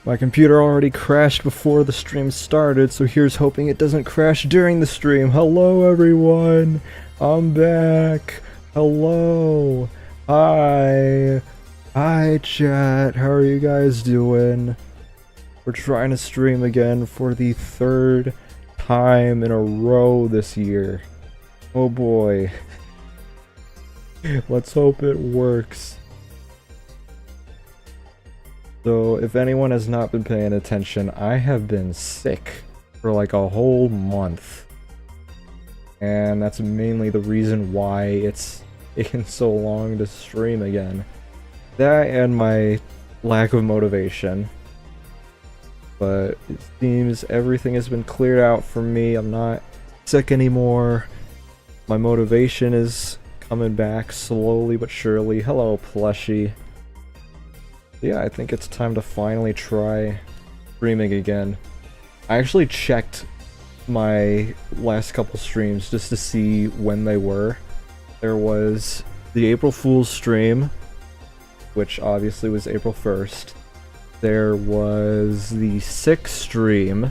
My computer already crashed before the stream started, so here's hoping it doesn't crash during the stream. Hello everyone! I'm back! Hello! Hi! Hi chat, how are you guys doing? We're trying to stream again for the third time in a row this year. Oh boy. Let's hope it works. So, if anyone has not been paying attention, I have been sick for like a whole month. And that's mainly the reason why it's taken so long to stream again. That and my lack of motivation. But it seems everything has been cleared out for me. I'm not sick anymore. My motivation is coming back slowly but surely. Hello, plushie. Yeah, I think it's time to finally try streaming again. I actually checked my last couple streams just to see when they were. There was the April Fool's stream, which obviously was April 1st. There was the 6th stream,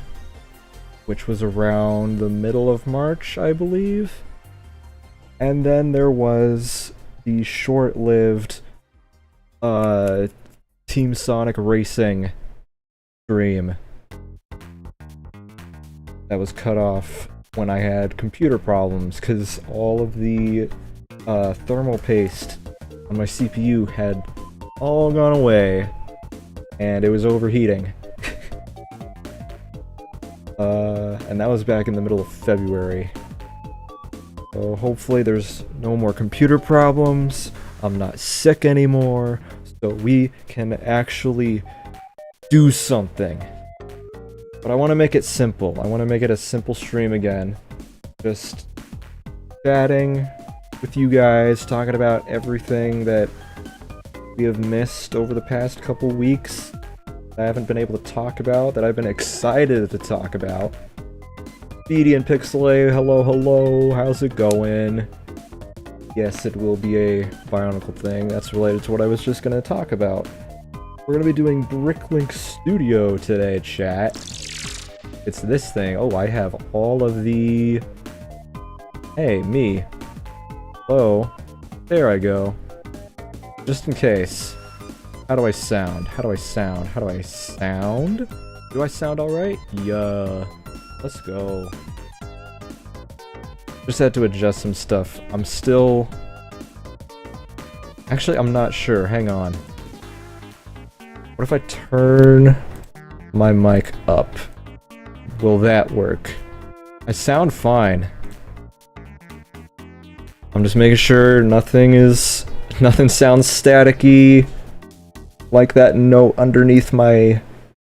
which was around the middle of March, I believe. And then there was the short-lived Team Sonic Racing stream that was cut off when I had computer problems because all of the thermal paste on my CPU had all gone away and it was overheating. And that was back in the middle of February. So hopefully there's no more computer problems, I'm not sick anymore, so we can actually do something. But I want to make it simple. I want to make it a simple stream again. Just chatting with you guys, talking about everything that we have missed over the past couple weeks that I haven't been able to talk about, that I've been excited to talk about. Speedy and Pixelay, hello, how's it going? Yes, it will be a Bionicle thing. That's related to what I was just gonna talk about. We're gonna be doing Bricklink Studio today, chat. It's this thing. Oh, I have all of the... Hey, me. Hello. There I go. Just in case. How do I sound? How do I sound? How do I sound? Do I sound alright? Yeah. Let's go. Just had to adjust some stuff. I'm still... Actually, I'm not sure. Hang on. What if I turn my mic up? Will that work? I sound fine. I'm just making sure nothing sounds staticky. Like that note underneath my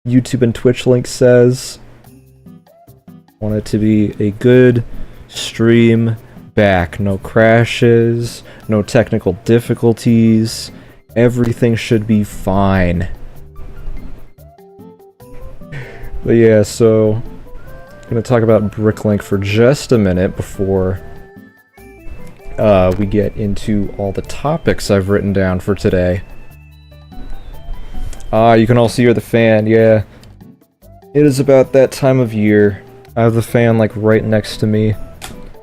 YouTube and Twitch link says. Want it to be a good stream back. No crashes, no technical difficulties. Everything should be fine. But yeah, so I'm gonna talk about Bricklink for just a minute before we get into all the topics I've written down for today. You can also hear the fan, yeah. It is about that time of year. I have the fan like right next to me.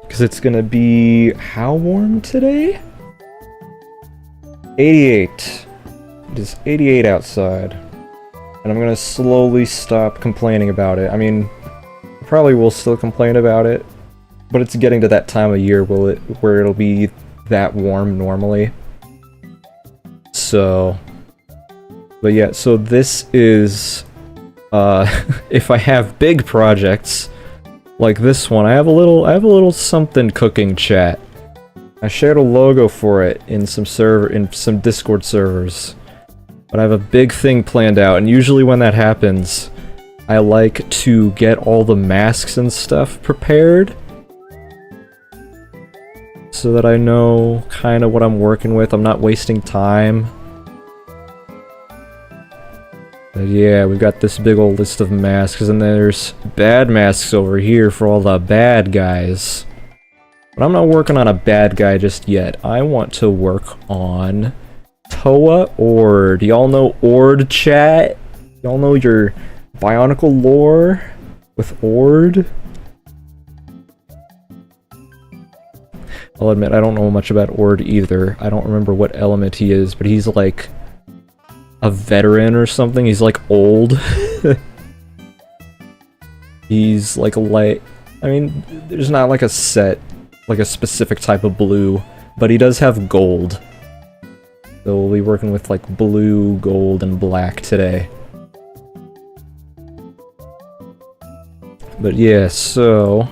Because it's gonna be... how warm today? 88. It is 88 outside. And I'm gonna slowly stop complaining about it. I mean, I probably will still complain about it. But it's getting to that time of year where it'll be that warm normally. So... But yeah, so this is... if I have big projects... like this one, I have a little something cooking, chat. I shared a logo for it in some Discord servers. But I have a big thing planned out, and usually when that happens, I like to get all the masks and stuff prepared. So that I know kind of what I'm working with, I'm not wasting time. But yeah, we've got this big old list of masks, and there's bad masks over here for all the bad guys. But I'm not working on a bad guy just yet. I want to work on Toa Ord. Y'all know Ord, chat? Y'all know your Bionicle lore with Ord? I'll admit, I don't know much about Ord either. I don't remember what element he is, but he's like a veteran or something. He's like old. He's like light. I mean, there's not like a set, like a specific type of blue, but he does have gold. So we'll be working with like blue, gold, and black today. But yeah, so...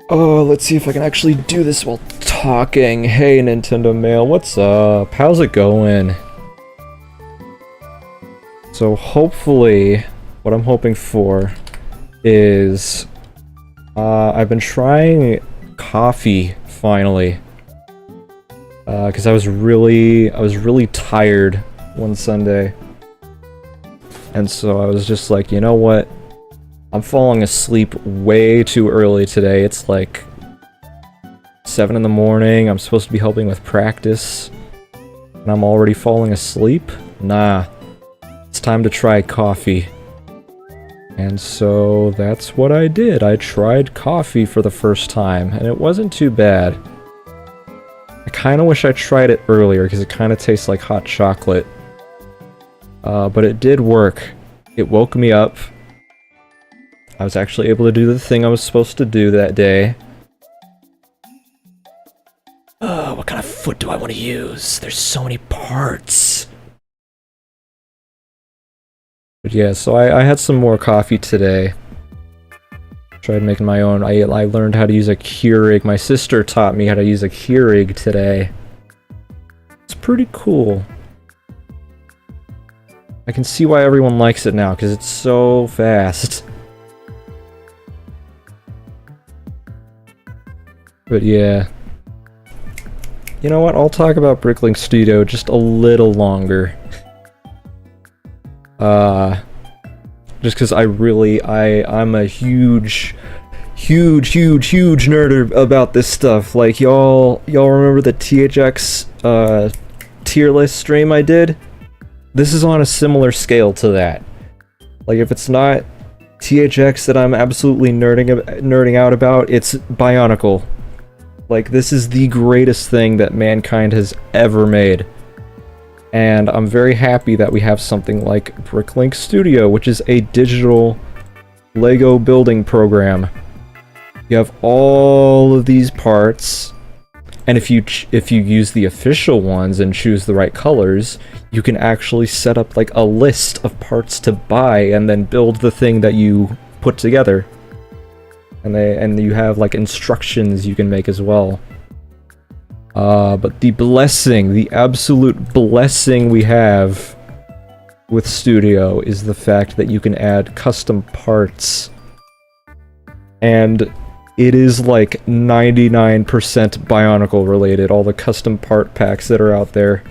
Oh, let's see if I can actually do this while talking. Hey, Nintendo Mail, what's up? How's it going? So hopefully, what I'm hoping for is... I've been trying coffee, finally. Because I was really tired one Sunday. And so I was just like, you know what? I'm falling asleep way too early today. It's like 7 in the morning. I'm supposed to be helping with practice. And I'm already falling asleep? Nah. It's time to try coffee. And so that's what I did. I tried coffee for the first time, and it wasn't too bad. I kinda wish I tried it earlier, because it kinda tastes like hot chocolate. But it did work. It woke me up. I was actually able to do the thing I was supposed to do that day. What kind of foot do I want to use? There's so many parts. But yeah, so I had some more coffee today. Tried making my own. I learned how to use a Keurig. My sister taught me how to use a Keurig today. It's pretty cool. I can see why everyone likes it now, because it's so fast. But yeah. You know what? I'll talk about Bricklink Studio just a little longer. Just because I'm a huge nerd about this stuff. Like, y'all remember the THX, tier list stream I did? This is on a similar scale to that. Like, if it's not THX that I'm absolutely nerding out about, it's Bionicle. Like, this is the greatest thing that mankind has ever made. And I'm very happy that we have something like Bricklink Studio, which is a digital Lego building program. You have all of these parts, and if you use the official ones and choose the right colors, you can actually set up like a list of parts to buy and then build the thing that you put together. And you have like instructions you can make as well. But the absolute blessing we have with Studio is the fact that you can add custom parts. And it is like 99% Bionicle related, all the custom part packs that are out there.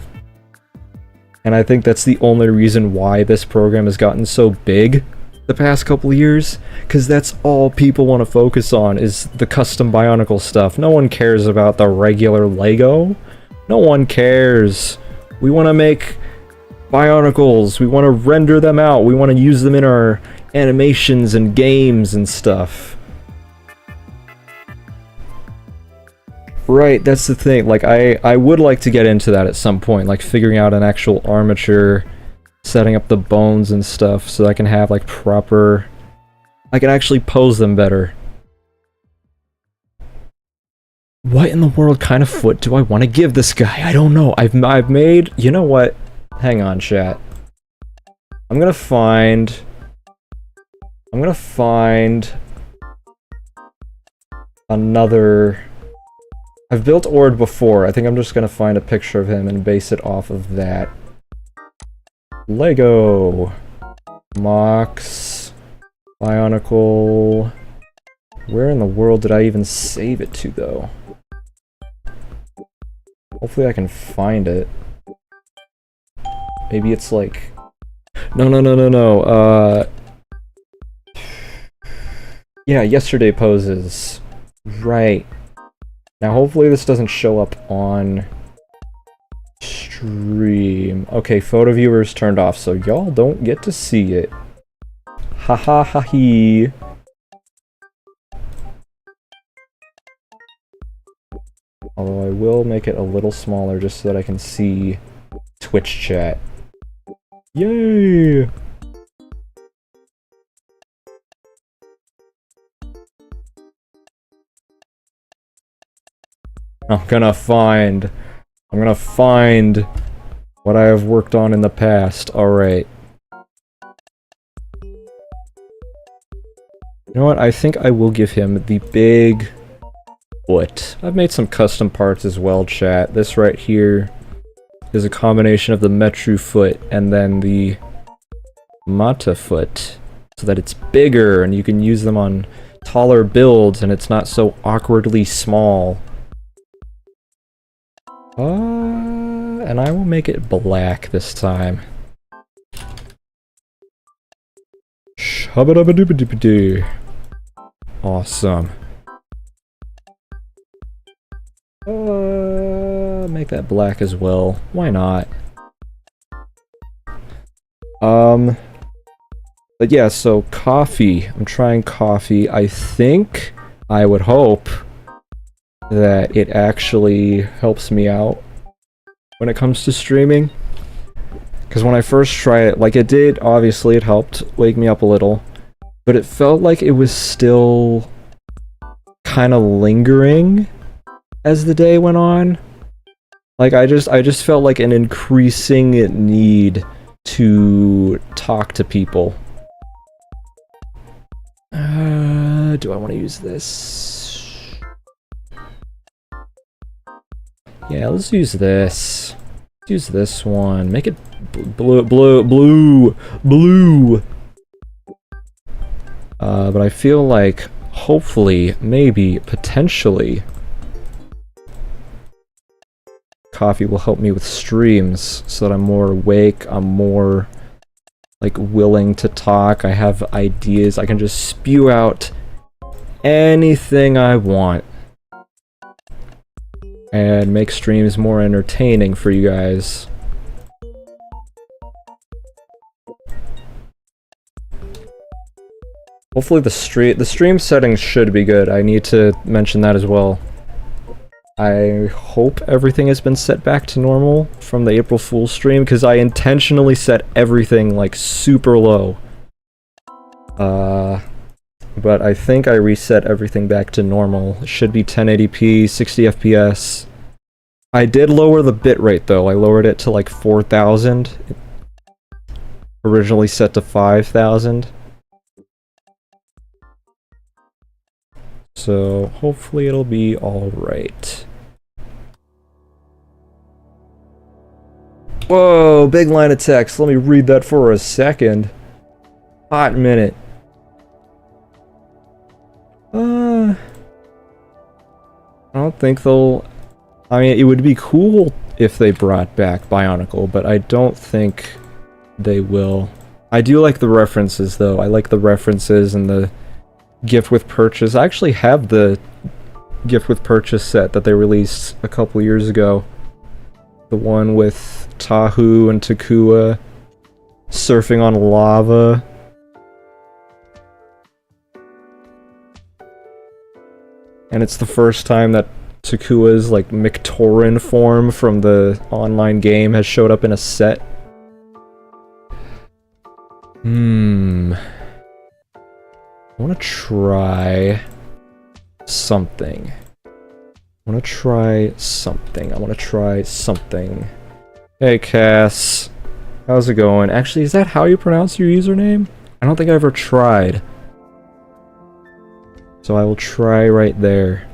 And I think that's the only reason why this program has gotten so big the past couple of years, because that's all people want to focus on is the custom Bionicle stuff. No one cares about the regular Lego. No one cares. We want to make Bionicles. We want to render them out. We want to use them in our animations and games and stuff. Right, that's the thing. Like, I would like to get into that at some point, like figuring out an actual armature, setting up the bones and stuff so I can have like proper... I can actually pose them better. What in the world kind of foot do I want to give this guy? I don't know. I've made... You know what? Hang on, chat. I'm gonna find another... I've built Ord before. I think I'm just gonna find a picture of him and base it off of that. Lego, Mox, Bionicle. Where in the world did I even save it to, though? Hopefully I can find it. Maybe it's like... No. Yeah, yesterday poses. Right. Now hopefully this doesn't show up on... stream. Okay, photo viewers turned off, so y'all don't get to see it. Ha ha ha hee. Although I will make it a little smaller just so that I can see Twitch chat. Yay! I'm gonna find what I have worked on in the past. Alright. You know what? I think I will give him the big foot. I've made some custom parts as well, chat. This right here is a combination of the Metru foot and then the Mata foot, so that it's bigger and you can use them on taller builds and it's not so awkwardly small. And I will make it black this time. Shabba-dabba-dooba-dooba-doo. Awesome. Make that black as well. Why not? But yeah, so coffee. I'm trying coffee. I think, I would hope, that it actually helps me out when it comes to streaming. Because when I first tried it, like it did, obviously it helped wake me up a little, but it felt like it was still kind of lingering as the day went on. Like I just felt like an increasing need to talk to people. Do I want to use this? Yeah, let's use this. Let's use this one. Make it blue. But I feel like, hopefully, maybe, potentially, coffee will help me with streams so that I'm more awake, I'm more, like, willing to talk, I have ideas, I can just spew out anything I want. And make streams more entertaining for you guys. Hopefully the stream settings should be good. I need to mention that as well. I hope everything has been set back to normal from the April Fool's stream, because I intentionally set everything, like, super low. But I think I reset everything back to normal. It should be 1080p, 60 FPS. I did lower the bitrate though. I lowered it to like 4,000. Originally set to 5,000. So hopefully it'll be alright. Whoa, big line of text. Let me read that for a second. Hot minute. I don't think they'll... I mean, it would be cool if they brought back Bionicle, but I don't think they will. I do like the references, though. I like the references and the gift with purchase. I actually have the gift with purchase set that they released a couple years ago. The one with Tahu and Takua surfing on lava. And it's the first time that Takua's, like, Mictoran form from the online game has showed up in a set. I wanna try something. Hey, Cass. How's it going? Actually, is that how you pronounce your username? I don't think I ever tried. So I will try right there.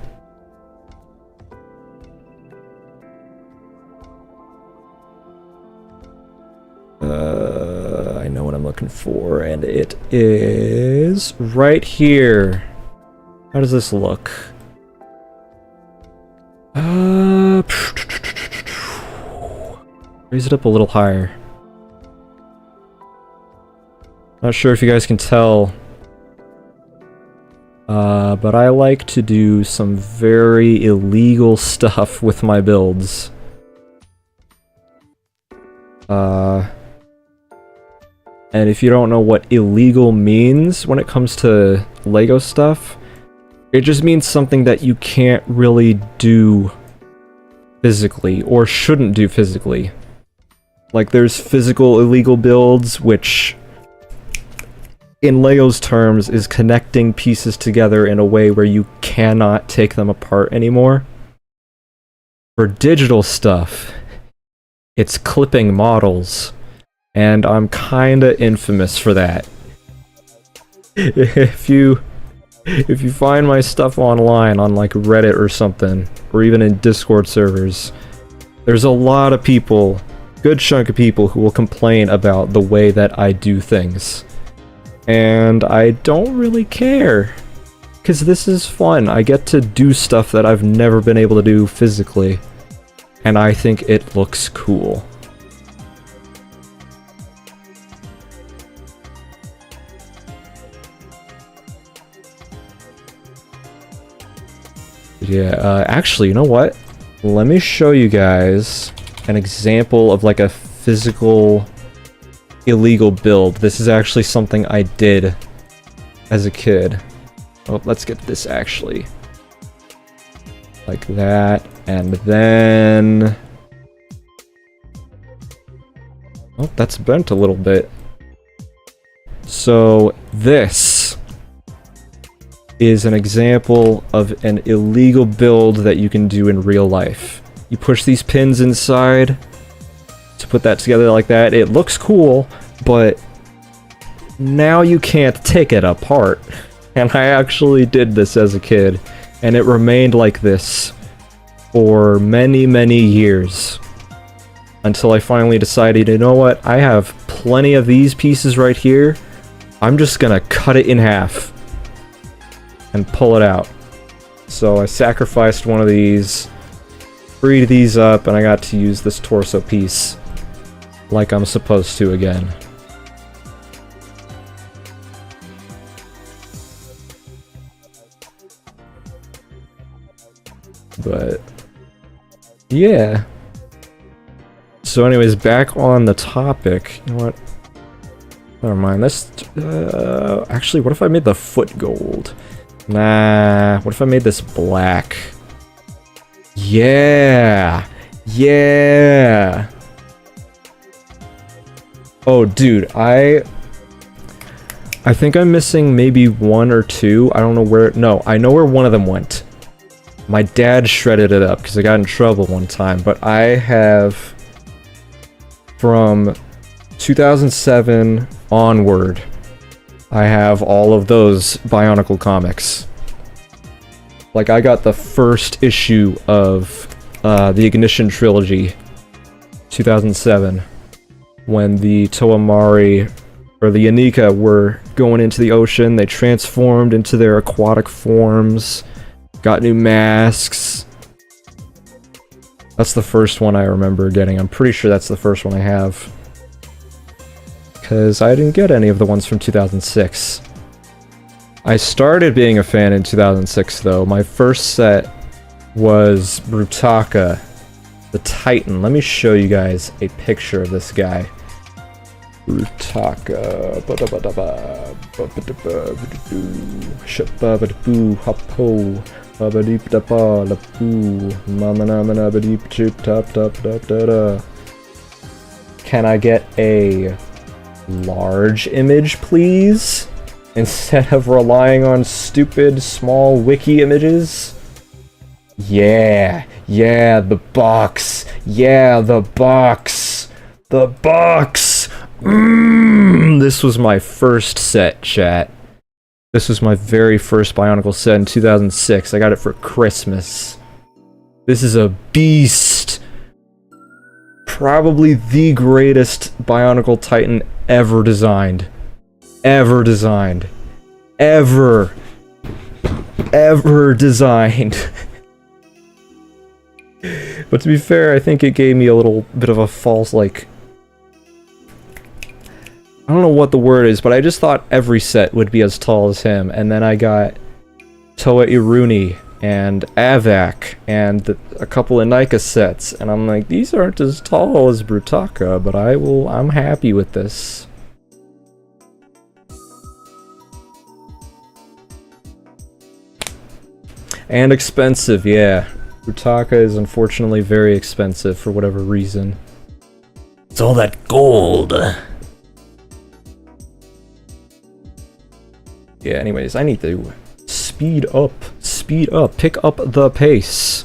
I know what I'm looking for, and it is right here. How does this look? Raise it up a little higher. Not sure if you guys can tell. But I like to do some very illegal stuff with my builds. And if you don't know what illegal means when it comes to Lego stuff, it just means something that you can't really do physically, or shouldn't do physically. Like, there's physical illegal builds, which, in Lego's terms, is connecting pieces together in a way where you cannot take them apart anymore. For digital stuff, it's clipping models, and I'm kinda infamous for that. If you find my stuff online on like Reddit or something, or even in Discord servers, there's a lot of people, good chunk of people, who will complain about the way that I do things. And I don't really care, because this is fun. I get to do stuff that I've never been able to do physically, and I think it looks cool. Yeah, actually, you know what? Let me show you guys an example of like a physical illegal build. This is actually something I did as a kid. Oh, let's get this actually. Like that, and then... Oh, that's bent a little bit. So, this is an example of an illegal build that you can do in real life. You push these pins inside to put that together like that. It looks cool, but now you can't take it apart. And I actually did this as a kid, and it remained like this for many, many years. Until I finally decided, you know what, I have plenty of these pieces right here. I'm just gonna cut it in half and pull it out. So I sacrificed one of these, freed these up, and I got to use this torso piece like I'm supposed to again. But yeah. So anyways, back on the topic. You know what? Never mind. This actually, what if I made the foot gold? Nah, what if I made this black? Yeah! Yeah! Oh, dude, I think I'm missing maybe one or two. I don't know where... No, I know where one of them went. My dad shredded it up because I got in trouble one time, but I have... From 2007 onward, I have all of those Bionicle comics. Like, I got the first issue of the Ignition trilogy, 2007, when the Toamari, or the Yanika, were going into the ocean. They transformed into their aquatic forms, got new masks. That's the first one I remember getting. I'm pretty sure that's the first one I have. Because I didn't get any of the ones from 2006. I started being a fan in 2006, though. My first set was Brutaka, the Titan. Let me show you guys a picture of this guy. Brutaka. Can I get a large image, please? Instead of relying on stupid small wiki images? Yeah, yeah, the box. Yeah, the box. The box. This was my first set, chat. This was my very first Bionicle set in 2006. I got it for Christmas. This is a beast. Probably the greatest Bionicle Titan ever designed. Ever designed. Ever designed. But to be fair, I think it gave me a little bit of a false, like... I don't know what the word is, but I just thought every set would be as tall as him, and then I got Toa Iruni and Avac and a couple of Nika sets, and I'm like, these aren't as tall as Brutaka, but I'm happy with this. And expensive, yeah. Brutaka is unfortunately very expensive for whatever reason. It's all that gold. Yeah, anyways, I need to speed up, pick up the pace.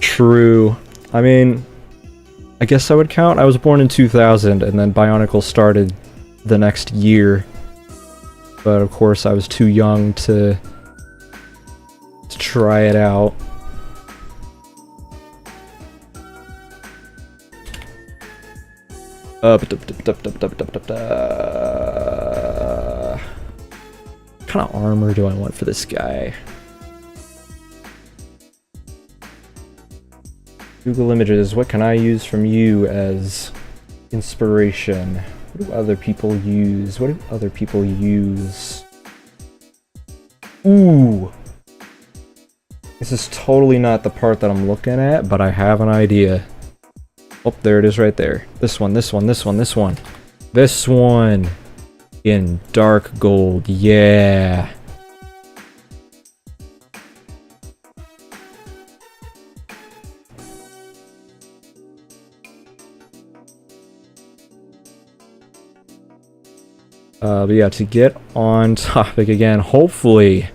True. I mean, I guess I would count. I was born in 2000, and then Bionicle started the next year. But of course, I was too young to try it out. What kind of armor do I want for this guy? Google Images, what can I use from you as inspiration? What do other people use? What do other people use? Ooh! This is totally not the part that I'm looking at, but I have an idea. Oh, there it is right there. This one, this one, this one, this one. This one! In dark gold, yeah! But yeah, to get on topic again, hopefully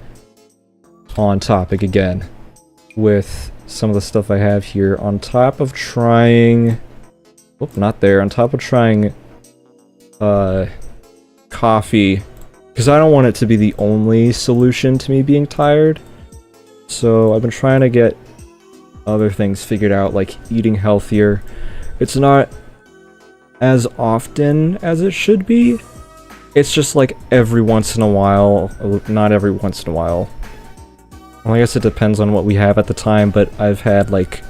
on topic again with some of the stuff I have here, on top of trying... Whoop, not there. On top of trying coffee, because I don't want it to be the only solution to me being tired. So I've been trying to get other things figured out, like eating healthier. It's not as often as it should be. It's just like every once in a while, not every once in a while. Well, I guess it depends on what we have at the time, but I've had like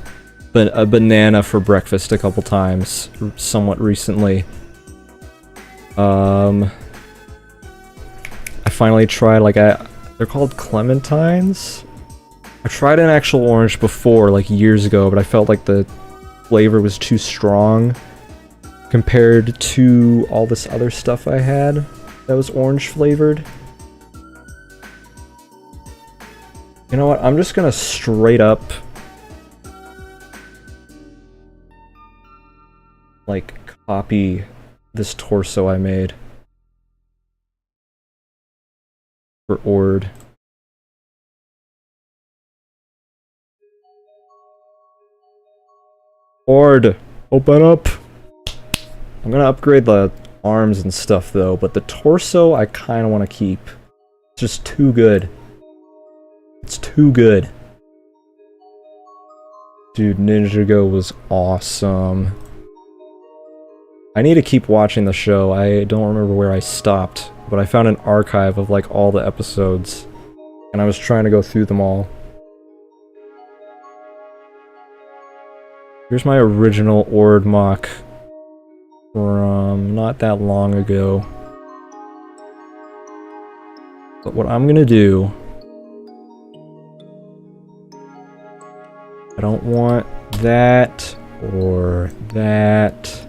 a banana for breakfast a couple times, somewhat recently. I finally tried like they're called clementines? I tried an actual orange before, like years ago, but I felt like the flavor was too strong compared to all this other stuff I had that was orange flavored. You know what? I'm just gonna straight up like copy this torso I made for Ord. Ord, open up! I'm gonna upgrade the arms and stuff though, but the torso I kinda wanna keep. It's just too good. It's too good. Dude, Ninjago was awesome. I need to keep watching the show. I don't remember where I stopped, but I found an archive of like all the episodes, and I was trying to go through them all. Here's my original Ord mock from not that long ago. But what I'm gonna do... I don't want that or that.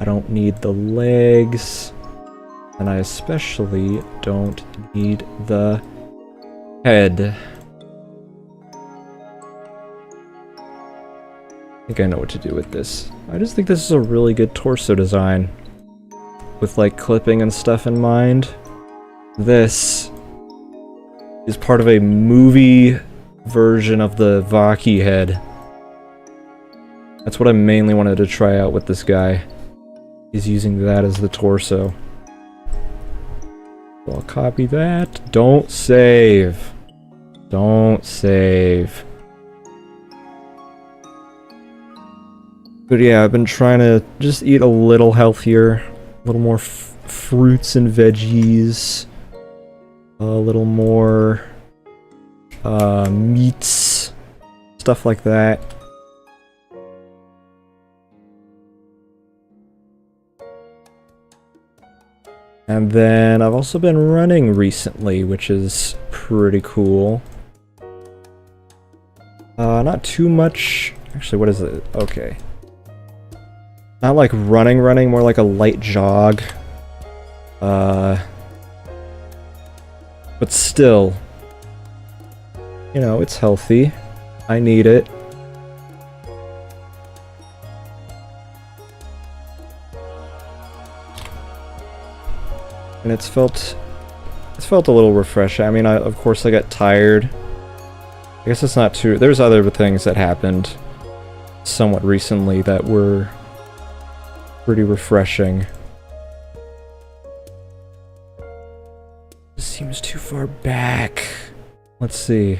I don't need the legs. And I especially don't need the head. I think I know what to do with this. I just think this is a really good torso design. With like clipping and stuff in mind. This is part of a movie version of the Vaki head. That's what I mainly wanted to try out with this guy. Is using that as the torso. So I'll copy that. Don't save. Don't save. But yeah, I've been trying to just eat a little healthier, a little more fruits and veggies, a little more meats, stuff like that. And then I've also been running recently, which is pretty cool. Not too much. Actually, what is it? Okay. Not like running, more like a light jog. But still, you know, it's healthy. I need it. And it's felt a little refreshing. I mean, of course I got tired. I guess it's not too... There's other things that happened somewhat recently that were pretty refreshing. This seems too far back. Let's see.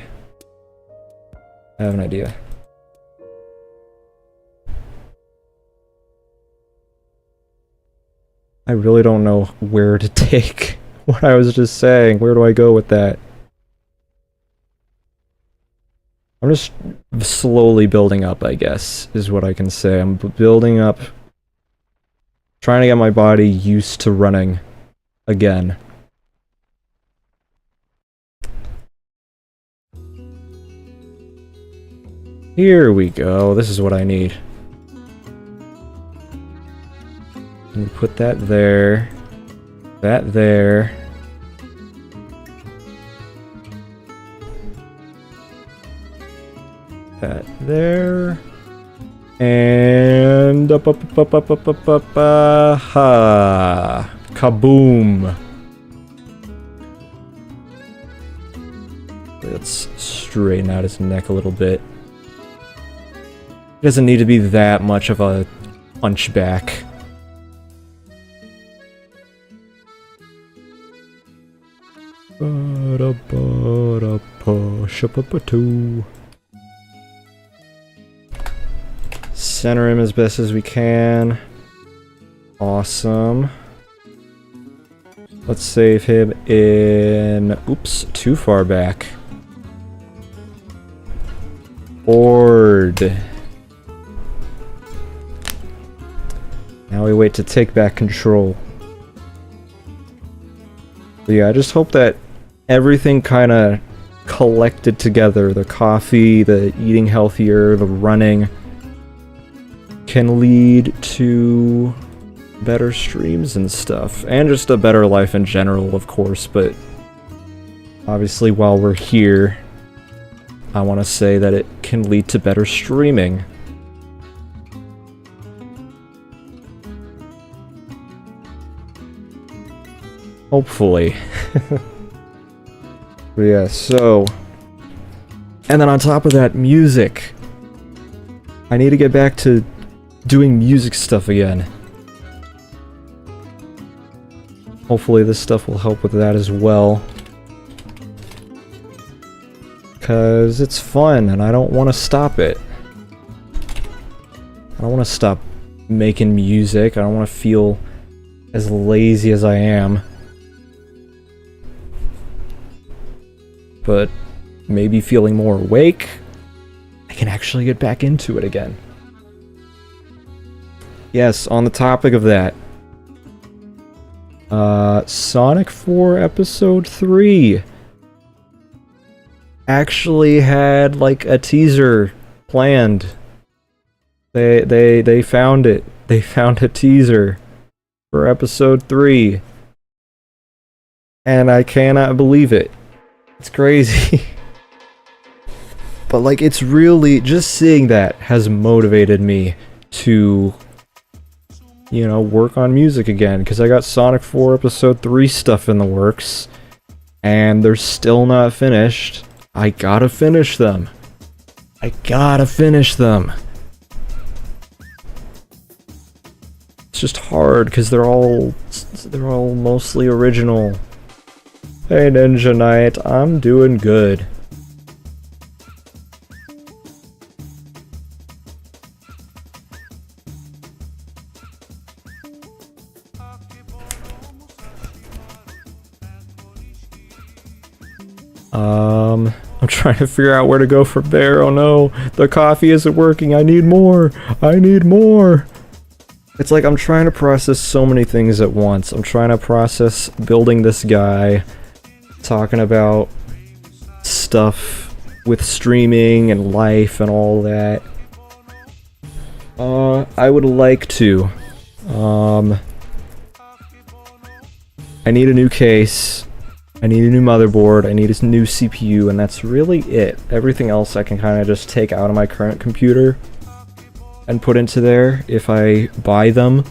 I have an idea. I really don't know where to take what I was just saying. Where do I go with that? I'm just slowly building up, I guess, is what I can say. I'm building up, trying to get my body used to running again. Here we go. This is what I need. And put that there. That there. That there. And ha. Kaboom. Let's straighten out his neck a little bit. It doesn't need to be that much of a hunchback. Center him as best as we can. Awesome. Let's save him in... Oops, too far back. Board. Now we wait to take back control. But yeah, I just hope that everything kind of collected together. The coffee, the eating healthier, the running can lead to better streams and stuff. And just a better life in general, of course. But obviously while we're here, I want to say that it can lead to better streaming. Hopefully. But yeah, so... And then on top of that, music. I need to get back to doing music stuff again. Hopefully this stuff will help with that as well. Because it's fun, and I don't want to stop it. I don't want to stop making music. I don't want to feel as lazy as I am. But maybe feeling more awake, I can actually get back into it again. Yes, on the topic of that. Sonic 4 Episode 3 actually had like a teaser planned. They found it. They found a teaser for Episode 3. And I cannot believe it. It's crazy. But like, it's really, just seeing that has motivated me to, you know, work on music again, because I got Sonic 4 Episode 3 stuff in the works, and they're still not finished. I gotta finish them. I gotta finish them. It's just hard, because they're all mostly original. Hey Ninja Knight, I'm doing good. I'm trying to figure out where to go from there. Oh no, the coffee isn't working. I need more. I need more. It's like I'm trying to process so many things at once. I'm trying to process building this guy, talking about stuff with streaming and life and all that. I would like to. I need a new case. I need a new motherboard, I need a new CPU, and that's really it. Everything else I can kind of just take out of my current computer and put into there if I buy them.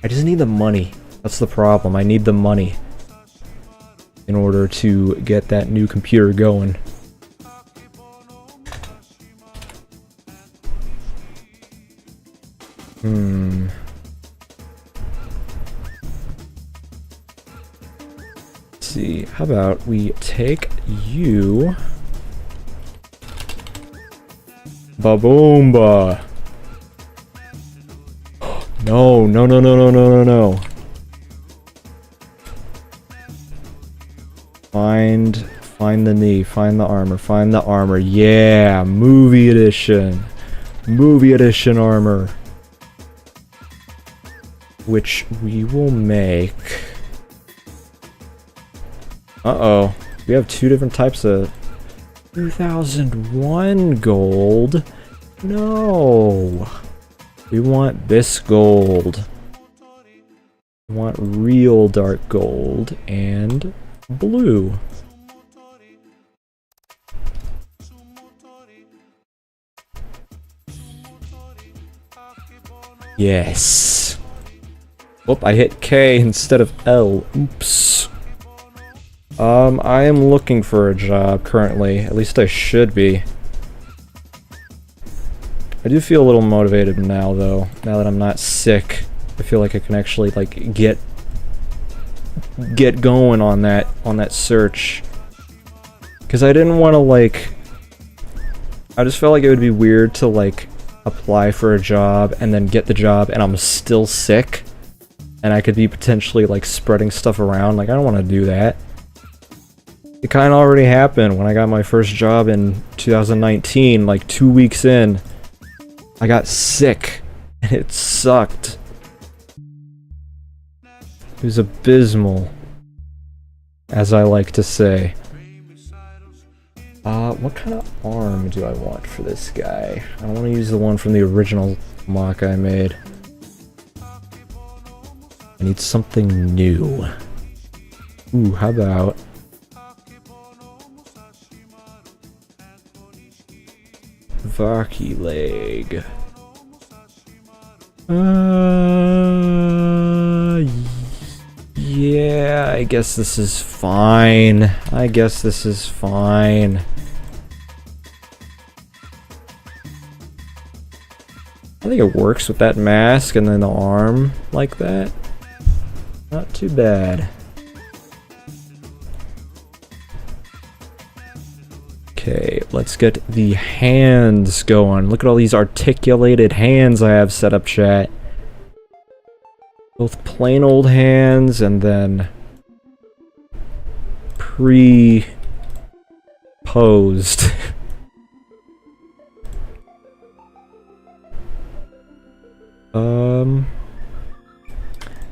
I just need the money. That's the problem. I need the money in order to get that new computer going. See, how about we take you... Ba-boomba! No, no, no, no, no, no, no, no. Find the knee, find the armor, yeah! Movie edition! Movie edition armor! Which we will make... Uh-oh. We have two different types of... 2001 gold? No! We want this gold. We want real dark gold and blue. Yes! Oh, I hit K instead of L. Oops. I am looking for a job currently. At least I should be. I do feel a little motivated now, though. Now that I'm not sick, I feel like I can actually, like, get going on that search. Because I didn't want to, like... I just felt like it would be weird to, like, apply for a job and then get the job and I'm still sick. And I could be potentially, like, spreading stuff around. Like, I don't want to do that. It kind of already happened when I got my first job in 2019, like 2 weeks in. I got sick, and it sucked. It was abysmal, as I like to say. What kind of arm do I want for this guy? I don't want to use the one from the original mock I made. I need something new. Ooh, how about... Vaki leg. Yeah, I guess this is fine. I guess this is fine. I think it works with that mask and then the arm like that. Not too bad. Okay, let's get the hands going. Look at all these articulated hands I have set up, chat. Both plain old hands and then pre-posed.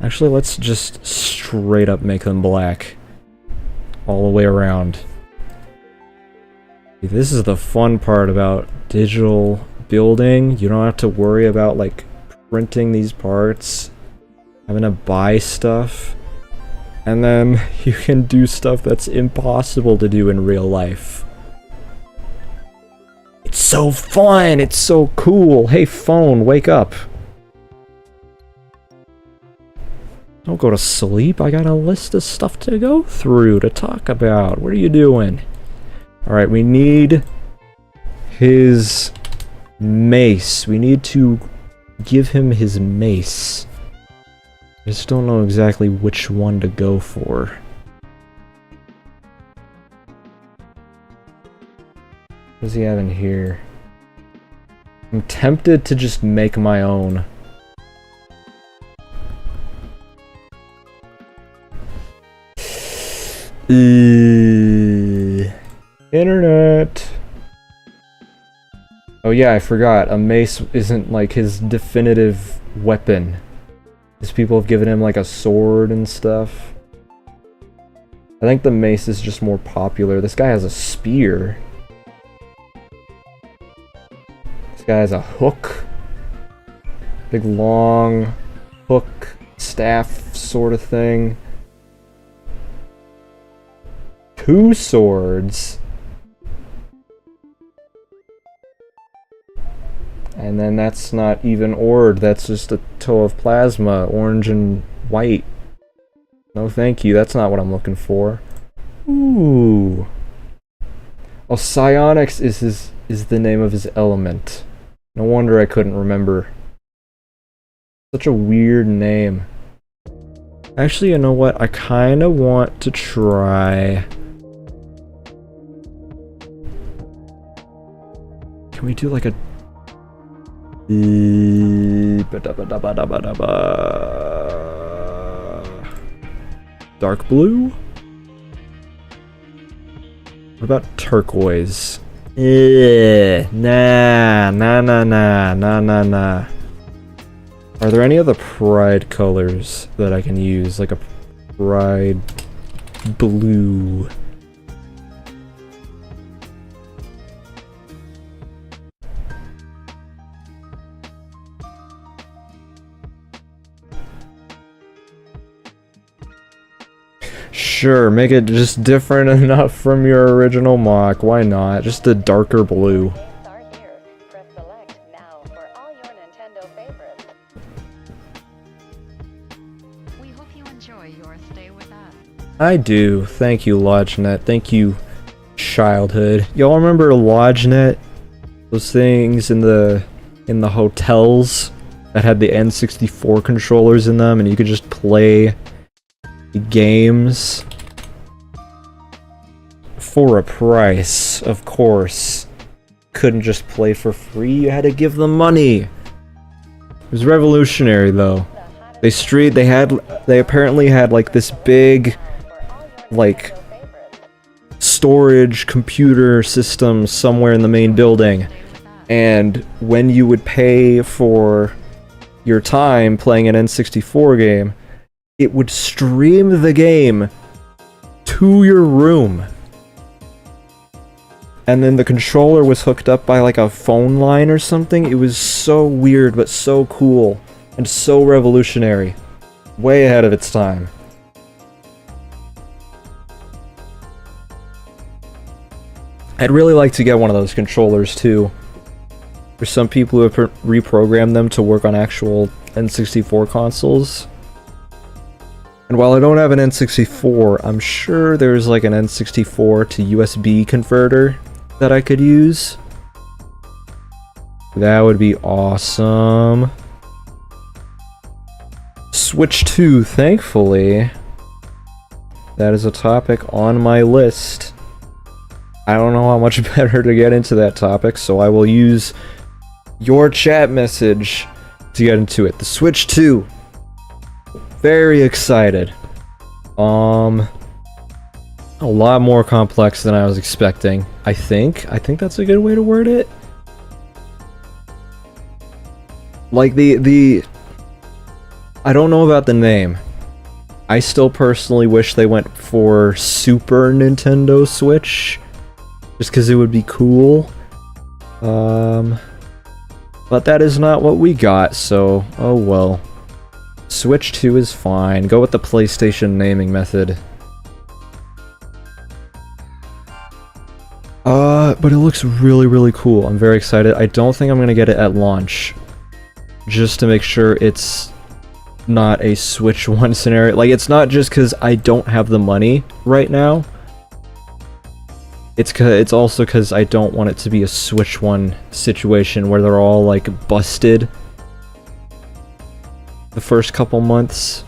Actually, let's just straight up make them black. All the way around. This is the fun part about digital building. You don't have to worry about, like, printing these parts, having to buy stuff, and then you can do stuff that's impossible to do in real life. It's so fun! It's so cool! Hey phone, wake up! Don't go to sleep, I got a list of stuff to go through, to talk about. What are you doing? Alright, we need his mace. We need to give him his mace. I just don't know exactly which one to go for. What does he have in here? I'm tempted to just make my own. Internet. Oh yeah, I forgot. A mace isn't like his definitive weapon. Because people have given him like a sword and stuff. I think the mace is just more popular. This guy has a spear. This guy has a hook. Big long hook, staff sort of thing. 2 swords. And then that's not even Ord, that's just a toe of plasma, orange and white. No thank you, that's not what I'm looking for. Ooh. Oh, psionics is the name of his element. No wonder I couldn't remember. Such a weird name. Actually, you know what? I kinda want to try... Can we do like a... Dark blue? What about turquoise? Nah. Are there any other pride colors that I can use? Like a pride blue? Sure, make it just different enough from your original mock. Why not? Just a darker blue. Press select now for all your Nintendo favorites. We hope you enjoy your stay with us. I do. Thank you, LodgeNet. Thank you, childhood. Y'all remember LodgeNet? Those things in the hotels that had the N64 controllers in them, and you could just play games for a price, of course. Couldn't just play for free, you had to give them money. It was revolutionary though. They apparently had like this big like storage computer system somewhere in the main building, and when you would pay for your time playing an N64 game, it would stream the game to your room. And then the controller was hooked up by like a phone line or something. It was so weird, but so cool. And so revolutionary. Way ahead of its time. I'd really like to get one of those controllers too. There's some people who have reprogrammed them to work on actual N64 consoles. And while I don't have an N64, I'm sure there's like an N64 to USB converter that I could use. That would be awesome. Switch 2, thankfully. That is a topic on my list. I don't know how much better to get into that topic, so I will use your chat message to get into it. The Switch 2. Very excited. A lot more complex than I was expecting, I think. I think that's a good way to word it. Like, I don't know about the name. I still personally wish they went for Super Nintendo Switch, just because it would be cool. But that is not what we got, so oh well. Switch 2 is fine. Go with the PlayStation naming method. But it looks really, really cool. I'm very excited. I don't think I'm gonna get it at launch. Just to make sure it's not a Switch 1 scenario. Like, it's not just because I don't have the money right now. It's also because I don't want it to be a Switch 1 situation where they're all, like, busted the first couple months.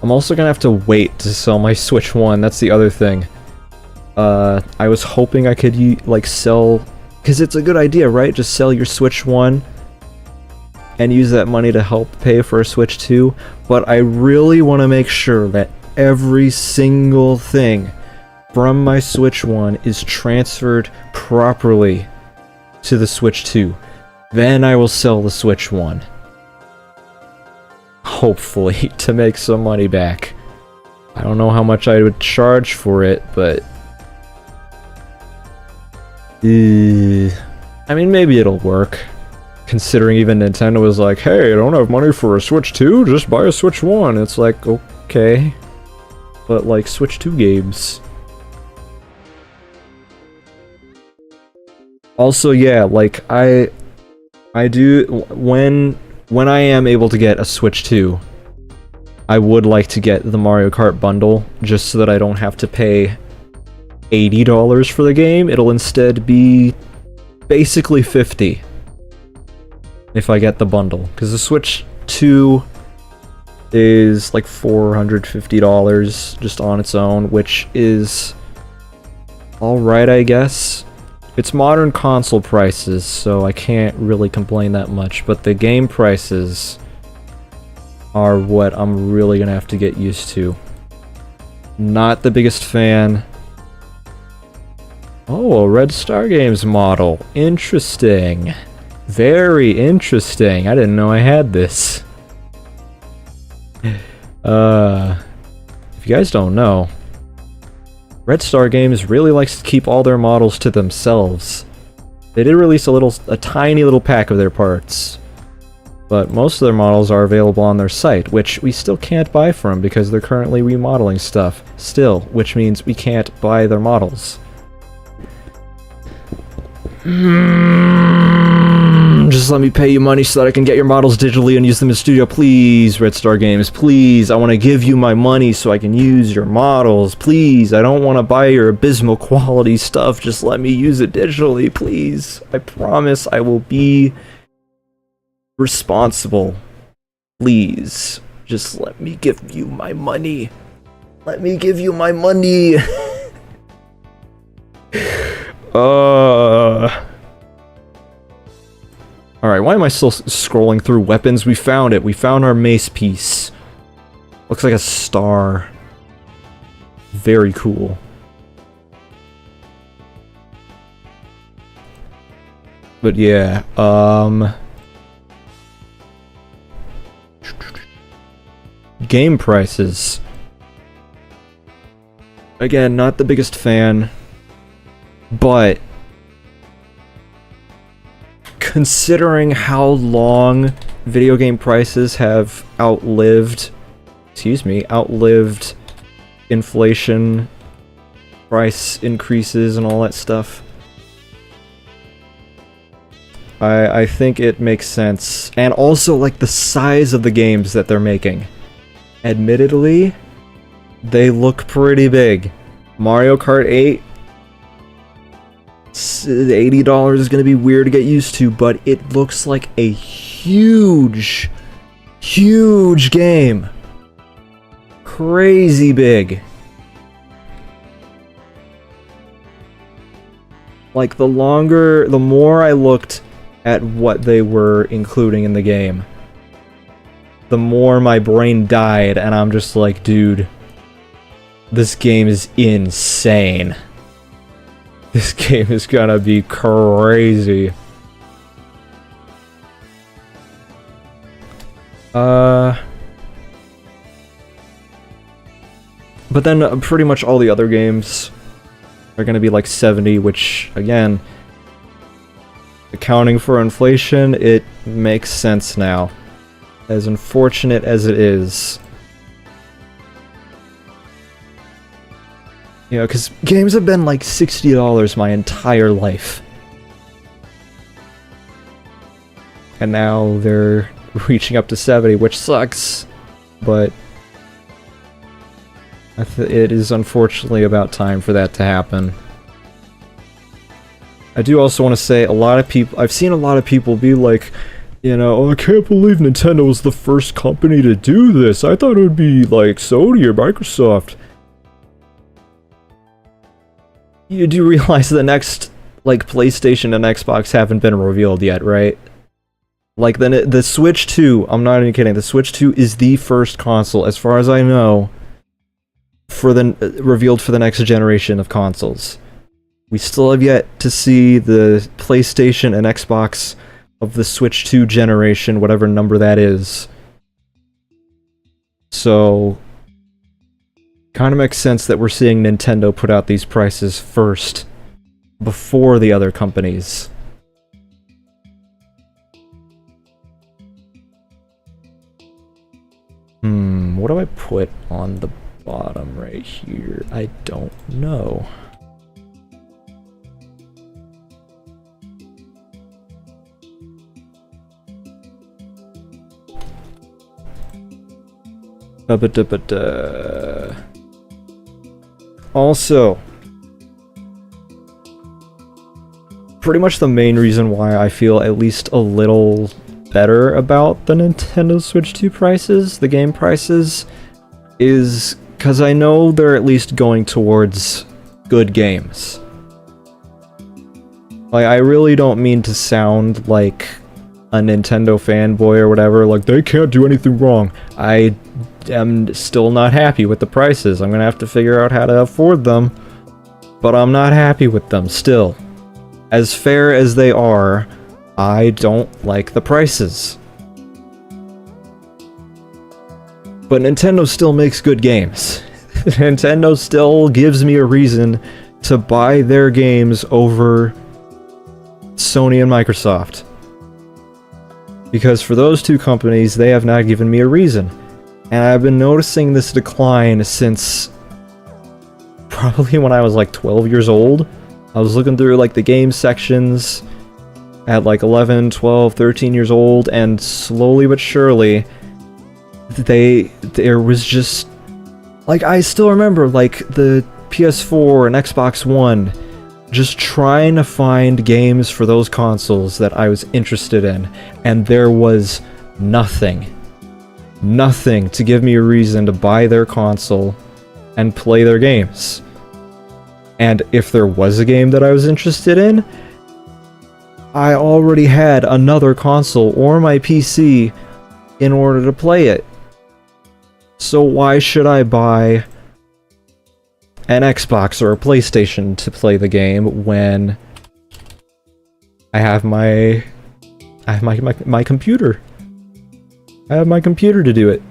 I'm also gonna have to wait to sell my Switch 1, that's the other thing. I was hoping I could, like, sell... Because it's a good idea, right? Just sell your Switch 1 and use that money to help pay for a Switch 2. But I really want to make sure that every single thing from my Switch 1 is transferred properly to the Switch 2. then I will sell the Switch 1. Hopefully, to make some money back. I don't know how much I would charge for it, but... I mean, maybe it'll work. Considering even Nintendo was like, hey, I don't have money for a Switch 2, just buy a Switch 1. It's like, okay. But, like, Switch 2 games. Also, yeah, like, I do, when I am able to get a Switch 2, I would like to get the Mario Kart bundle, just so that I don't have to pay $80 for the game. It'll instead be basically $50 if I get the bundle, because the Switch 2 is like $450 just on its own, which is alright, I guess. It's modern console prices, so I can't really complain that much, but the game prices are what I'm really gonna have to get used to. Not the biggest fan. Oh, a Red Star Games model. Interesting. Very interesting. I didn't know I had this. If you guys don't know, Red Star Games really likes to keep all their models to themselves. They did release a tiny little pack of their parts, but most of their models are available on their site, which we still can't buy from because they're currently remodeling stuff still, which means we can't buy their models. Just let me pay you money so that I can get your models digitally and use them in studio, please, Red Star Games, please. I want to give you my money so I can use your models, please. I don't want to buy your abysmal quality stuff, just let me use it digitally, please. I promise I will be responsible. Please, just let me give you my money. Let me give you my money. Alright, why am I still scrolling through weapons? We found it. We found our mace piece. Looks like a star. Very cool. But yeah, game prices. Again, not the biggest fan, but considering how long video game prices have outlived inflation, price increases, and all that stuff, I think it makes sense. And also, like, the size of the games that they're making. Admittedly, they look pretty big. Mario Kart 8, $80 is going to be weird to get used to, but it looks like a huge, huge game. Crazy big. Like, the more I looked at what they were including in the game, the more my brain died, and I'm just like, dude, this game is insane. This game is gonna be crazy. But then pretty much all the other games are gonna be like 70, which, again, accounting for inflation, it makes sense now. As unfortunate as it is. You know, because games have been like $60 my entire life. And now they're reaching up to 70, which sucks, but it is unfortunately about time for that to happen. I do also want to say, I've seen a lot of people be like, you know, oh, I can't believe Nintendo was the first company to do this. I thought it would be like Sony or Microsoft. You do realize the next, like, PlayStation and Xbox haven't been revealed yet, right? Like, the Switch 2, I'm not even kidding, the Switch 2 is the first console, as far as I know, revealed for the next generation of consoles. We still have yet to see the PlayStation and Xbox of the Switch 2 generation, whatever number that is. So, kind of makes sense that we're seeing Nintendo put out these prices first, before the other companies. What do I put on the bottom right here? I don't know. Also, pretty much the main reason why I feel at least a little better about the Nintendo Switch 2 prices, the game prices, is because I know they're at least going towards good games. Like, I really don't mean to sound like a Nintendo fanboy or whatever, like, they can't do anything wrong. I am still not happy with the prices. I'm gonna have to figure out how to afford them, but I'm not happy with them still. As fair as they are, I don't like the prices. But Nintendo still makes good games. Nintendo still gives me a reason to buy their games over Sony and Microsoft. Because for those two companies, they have not given me a reason. And I've been noticing this decline since probably when I was like 12 years old. I was looking through like the game sections at like 11, 12, 13 years old, and slowly but surely there was just like, I still remember like the PS4 and Xbox One just trying to find games for those consoles that I was interested in, and there was nothing to give me a reason to buy their console and play their games. And if there was a game that I was interested in, I already had another console or my PC in order to play it. So why should I buy an Xbox or a PlayStation to play the game when I have my computer? I have my computer to do it.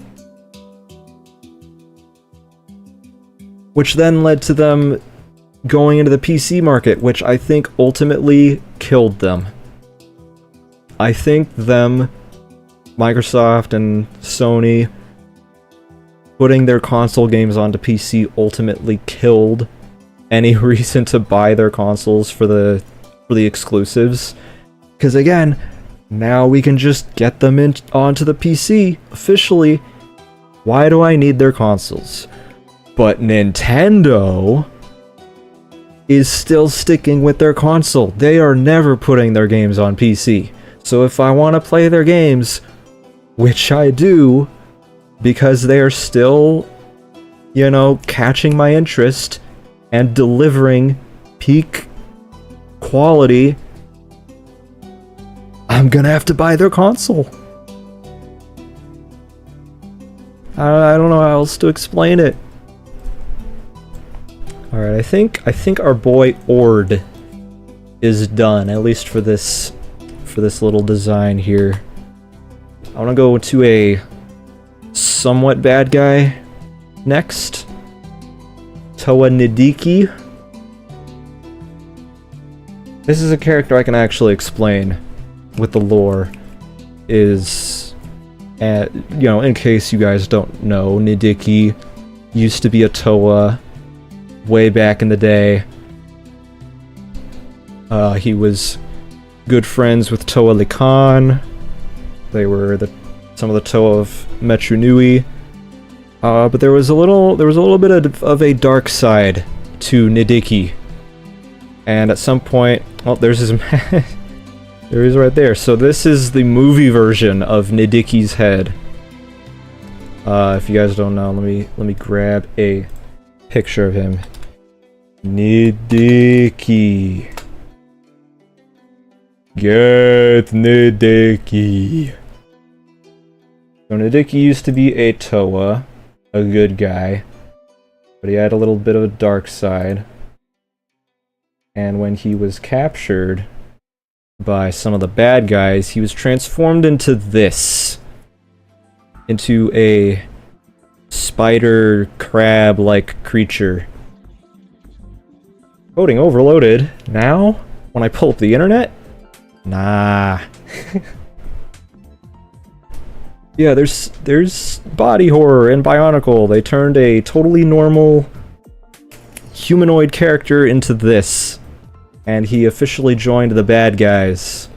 Which then led to them going into the PC market, which I think ultimately killed them. I think them, Microsoft and Sony, putting their console games onto PC ultimately killed any reason to buy their consoles for the exclusives. Because again, now we can just get them onto the PC officially. Why do I need their consoles? But Nintendo is still sticking with their console. They are never putting their games on PC. So if I want to play their games, which I do, because they are still, you know, catching my interest and delivering peak quality, I'm gonna have to buy their console. I don't know how else to explain it. Alright, I think our boy Ord is done, at least for this little design here. I want to go to a somewhat bad guy next. Toa Nidiki. This is a character I can actually explain with the lore. Is, you know, in case you guys don't know, Nidiki used to be a Toa way back in the day. He was good friends with Toa Likan. They were some of the Toa of Metru Nui. But there was a little bit of a dark side to Nidiki. And at some point, oh, there's his there he is right there. So this is the movie version of Nidiki's head. If you guys don't know, let me grab a picture of him. Nidiki. Get Nidiki. So Nidiki used to be a Toa, a good guy, but he had a little bit of a dark side. And when he was captured by some of the bad guys, he was transformed into this. Into a spider crab-like creature. Coding overloaded. Now? When I pull up the internet? Nah. Yeah, there's body horror in Bionicle. They turned a totally normal humanoid character into this. And he officially joined the bad guys.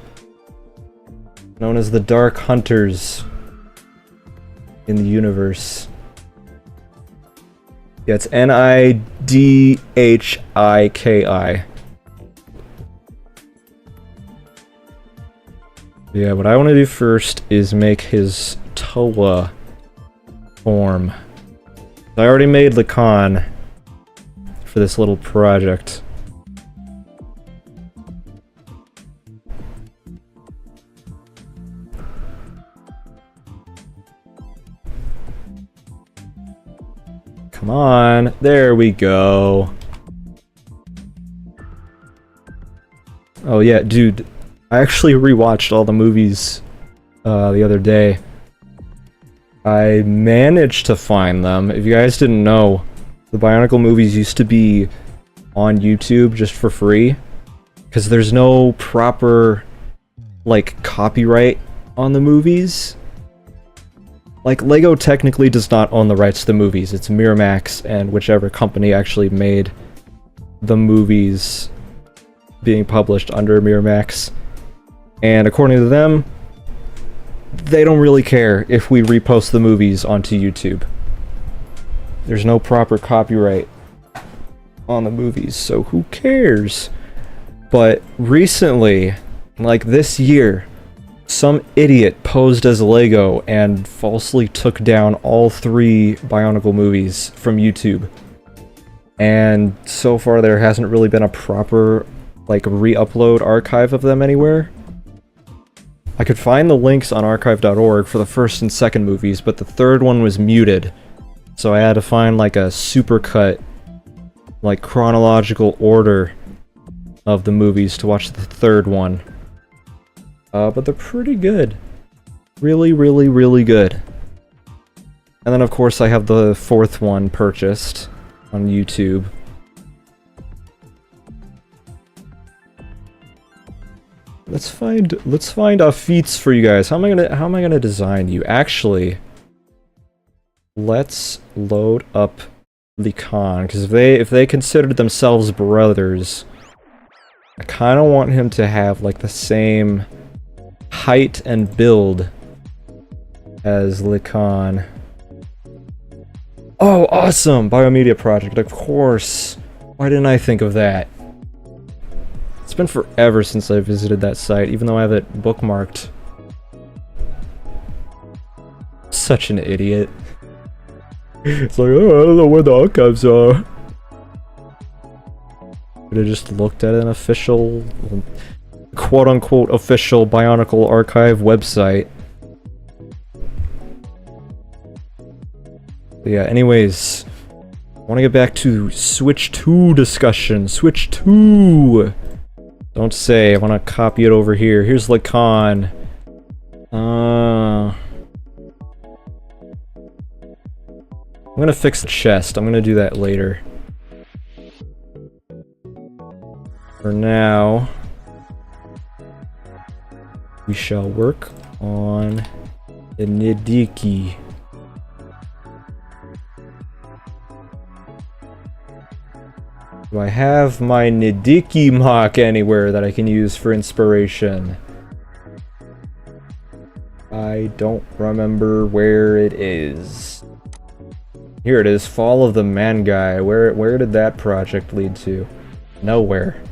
Known as the Dark Hunters in the universe. Yeah, it's Nidhiki. Yeah, what I want to do first is make his Toa form. I already made Lacan for this little project. Come on, there we go. Oh yeah, dude, I actually rewatched all the movies the other day. I managed to find them. If you guys didn't know, the Bionicle movies used to be on YouTube just for free, because there's no proper, like, copyright on the movies. Like, LEGO technically does not own the rights to the movies. It's Miramax and whichever company actually made the movies being published under Miramax. And according to them, they don't really care if we repost the movies onto YouTube. There's no proper copyright on the movies, so who cares? But recently, like this year, some idiot posed as Lego and falsely took down all 3 Bionicle movies from YouTube. And so far there hasn't really been a proper, like, re-upload archive of them anywhere. I could find the links on archive.org for the first and second movies, but the third one was muted. So I had to find, like, a supercut, like, chronological order of the movies to watch the third one. But they're pretty good. Really, really, really good. And then, of course, I have the 4th one purchased on YouTube. Let's find feats for you guys. How am I gonna design you? Actually, let's load up the con, because if they considered themselves brothers, I kind of want him to have, like, the same height and build as Lacan. Oh, awesome! Biomedia project, of course! Why didn't I think of that? It's been forever since I visited that site, even though I have it bookmarked. Such an idiot. It's like, oh, I don't know where the archives are. Could have just looked at an official, quote-unquote official Bionicle archive website. But yeah, anyways, I want to get back to Switch 2 discussion. Switch 2! Don't say, I want to copy it over here. Here's Lacan. I'm gonna fix the chest. I'm gonna do that later. For now, we shall work on the Nidhiki. Do I have my Nidhiki mock anywhere that I can use for inspiration? I don't remember where it is. Here it is, Fall of the Man Guy. Where did that project lead to? Nowhere.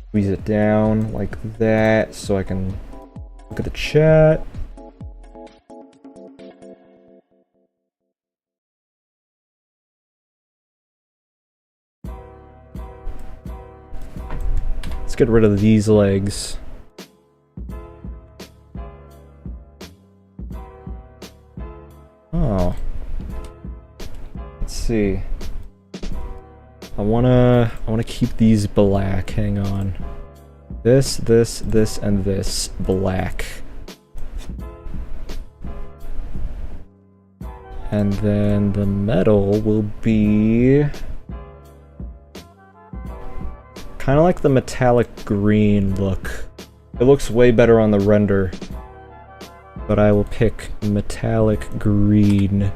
Squeeze it down like that so I can look at the chat. Let's get rid of these legs. Oh. Let's see. I wanna keep these black. Hang on. This, and this black. And then the metal will be kind of like the metallic green look. It looks way better on the render, but I will pick metallic green.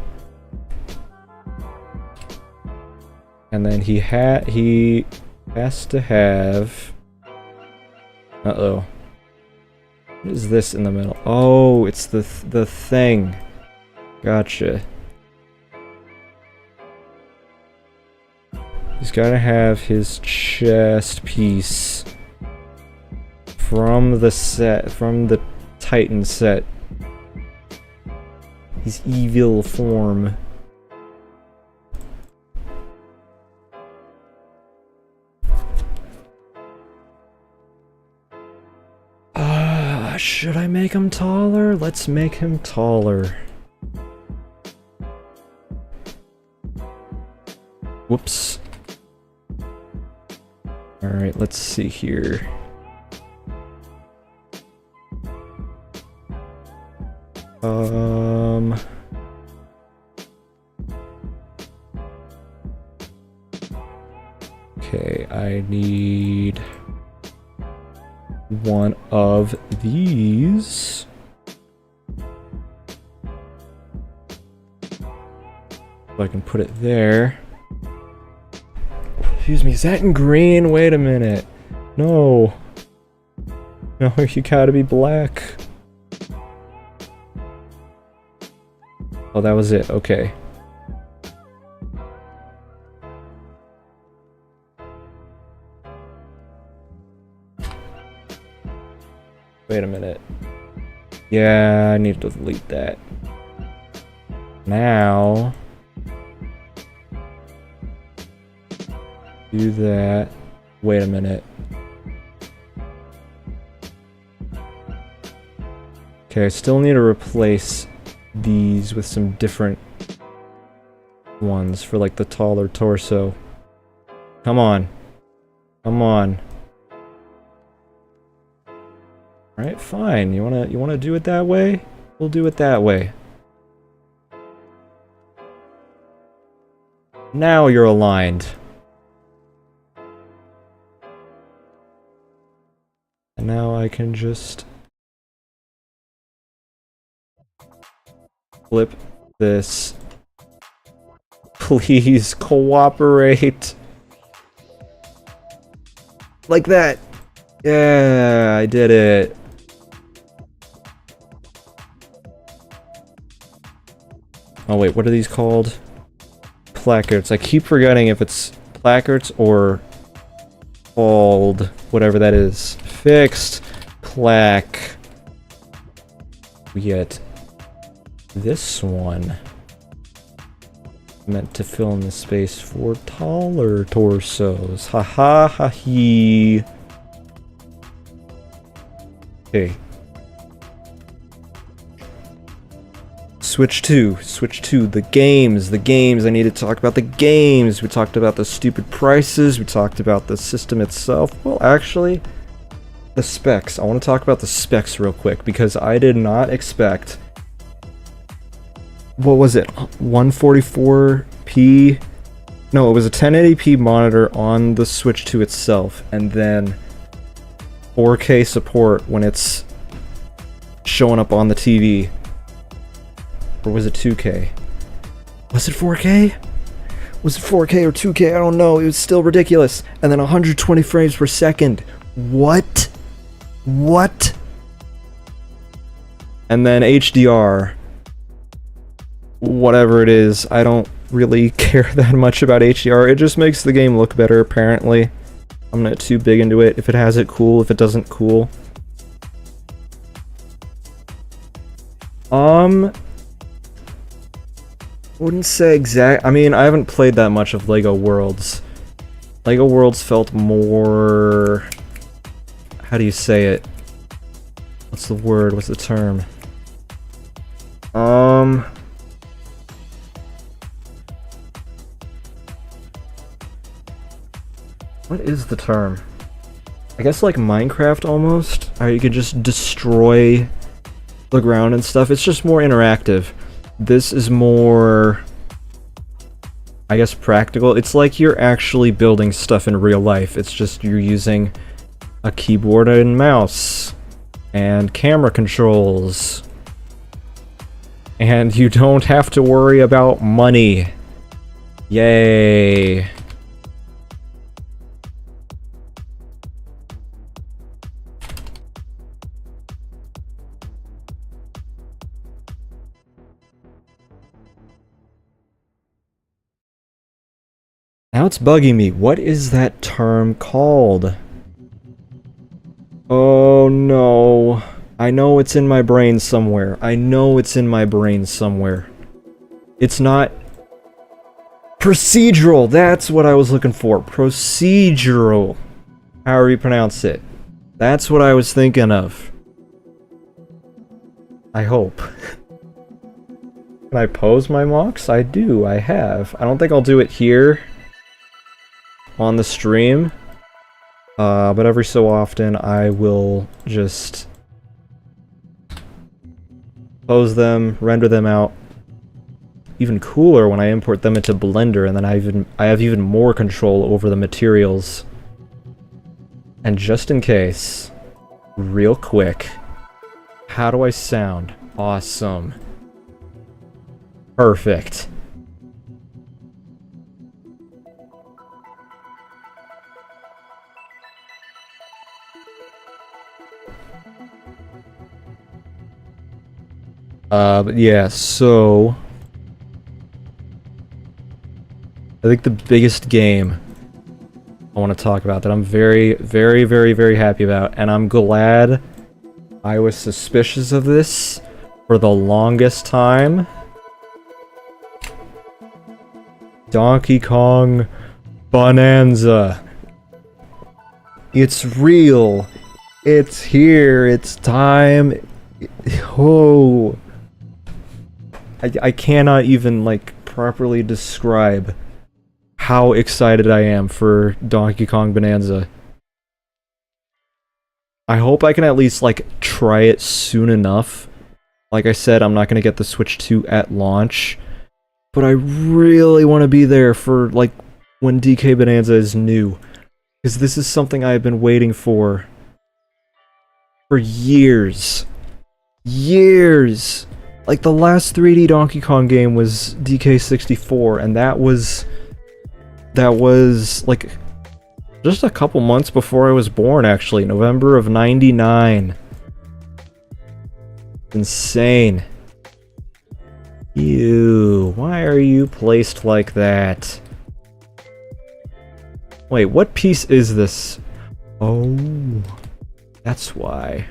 And then he has to have... Uh-oh. What is this in the middle? Oh, it's the thing. Gotcha. He's gotta have his chest piece from the Titan set. His evil form. Should I make him taller? Let's make him taller. Whoops. Alright, let's see here. Okay, I need one of these. So I can put it there. Excuse me, is that in green? Wait a minute. No. No, you gotta be black. Oh, that was it. Okay. Wait a minute. Yeah, I need to delete that. Now... do that. Wait a minute. Okay, I still need to replace these with some different ones for like the taller torso. Come on. Come on. Alright, fine. You wanna do it that way? We'll do it that way. Now you're aligned. And now I can just flip this. Please cooperate. Like that. Yeah, I did it. Oh wait, what are these called? Placards. I keep forgetting if it's placards or called whatever that is. Fixed plaque. We get this one. Meant to fill in the space for taller torsos. Ha ha ha he. Okay. Switch to the games. I need to talk about the games. We talked about the stupid prices. We talked about the system itself. Well, actually, the specs. I want to talk about the specs real quick because I did not expect. What was it? 144p? No, it was a 1080p monitor on the Switch 2 itself, and then 4K support when it's showing up on the TV. Or was it 2K? Was it 4K? Was it 4K or 2K? I don't know. It was still ridiculous. And then 120 frames per second. What? What? And then HDR. Whatever it is. I don't really care that much about HDR. It just makes the game look better, apparently. I'm not too big into it. If it has it, cool. If it doesn't, cool. Wouldn't say exact. I mean, I haven't played that much of LEGO Worlds. LEGO Worlds felt more... how do you say it? What's the word? What's the term? What is the term? I guess like Minecraft almost. How you can just destroy the ground and stuff. It's just more interactive. This is more, I guess, practical. It's like you're actually building stuff in real life. It's just you're using a keyboard and mouse and camera controls. And you don't have to worry about money. Yay. Now it's bugging me. What is that term called? Oh no. I know it's in my brain somewhere. I know it's in my brain somewhere. It's not... Procedural! That's what I was looking for. Procedural. However you pronounce it. That's what I was thinking of. I hope. Can I pose my mocks? I do. I have. I don't think I'll do it here on the stream, but every so often I will just pose them, render them out. Even cooler when I import them into Blender, and then I have even more control over the materials. And just in case, real quick, how do I sound? Awesome. Perfect. But yeah, so... I think the biggest game I want to talk about that I'm very, very, very, very happy about, and I'm glad I was suspicious of this for the longest time. Donkey Kong Bonanza. It's real. It's here. It's time. Oh. I cannot even, like, properly describe how excited I am for Donkey Kong Bonanza. I hope I can at least, like, try it soon enough. Like I said, I'm not gonna get the Switch 2 at launch, but I really want to be there for, like, when DK Bonanza is new. Because this is something I've been waiting for years. Years! Like, the last 3D Donkey Kong game was DK64, and that was, like, just a couple months before I was born, actually. November of '99. Insane. Ew, why are you placed like that? Wait, what piece is this? Oh, that's why.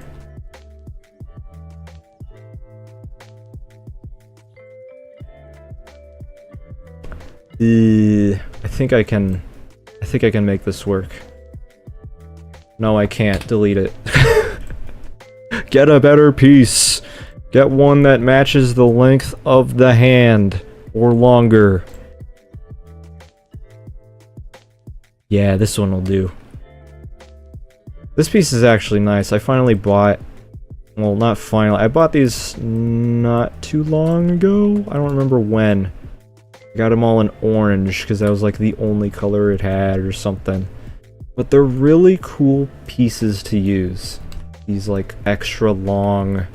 I think I can make this work. No, I can't. Delete it. Get a better piece. Get one that matches the length of the hand, or longer. Yeah, this one will do. This piece is actually nice. I finally bought... Well, not finally. I bought these not too long ago. I don't remember when. I got them all in orange, because that was like the only color it had, or something. But they're really cool pieces to use. These, like, extra long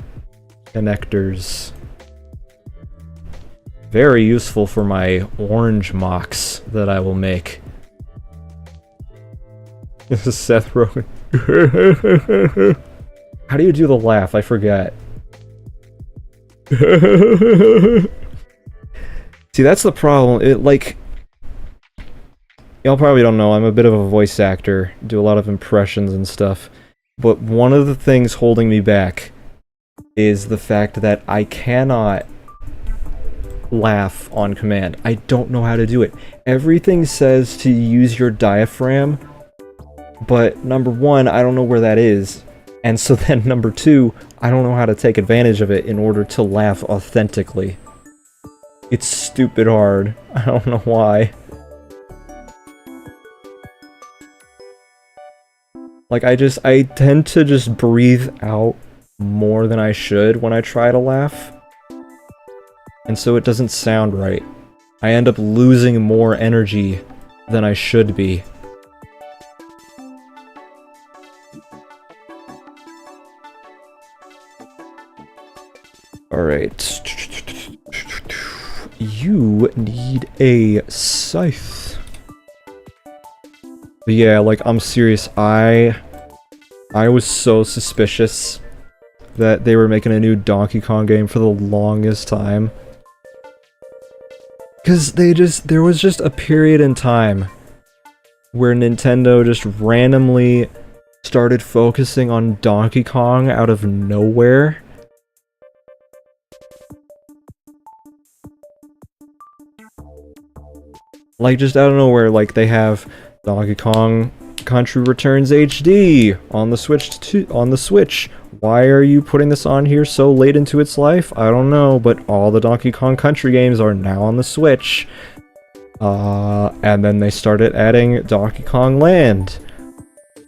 connectors. Very useful for my orange mocks that I will make. This is Seth Rogen. How do you do the laugh? I forgot. See, that's the problem. It, like... Y'all probably don't know, I'm a bit of a voice actor. Do a lot of impressions and stuff. But one of the things holding me back is the fact that I cannot laugh on command. I don't know how to do it. Everything says to use your diaphragm, but number one, I don't know where that is. And so then number two, I don't know how to take advantage of it in order to laugh authentically. It's stupid hard. I don't know why. Like, I tend to just breathe out more than I should when I try to laugh. And so it doesn't sound right. I end up losing more energy than I should be. Alright. You need a scythe. But yeah, like, I'm serious, I was so suspicious that they were making a new Donkey Kong game for the longest time. Because there was just a period in time where Nintendo just randomly started focusing on Donkey Kong out of nowhere. Like, just out of nowhere, like, they have Donkey Kong Country Returns HD on the Switch. Why are you putting this on here so late into its life? I don't know, but all the Donkey Kong Country games are now on the Switch. And then they started adding Donkey Kong Land.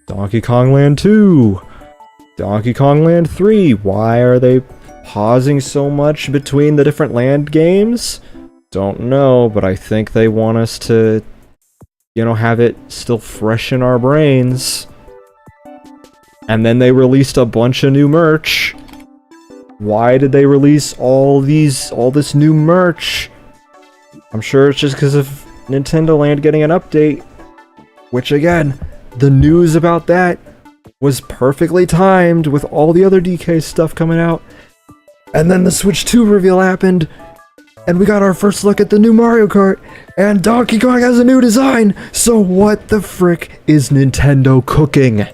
Donkey Kong Land 2. Donkey Kong Land 3. Why are they pausing so much between the different land games? Don't know, but I think they want us to, you know, have it still fresh in our brains. And then they released a bunch of new merch. Why did they release all this new merch? I'm sure it's just because of Nintendo Land getting an update. Which, again, the news about that was perfectly timed with all the other DK stuff coming out. And then the Switch 2 reveal happened, and we got our first look at the new Mario Kart, and Donkey Kong has a new design! So what the frick is Nintendo cooking?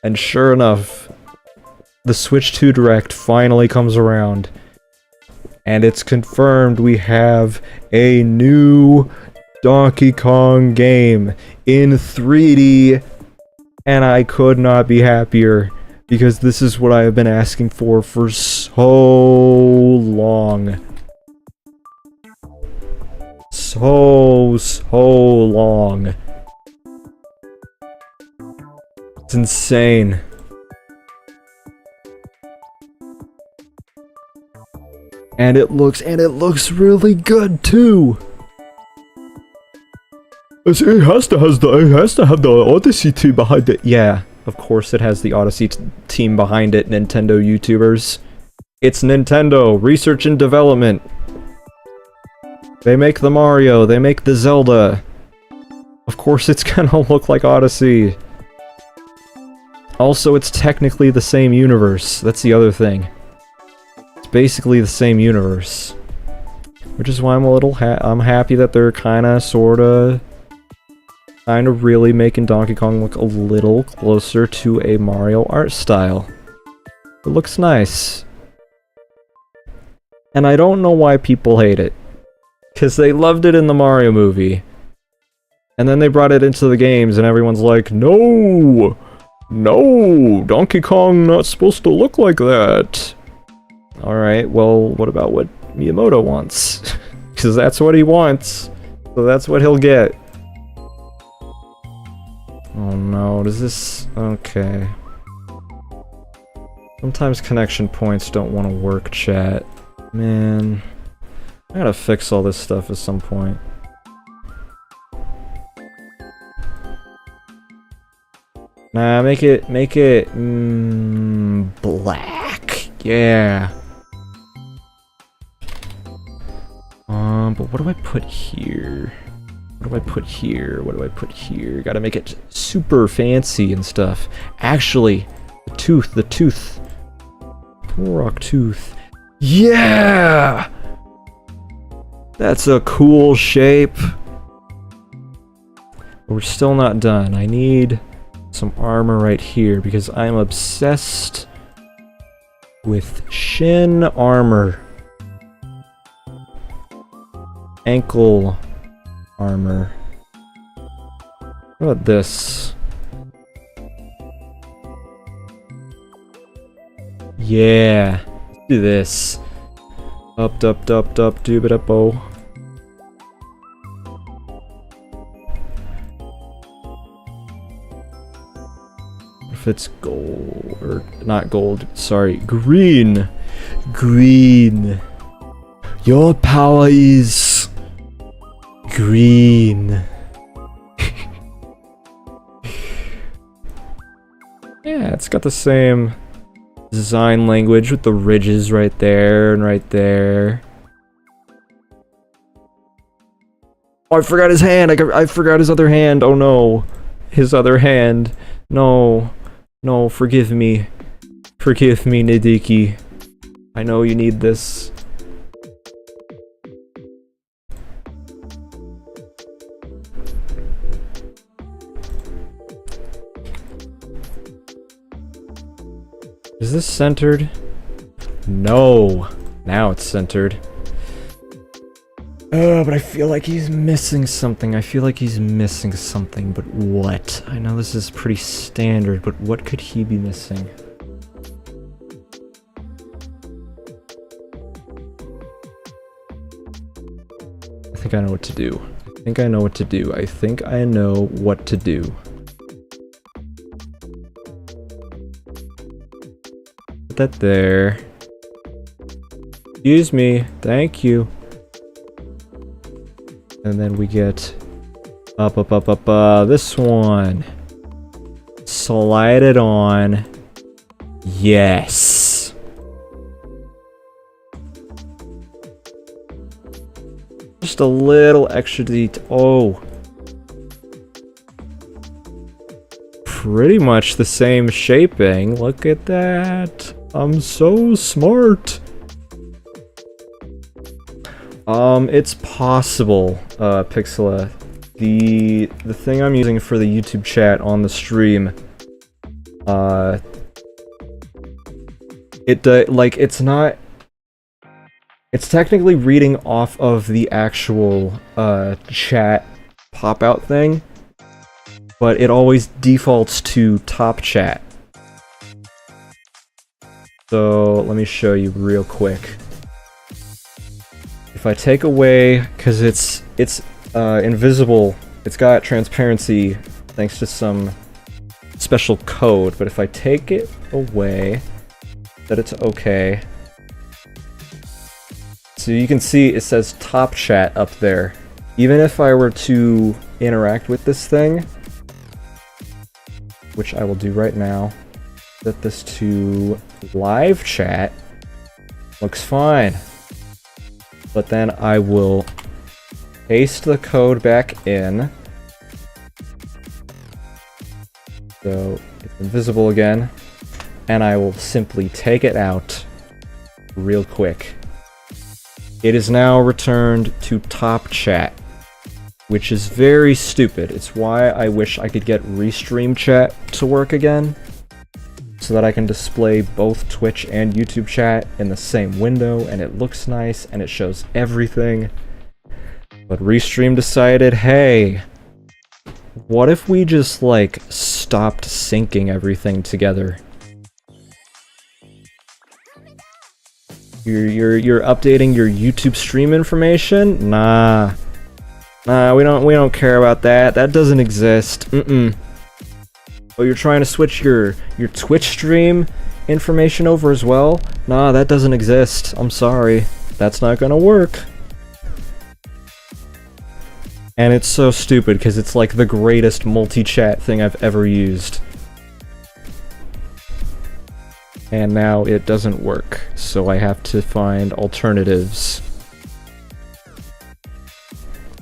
And sure enough, the Switch 2 Direct finally comes around. And it's confirmed we have a new Donkey Kong game in 3D. And I could not be happier, because this is what I have been asking for so long. So long. It's insane. And it looks really good too. It has to have the Odyssey team behind it. Yeah, of course it has the Odyssey team behind it, Nintendo YouTubers. It's Nintendo, research and development. They make the Mario, they make the Zelda. Of course it's gonna look like Odyssey. Also, it's technically the same universe. That's the other thing. It's basically the same universe. Which is why I'm a little I'm happy that they're kinda, sorta, really making Donkey Kong look a little closer to a Mario art style. It looks nice. And I don't know why people hate it. Because they loved it in the Mario movie. And then they brought it into the games and everyone's like, no! No! Donkey Kong not supposed to look like that! Alright, well, what about what Miyamoto wants? Because that's what he wants. So that's what he'll get. Oh no, does this... okay. Sometimes connection points don't want to work, chat. Man... I gotta fix all this stuff at some point. Nah, make it, black. Yeah. But what do I put here? What do I put here? What do I put here? Gotta make it super fancy and stuff. Actually, the tooth. Rock tooth. Yeah! That's a cool shape. But we're still not done. I need some armor right here because I'm obsessed with shin armor. Ankle armor. What about this? Yeah. Let's do this. Up, doobidapo. If it's gold, or not gold, sorry, green. Green. Your power is green. Yeah, it's got the same design language with the ridges right there and right there. Oh, I forgot his hand. I forgot his other hand. Oh no. His other hand. No. No, forgive me. Forgive me, Nidiki. I know you need this. Is this centered? No. Now it's centered. But I feel like he's missing something. I feel like he's missing something, but what? I know this is pretty standard, but what could he be missing? I think I know what to do. I think I know what to do. I think I know what to do. Put that there. Excuse me. Thank you. And then we get up, this one. Slide it on. Yes. Just a little extra detail. Oh. Pretty much the same shaping. Look at that. I'm so smart. It's possible, Pixela. The thing I'm using for the YouTube chat on the stream, it's technically reading off of the actual, chat pop-out thing, but it always defaults to top chat. So, let me show you real quick. If I take away, because it's invisible, it's got transparency thanks to some special code, but if I take it away, that it's okay. So you can see it says top chat up there. Even if I were to interact with this thing, which I will do right now, set this to live chat, looks fine. But then I will paste the code back in. So it's invisible again. And I will simply take it out real quick. It is now returned to top chat, which is very stupid. It's why I wish I could get Restream chat to work again, so that I can display both Twitch and YouTube chat in the same window, and it looks nice, and it shows everything. But Restream decided, hey, what if we just, like, stopped syncing everything together? You're updating your YouTube stream information? Nah. Nah, we don't care about that. That doesn't exist. Oh, you're trying to switch your Twitch stream information over as well? Nah, that doesn't exist. I'm sorry. That's not gonna work. And it's so stupid, because it's like the greatest multi-chat thing I've ever used. And now it doesn't work, so I have to find alternatives.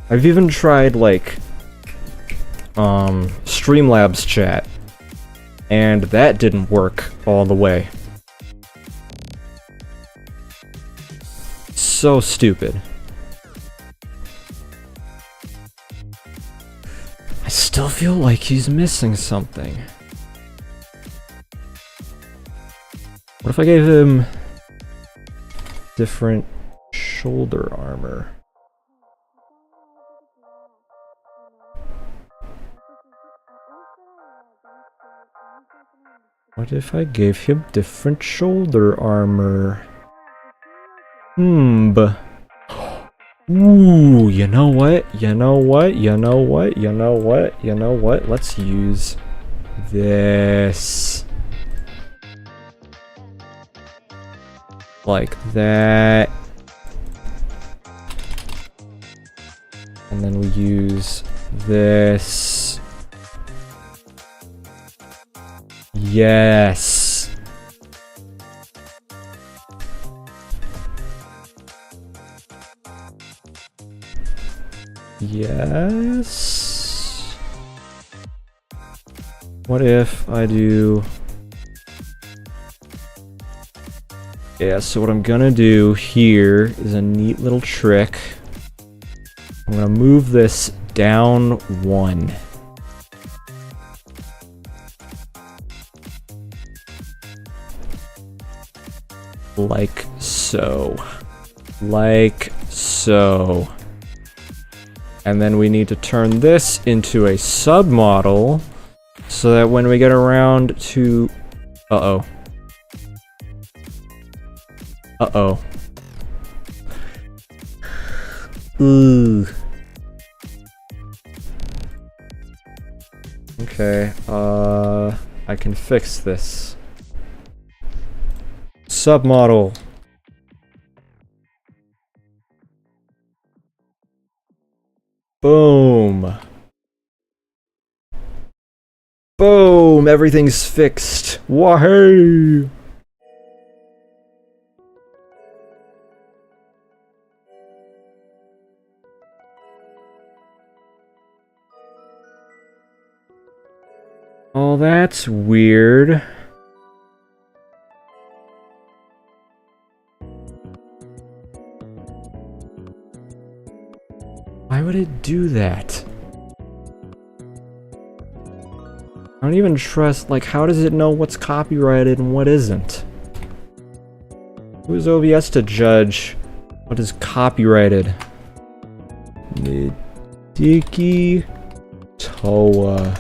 I've even tried, like, Streamlabs chat, and that didn't work all the way. So stupid. I still feel like he's missing something. What if I gave him different shoulder armor? What if I gave him different shoulder armor? Ooh, you know what? Let's use this. Like that. And then we use this. Yes. Yes. What if I do... Yeah, so what I'm gonna do here is a neat little trick. I'm gonna move this down 1. Like so. Like so. And then we need to turn this into a submodel so that when we get around to... Uh-oh. Uh-oh. Ooh. Okay, I can fix this. Submodel. Boom. Boom! Everything's fixed. Wahey! Oh, that's weird. Why would it do that? I don't even trust, like, how does it know what's copyrighted and what isn't? Who's OBS to judge what is copyrighted? Nidiki Toa.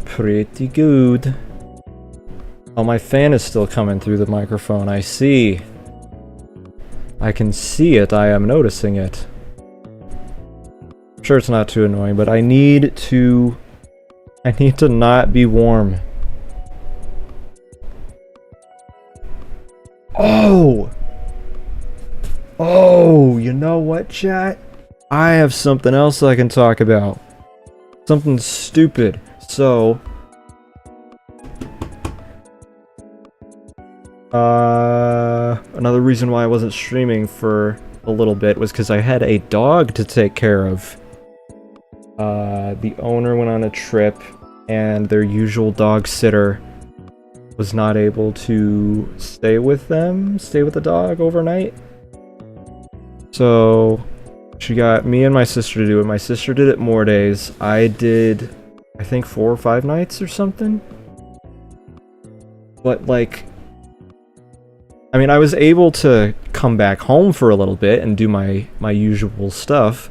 Pretty good. Oh, my fan is still coming through the microphone. I see. I can see it. I am noticing it. I'm sure it's not too annoying, but I need to not be warm. Oh! Oh, you know what, chat? I have something else I can talk about. Something stupid. So, another reason why I wasn't streaming for a little bit was because I had a dog to take care of. The owner went on a trip, and their usual dog sitter was not able to stay with the dog overnight. So, she got me and my sister to do it. My sister did it more days. I did, I think, 4 or 5 nights or something. But, like, I mean, I was able to come back home for a little bit and do my usual stuff.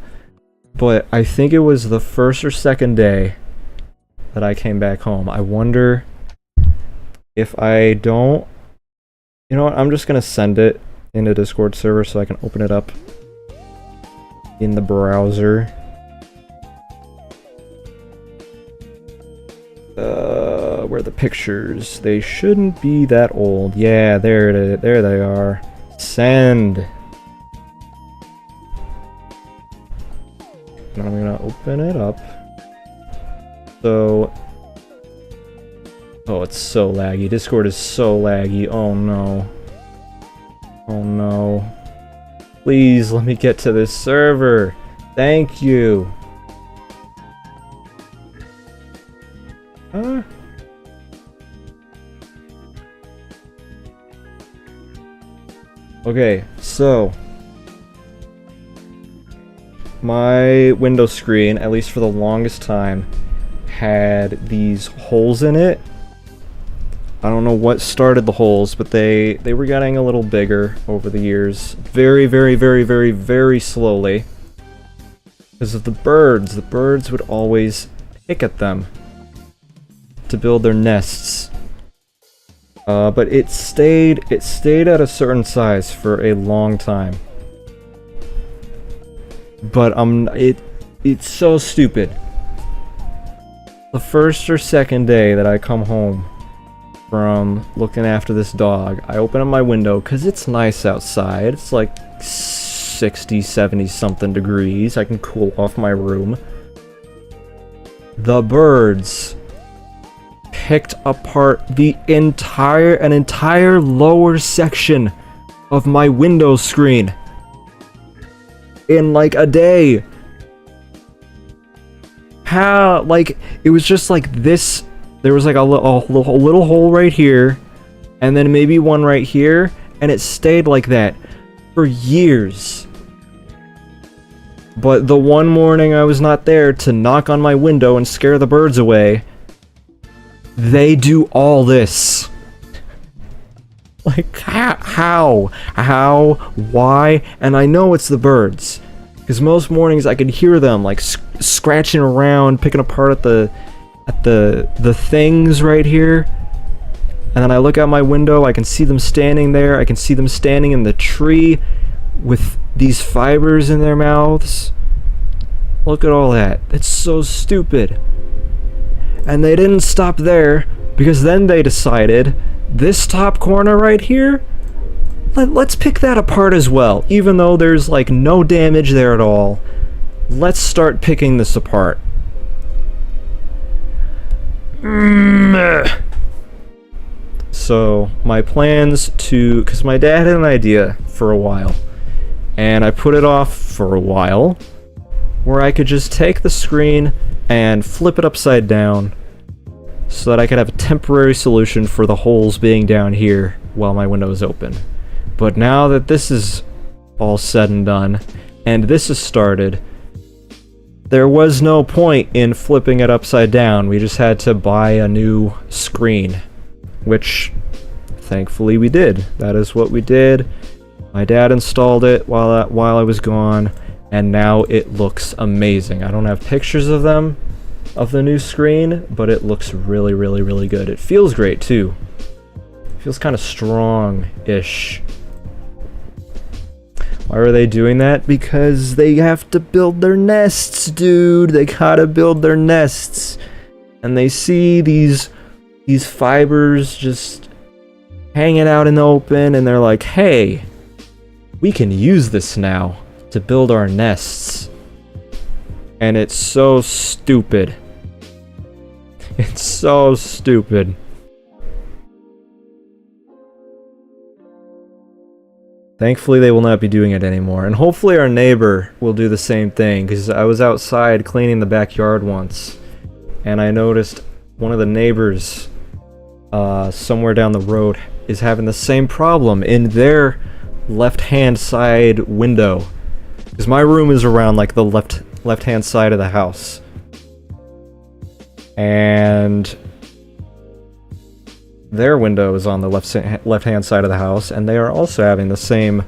But I think it was the first or second day that I came back home. I wonder if I don't... You know what? I'm just gonna send it in a Discord server so I can open it up in the browser. Where are the pictures? They shouldn't be that old. Yeah, there it is. There they are. Send. And I'm gonna open it up. So... Oh, it's so laggy. Discord is so laggy. Oh no. Oh no. Please let me get to this server. Thank you. Okay, so my window screen, at least for the longest time, had these holes in it. I don't know what started the holes, but they were getting a little bigger over the years. Very, very, very, very, very slowly. Because of the birds. The birds would always pick at them. to build their nests. But it stayed at a certain size for a long time. But it's so stupid. The first or second day that I come home from looking after this dog, I open up my window because it's nice outside. It's like 60, 70 something degrees. I can cool off my room. The birds picked apart an entire lower section of my window screen in like a day. How, like, it was just like this. There was like a little hole right here, and then maybe one right here, and it stayed like that for years. But the one morning I was not there to knock on my window and scare the birds away, they do all this. Like, how? Why? And I know it's the birds, because most mornings I could hear them, like, scratching around, picking apart at the things right here. And then I look out my window, I can see them standing there, I can see them standing in the tree with these fibers in their mouths. Look at all that. That's so stupid. And they didn't stop there, because then they decided, this top corner right here, let's pick that apart as well. Even though there's like no damage there at all, let's start picking this apart. So my plans to, because my dad had an idea for a while, and I put it off for a while, where I could just take the screen and flip it upside down so that I could have a temporary solution for the holes being down here while my window is open. But now that this is all said and done, and this has started, there was no point in flipping it upside down. We just had to buy a new screen, which thankfully we did. That is what we did. My dad installed it while I was gone, and now it looks amazing. I don't have pictures of the new screen, but it looks really, really, really good. It feels great too. It feels kind of strong-ish. Why are they doing that? Because they have to build their nests, dude. They gotta build their nests. And they see these fibers just hanging out in the open, and they're like, hey, we can use this now to build our nests. And it's so stupid. It's so stupid. Thankfully, they will not be doing it anymore. And hopefully our neighbor will do the same thing, because I was outside cleaning the backyard once, and I noticed one of the neighbors somewhere down the road is having the same problem in their left-hand side window. Because my room is around like the left-hand side of the house. And their window is on the left-hand side of the house, and they are also having the same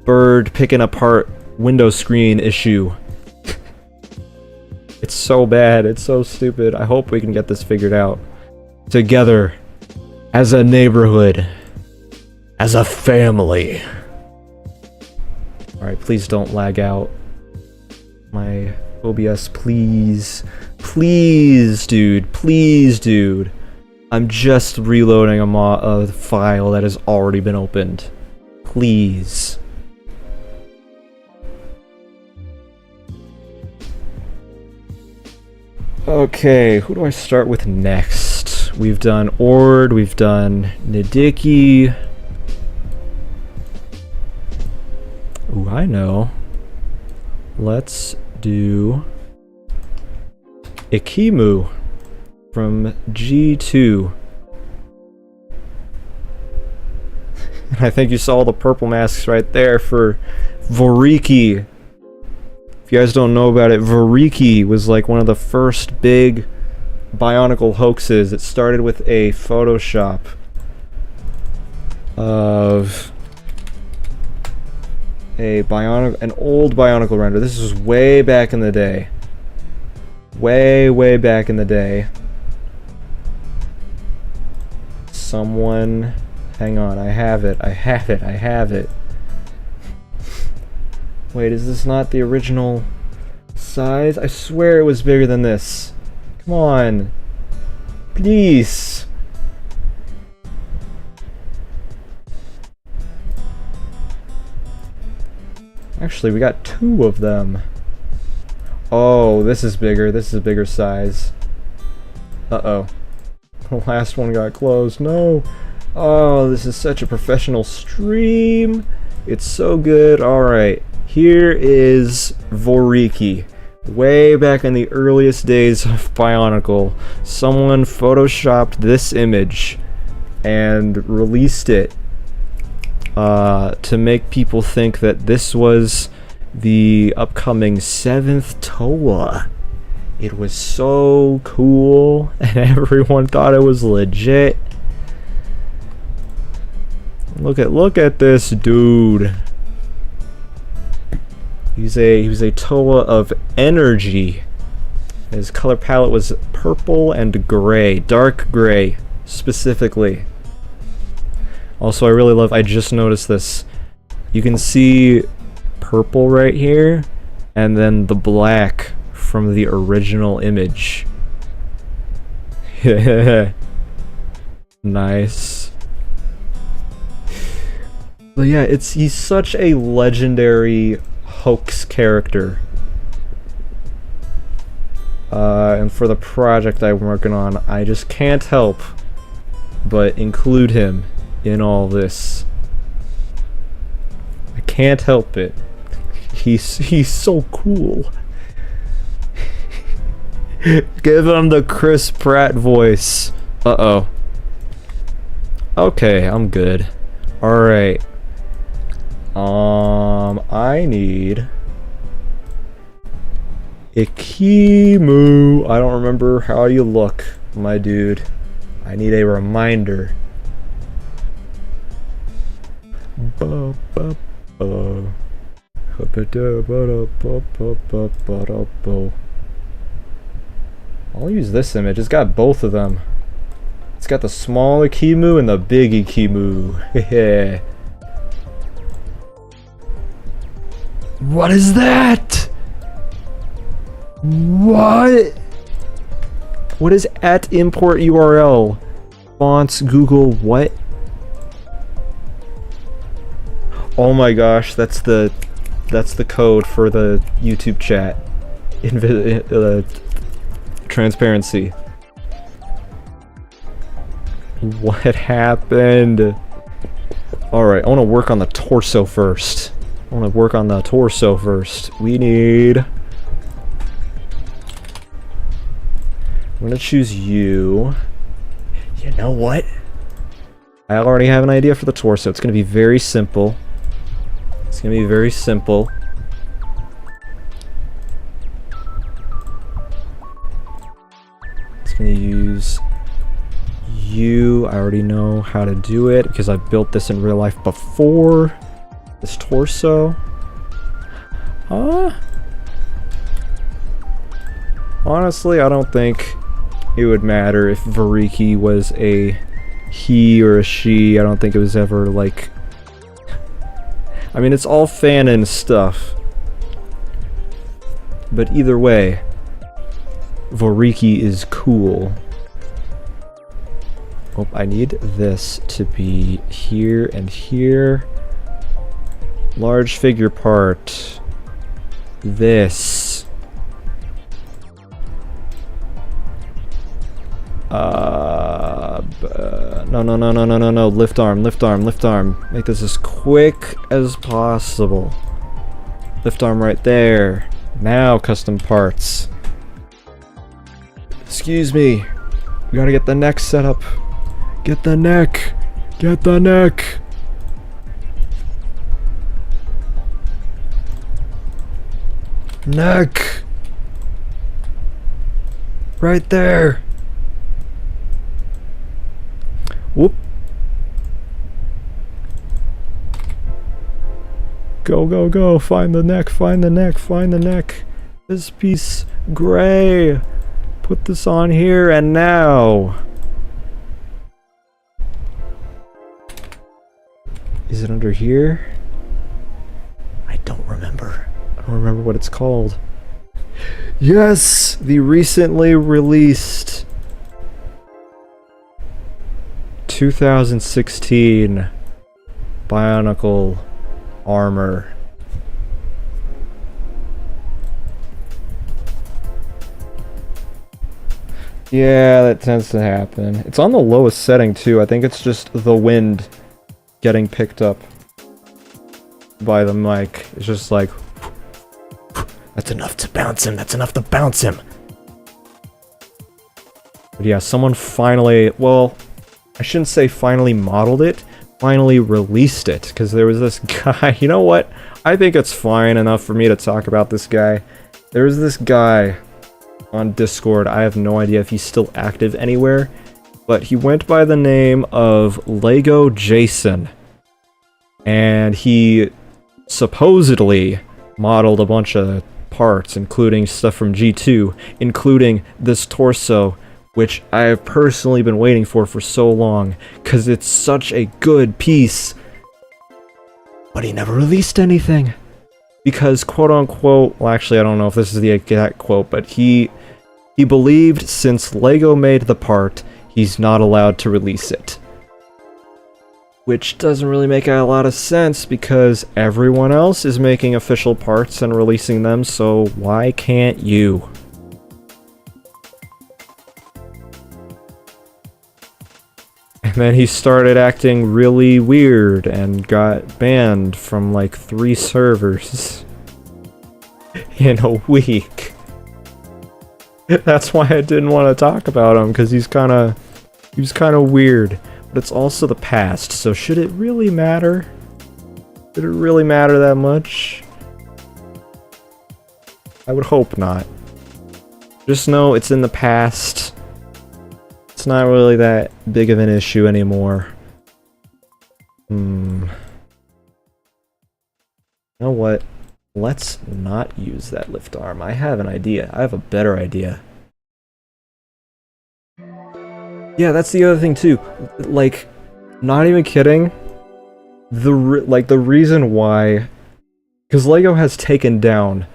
bird picking apart window screen issue. It's so bad, it's so stupid. I hope we can get this figured out together as a neighborhood, as a family. Alright, please don't lag out my OBS, please. Please, dude. Please, dude. I'm just reloading a file that has already been opened. Please. Okay, who do I start with next? We've done Ord, we've done Nidiki. Ooh, I know. Let's do Ikimu from G2. I think you saw the purple masks right there for Voriki. If you guys don't know about it, Voriki was like one of the first big Bionicle hoaxes. It started with a Photoshop of an old Bionicle render. This was way back in the day. Way back in the day. Someone... Hang on, I have it. Wait, is this not the original size? I swear it was bigger than this. Come on. Please. Actually, we got 2 of them. Oh, this is bigger. This is a bigger size. Uh-oh. The last one got closed. No. Oh, this is such a professional stream. It's so good. Alright. Here is Voriki. Way back in the earliest days of Bionicle, someone photoshopped this image and released it to make people think that this was the upcoming 7th Toa. It was so cool, and everyone thought it was legit. Look at this dude. He was a Toa of energy. His color palette was purple and gray, dark gray specifically. Also, I just noticed this. You can see purple right here, and then the black from the original image. Nice. But yeah, he's such a legendary hoax character. And for the project I'm working on, I just can't help but include him in all this. I can't help it. He's so cool. Give him the Chris Pratt voice. Uh-oh. Okay, I'm good. Alright. I need Ikimu. I don't remember how you look, my dude. I need a reminder. I'll use this image. It's got both of them. It's got the small Ikimu and the big Ikimu. What is that? What? What is at import URL? Fonts, Google, what? Oh my gosh, that's the code for the YouTube chat. Transparency. What happened? Alright, I want to work on the torso first. We need... I'm gonna choose you. You know what? I already have an idea for the torso. It's gonna be very simple. It's gonna use you. I already know how to do it because I built this in real life before. This torso. Honestly, I don't think it would matter if Voriki was a he or a she. I don't think it was ever like... I mean, it's all fanon stuff. But either way, Voriki is cool. Oh, I need this to be here and here. Large figure part. This. No. Lift arm. Make this as quick as possible. Lift arm right there. Now custom parts. Excuse me. We gotta get the neck set up. Get the neck. Neck. Right there. Whoop. Go. Find the neck. This piece gray. Put this on here and now. Is it under here? I don't remember. I don't remember what it's called. Yes! The recently released 2016 Bionicle armor. Yeah, that tends to happen. It's on the lowest setting too. I think it's just the wind getting picked up by the mic. It's just like, that's enough to bounce him. That's enough to bounce him. But yeah, someone finally, well, I shouldn't say finally modeled it, finally released it, because there was this guy, you know what? I think it's fine enough for me to talk about this guy. There's this guy on Discord. I have no idea if he's still active anywhere, but he went by the name of Lego Jason, and he supposedly modeled a bunch of parts, including stuff from G2, including this torso, which I have personally been waiting for so long, because it's such a good piece, but he never released anything. Because, quote-unquote, well, actually, I don't know if this is the exact quote, but he believed since LEGO made the part, he's not allowed to release it. Which doesn't really make a lot of sense, because everyone else is making official parts and releasing them, so why can't you? And then he started acting really weird and got banned from like 3 servers in a week. That's why I didn't want to talk about him, because he was kind of weird. But it's also the past, so should it really matter? Did it really matter that much? I would hope not. Just know it's in the past. It's not really that big of an issue anymore. You know what? Let's not use that lift arm. I have an idea. I have a better idea. Yeah, that's the other thing too. Like, not even kidding. The reason why, because LEGO has taken down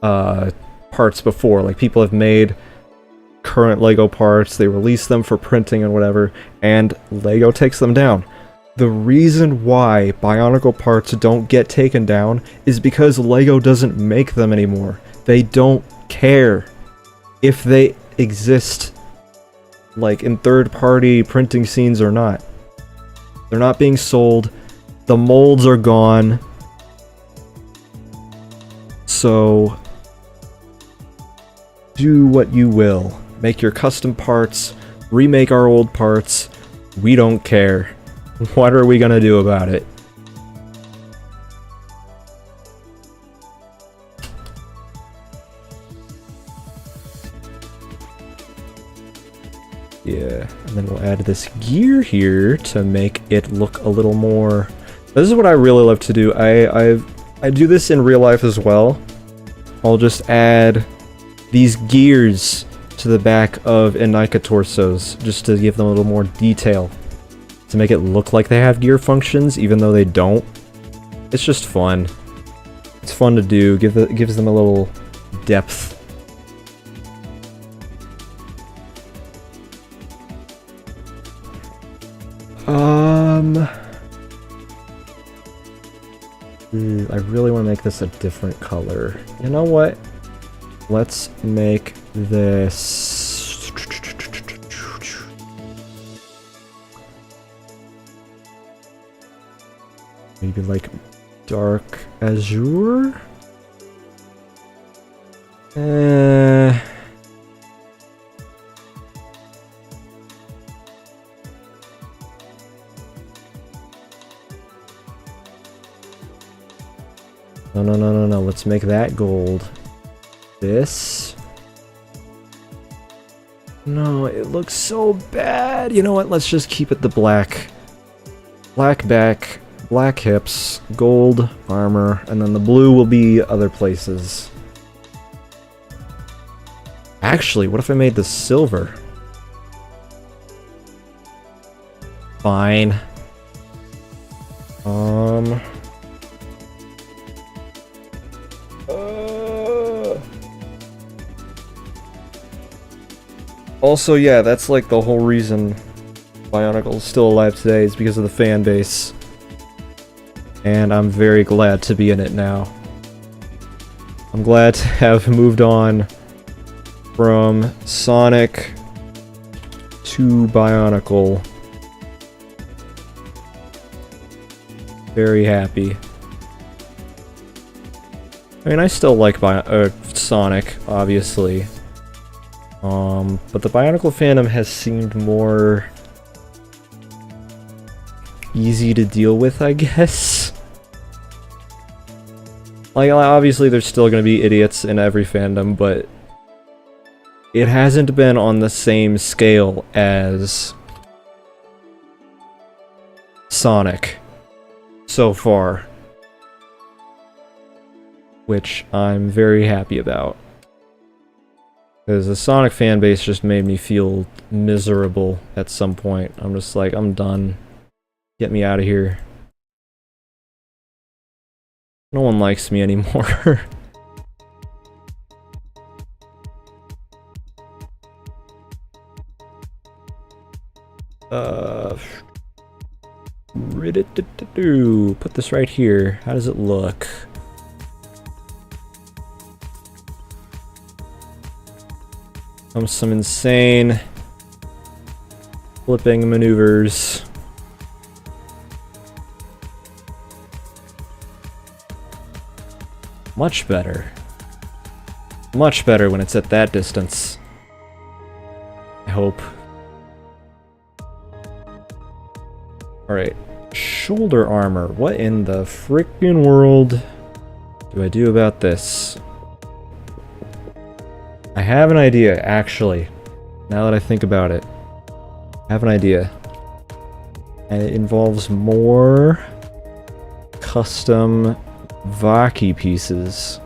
parts before. Like, people have made current LEGO parts, they release them for printing and whatever, and LEGO takes them down. The reason why Bionicle parts don't get taken down is because LEGO doesn't make them anymore. They don't care if they exist, like, in third-party printing scenes or not. They're not being sold. The molds are gone. So, do what you will. Make your custom parts, remake our old parts. We don't care. What are we gonna do about it? Yeah, and then we'll add this gear here to make it look a little more... This is what I really love to do. I do this in real life as well. I'll just add these gears to the back of Enika torsos, just to give them a little more detail. To make it look like they have gear functions, even though they don't. It's just fun. It's fun to do, gives them a little depth. I really want to make this a different color. You know what? Let's make this... maybe like dark azure? No, let's make that gold. This? No, it looks so bad. You know what? Let's just keep it the black. Black back, black hips, gold armor, and then the blue will be other places. Actually, what if I made this silver? Fine. Um... Also, yeah, that's like the whole reason Bionicle's still alive today is because of the fan base. And I'm very glad to be in it now. I'm glad to have moved on from Sonic to Bionicle. Very happy. I mean, I still like Sonic, obviously. But the Bionicle fandom has seemed more easy to deal with, I guess. Like, obviously there's still gonna be idiots in every fandom, but it hasn't been on the same scale as Sonic so far, which I'm very happy about. Because the Sonic fanbase just made me feel miserable at some point. I'm just like, I'm done. Get me out of here. No one likes me anymore. Put this right here. How does it look? Some insane flipping maneuvers. Much better. Much better when it's at that distance. I hope. Alright. Shoulder armor. What in the frickin' world do I do about this? I have an idea, actually. Now that I think about it. I have an idea. And it involves more custom Vaki pieces.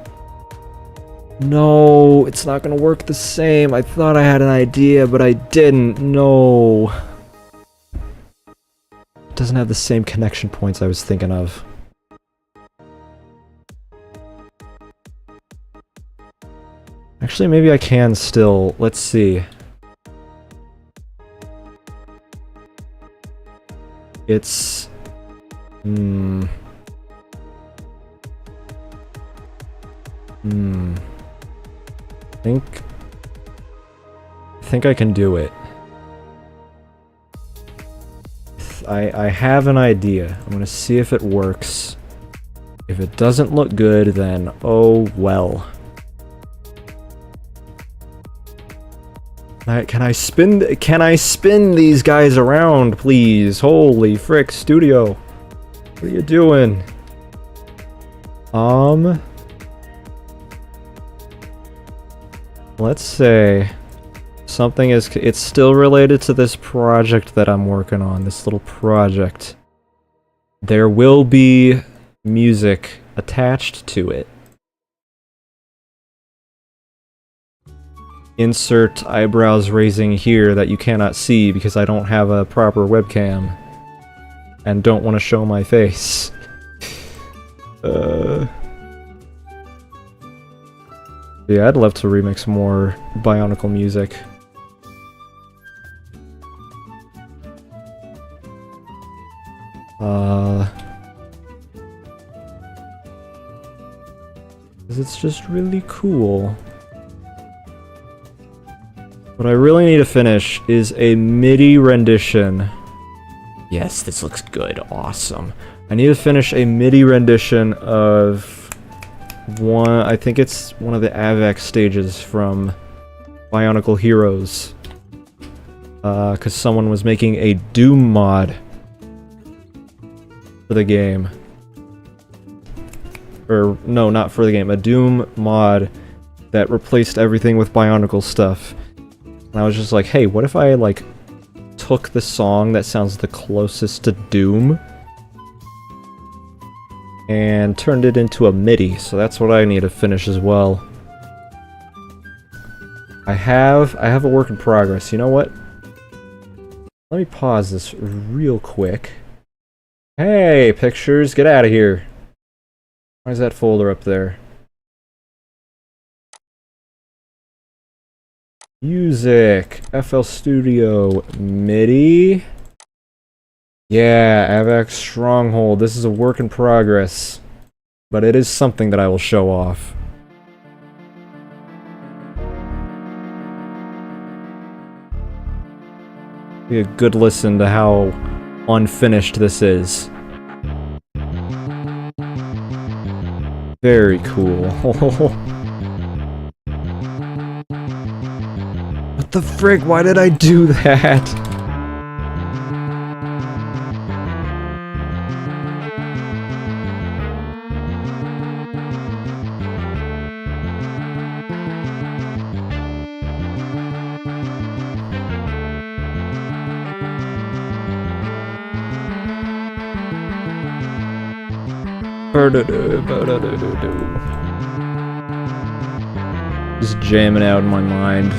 No, it's not gonna work the same. I thought I had an idea, but I didn't. No. It doesn't have the same connection points I was thinking of. Actually, maybe I can still. Let's see. It's... I think I can do it. I have an idea. I'm gonna see if it works. If it doesn't look good, then oh well. Can I spin these guys around, please? Holy frick, studio. What are you doing? Let's say something is, it's still related to this project that I'm working on, this little project. There will be music attached to it. Insert eyebrows raising here that you cannot see because I don't have a proper webcam and don't want to show my face. Yeah, I'd love to remix more Bionicle music. Because it's just really cool. What I really need to finish is a MIDI rendition. Yes, this looks good. Awesome. I need to finish a MIDI rendition of I think it's one of the AVEX stages from Bionicle Heroes. Because someone was making a Doom mod for the game. Or, no, not for the game. A Doom mod that replaced everything with Bionicle stuff. And I was just like, hey, what if I, like, took the song that sounds the closest to Doom and turned it into a MIDI, so that's what I need to finish as well. I have a work in progress. You know what? Let me pause this real quick. Hey, pictures, get out of here. Why is that folder up there? Music, FL Studio, MIDI. Yeah, Avax Stronghold. This is a work in progress, but it is something that I will show off. Be a good listen to how unfinished this is. Very cool. What the frig? Why did I do that? Just jamming out in my mind.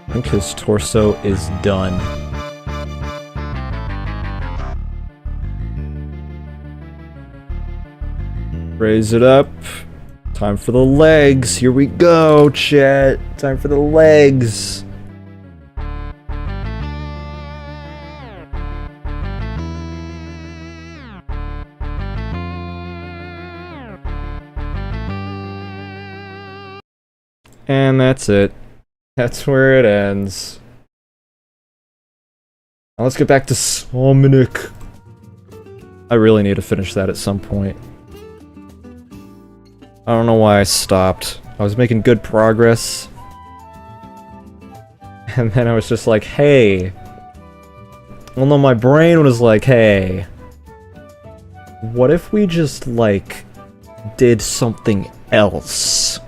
I think his torso is done. Raise it up. Time for the legs. Here we go, chat. Time for the legs. And that's it. That's where it ends. Now let's get back to Somnic. I really need to finish that at some point. I don't know why I stopped. I was making good progress. And then I was just like, hey. Well, no, my brain was like, hey. What if we just, like, did something else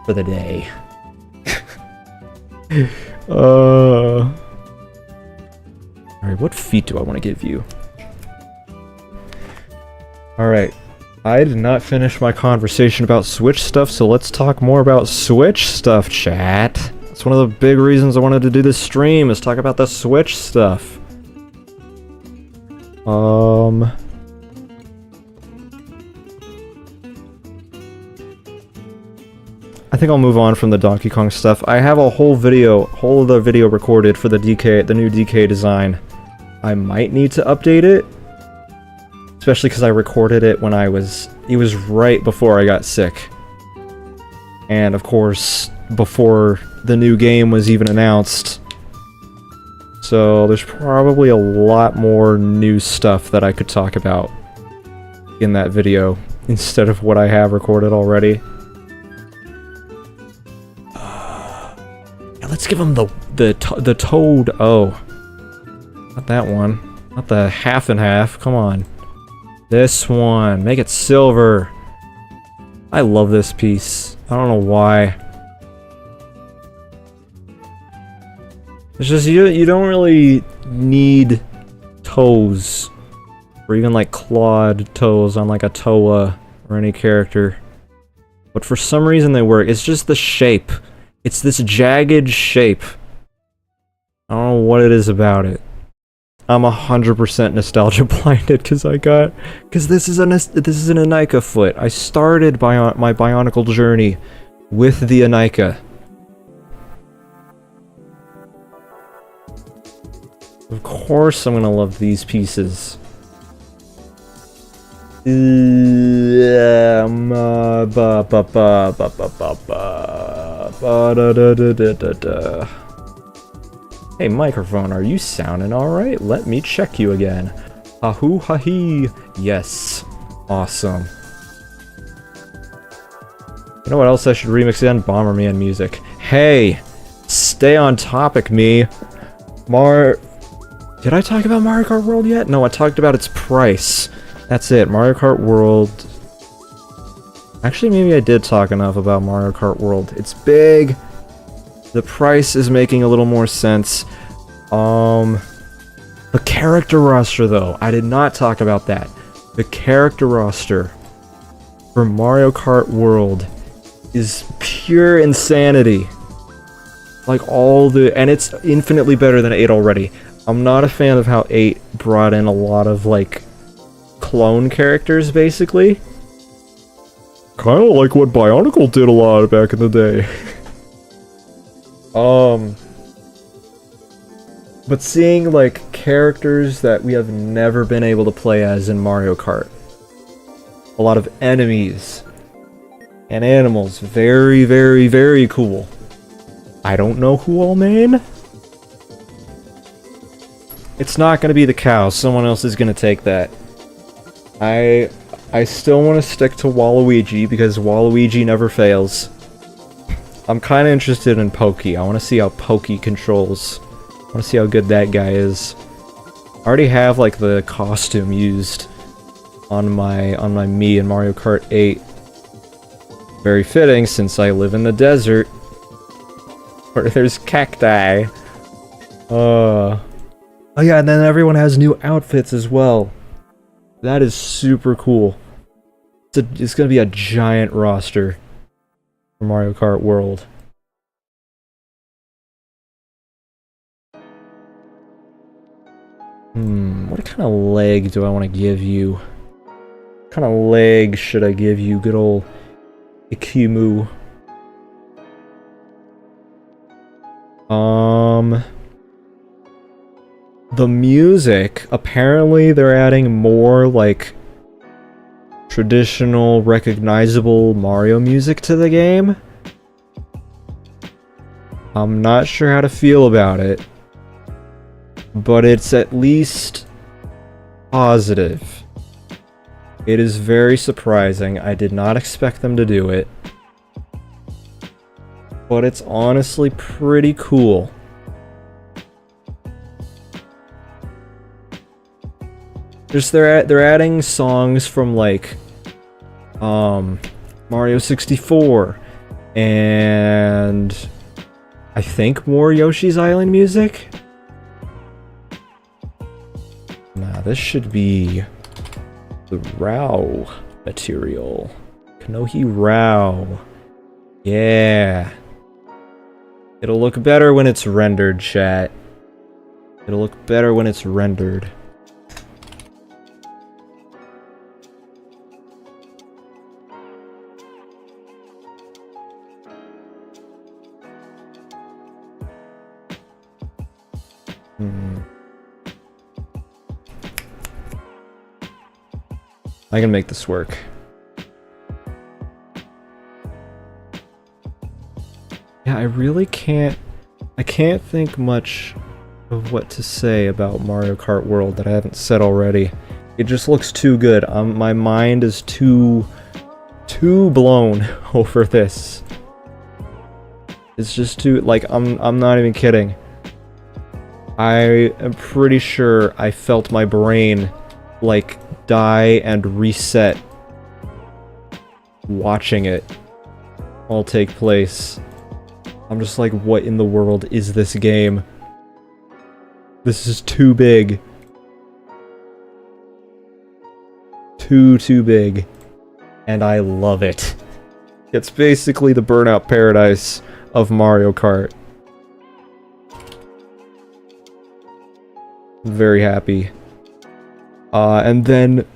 for the day? Alright, what feat do I want to give you? Alright, I did not finish my conversation about Switch stuff, so let's talk more about Switch stuff, chat. That's one of the big reasons I wanted to do this stream, is talk about the Switch stuff. I think I'll move on from the Donkey Kong stuff. I have a whole other video recorded for the new DK design. I might need to update it. Especially because I recorded it when it was right before I got sick. And of course, before the new game was even announced. So there's probably a lot more new stuff that I could talk about in that video, instead of what I have recorded already. Let's give him the toad. Oh, not that one. Not the half and half. Come on, this one. Make it silver. I love this piece. I don't know why. It's just you don't really need toes, or even like clawed toes on like a Toa or any character. But for some reason they work. It's just the shape. It's this jagged shape. I don't know what it is about it. I'm 100% nostalgia blinded because this is an Anika foot. I started my Bionicle journey with the Anika. Of course I'm gonna love these pieces. Hey microphone, are you sounding alright? Let me check you again. Ahoo ha hee. Yes. Awesome. You know what else I should remix again? Bomberman music. Hey! Stay on topic, me. Did I talk about Mario Kart World yet? No, I talked about its price. That's it, Mario Kart World. Actually, maybe I did talk enough about Mario Kart World. It's big. The price is making a little more sense. The character roster, though. I did not talk about that. The character roster for Mario Kart World is pure insanity. Like and it's infinitely better than 8 already. I'm not a fan of how 8 brought in a lot of, like, clone characters, basically. Kinda like what Bionicle did a lot back in the day. But seeing, like, characters that we have never been able to play as in Mario Kart. A lot of enemies. And animals. Very, very, very cool. I don't know who I'll main. It's not gonna be the cow. Someone else is gonna take that. I still want to stick to Waluigi because Waluigi never fails. I'm kind of interested in Pokey. I want to see how Pokey controls. I want to see how good that guy is. I already have like the costume used on my Mii in Mario Kart 8. Very fitting since I live in the desert where there's cacti. Oh yeah, and then everyone has new outfits as well. That is super cool. It's gonna be a giant roster for Mario Kart World. What kind of leg do I want to give you? What kind of leg should I give you, good old Ikimu? The music, apparently they're adding more, like, traditional, recognizable Mario music to the game. I'm not sure how to feel about it, but it's at least positive. It is very surprising. I did not expect them to do it, but it's honestly pretty cool. They're adding songs from like Mario 64 and I think more Yoshi's Island music. Nah, this should be the RAW material. Kanohi RAW. Yeah. It'll look better when it's rendered, chat. It'll look better when it's rendered. I can make this work. Yeah, I really can't think much of what to say about Mario Kart World that I haven't said already. It just looks too good. My mind is too blown over this. It's just too, like, I'm not even kidding. I am pretty sure I felt my brain, like, die and reset watching it all take place. I'm just like, what in the world is this game? This is too big. Too big. And I love it. It's basically the Burnout Paradise of Mario Kart. Very happy. And then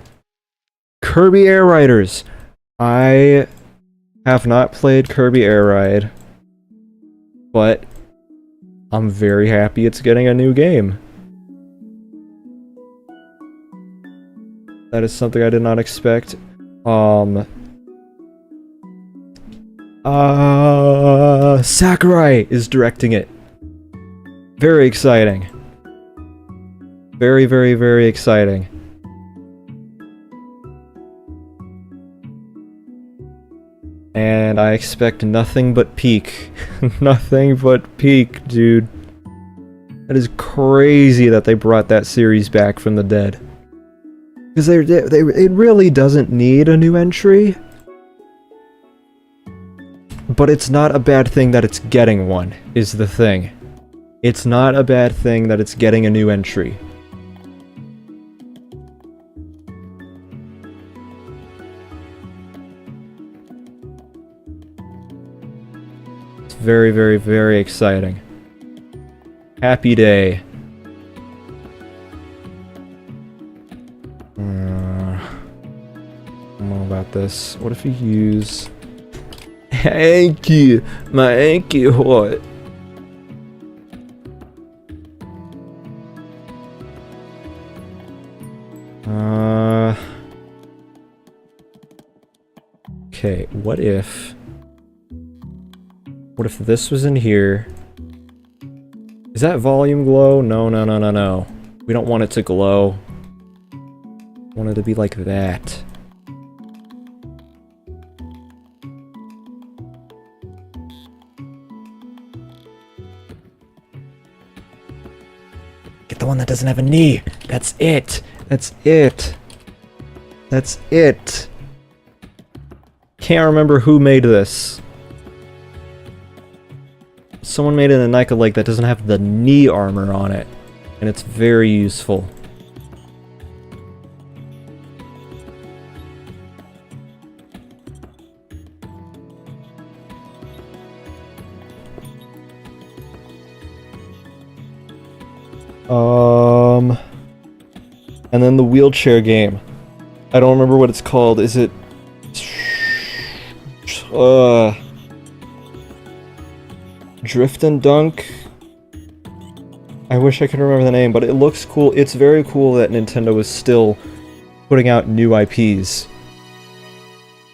Kirby Air Riders. I have not played Kirby Air Ride, but I'm very happy it's getting a new game. That is something I did not expect. Sakurai is directing it. Very exciting. Very, very, very exciting. And I expect nothing but peak. Nothing but peak, dude. That is crazy that they brought that series back from the dead. Because it really doesn't need a new entry. But it's not a bad thing that it's getting one, is the thing. It's not a bad thing that it's getting a new entry. It's very, very, very exciting. Happy day. I don't know about this. What if you use... Hanky! My hanky hot! Okay, what if this was in here? Is that volume glow? No, no, no, no, no. We don't want it to glow. We want it to be like that. Get the one that doesn't have a knee. That's it. That's it. That's it. Can't remember who made this. Someone made an Anika leg that doesn't have the knee armor on it, and it's very useful. And then the wheelchair game. I don't remember what it's called. Is it... Drift and Dunk? I wish I could remember the name, but it looks cool. It's very cool that Nintendo is still putting out new IPs.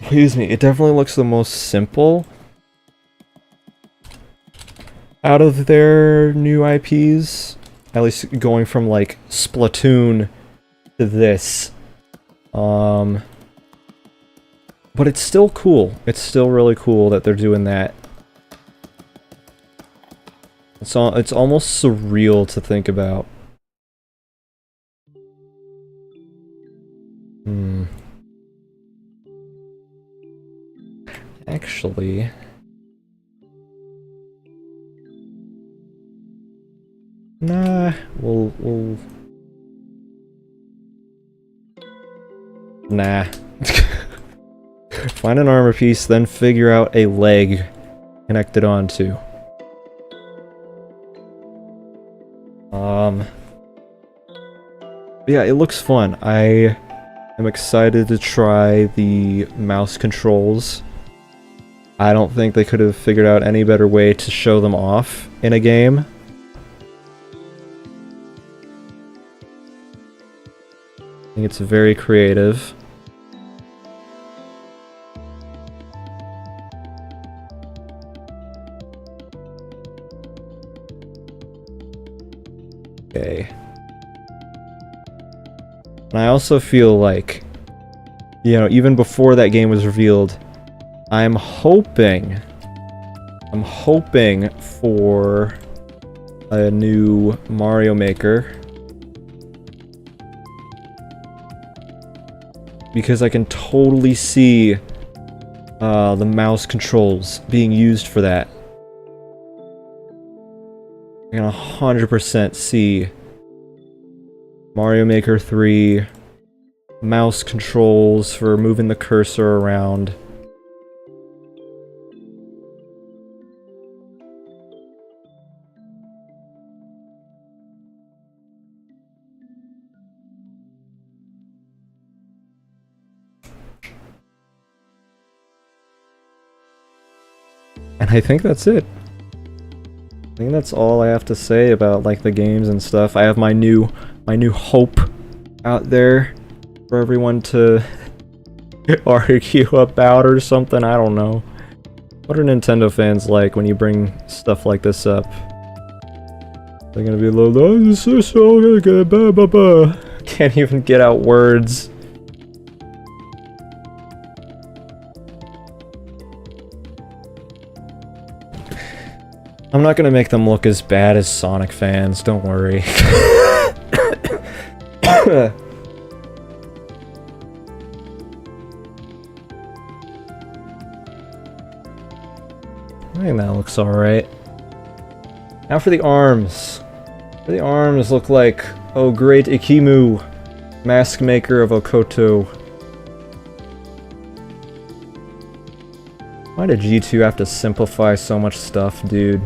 Excuse me, it definitely looks the most simple out of their new IPs. At least going from, like, Splatoon to this. But it's still cool. It's still really cool that they're doing that. It's almost surreal to think about. Actually... Nah, we'll... Nah. Find an armor piece, then figure out a leg connected onto. Yeah, it looks fun. I am excited to try the mouse controls. I don't think they could have figured out any better way to show them off in a game. I think it's very creative. Okay. And I also feel like, you know, even before that game was revealed, I'm hoping for a new Mario Maker. Because I can totally see the mouse controls being used for that. I can 100% see Mario Maker 3 mouse controls for moving the cursor around. And I think that's it. I think that's all I have to say about, like, the games and stuff. I have my new hope out there for everyone to argue about or something. I don't know. What are Nintendo fans like when you bring stuff like this up? They're gonna be like, oh, this is so good, blah, blah, blah. Can't even get out words. I'm not gonna make them look as bad as Sonic fans, don't worry. I think that looks alright. Now for the arms. The arms look like, oh great Ikimu, mask maker of Okoto. Why did G2 have to simplify so much stuff, dude?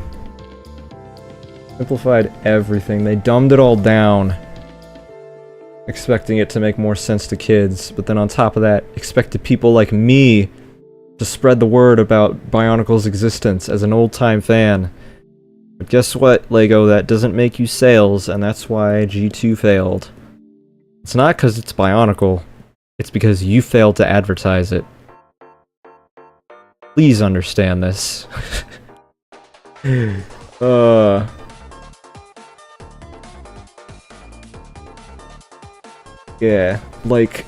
Simplified everything. They dumbed it all down, expecting it to make more sense to kids, but then on top of that, expected people like me to spread the word about Bionicle's existence as an old-time fan. But guess what, LEGO? That doesn't make you sales, and that's why G2 failed. It's not because it's Bionicle, it's because you failed to advertise it. Please understand this. Yeah, like,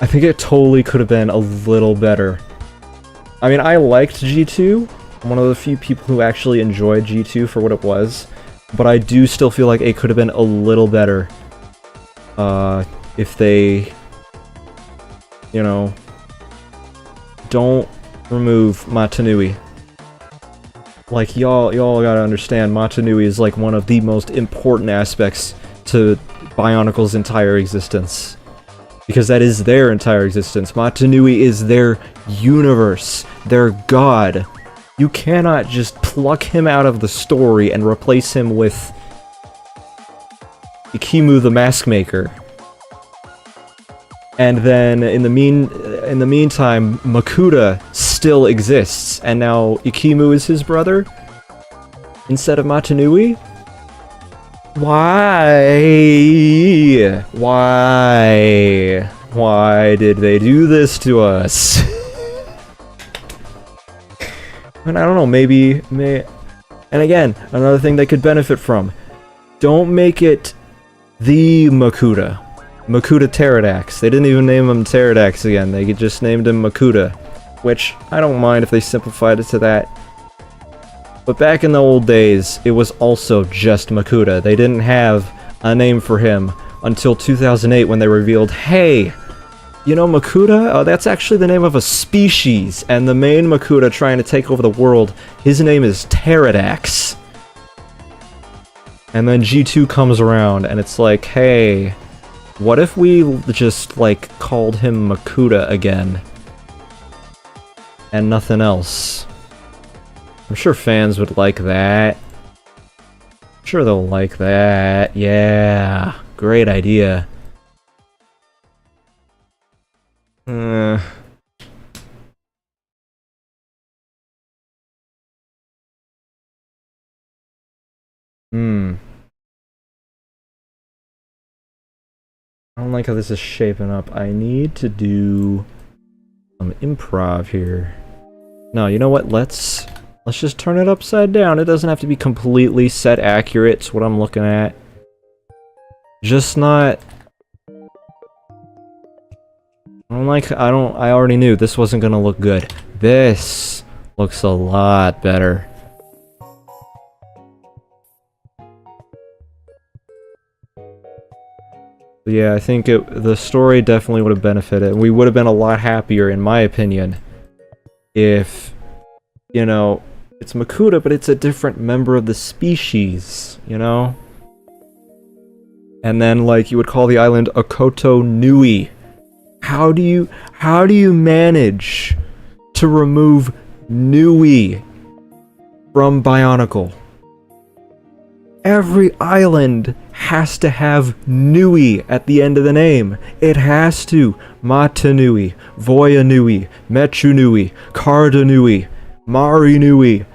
I think it totally could have been a little better. I mean, I liked G2. I'm one of the few people who actually enjoyed G2 for what it was, but I do still feel like it could have been a little better. If they, you know, don't remove Matanui. Like, y'all gotta understand, Matanui is like one of the most important aspects to Bionicle's entire existence. Because that is their entire existence. Matanui is their universe, their god. You cannot just pluck him out of the story and replace him with Ikimu the Mask Maker. And then in the meantime, Makuta still exists, and now Ikimu is his brother instead of Matanui? Why? Why did they do this to us? And I don't know, maybe... And again, another thing they could benefit from. Don't make it the Makuta. Makuta Pterodax. They didn't even name him Pterodax again, they just named him Makuta. Which, I don't mind if they simplified it to that. But back in the old days, it was also just Makuta. They didn't have a name for him until 2008 when they revealed, hey, you know Makuta? Oh, that's actually the name of a species, and the main Makuta trying to take over the world, his name is Pterodax. And then G2 comes around, and it's like, hey, what if we just, like, called him Makuta again? And nothing else. I'm sure fans would like that. I'm sure they'll like that. Yeah, great idea. I don't like how this is shaping up. I need to do some improv here. No, you know what? Let's just turn it upside down. It doesn't have to be completely set accurate to what I'm looking at. Just not... I already knew this wasn't gonna look good. This looks a lot better. But yeah, I think the story definitely would have benefited. We would have been a lot happier, in my opinion, if, you know, it's Makuta, but it's a different member of the species, you know? And then, like, you would call the island Okoto Nui. How do you manage to remove Nui from Bionicle? Every island has to have Nui at the end of the name. It has to. Mata Nui, Voya Nui, Mechu Nui, Karda Nui, Mari Nui.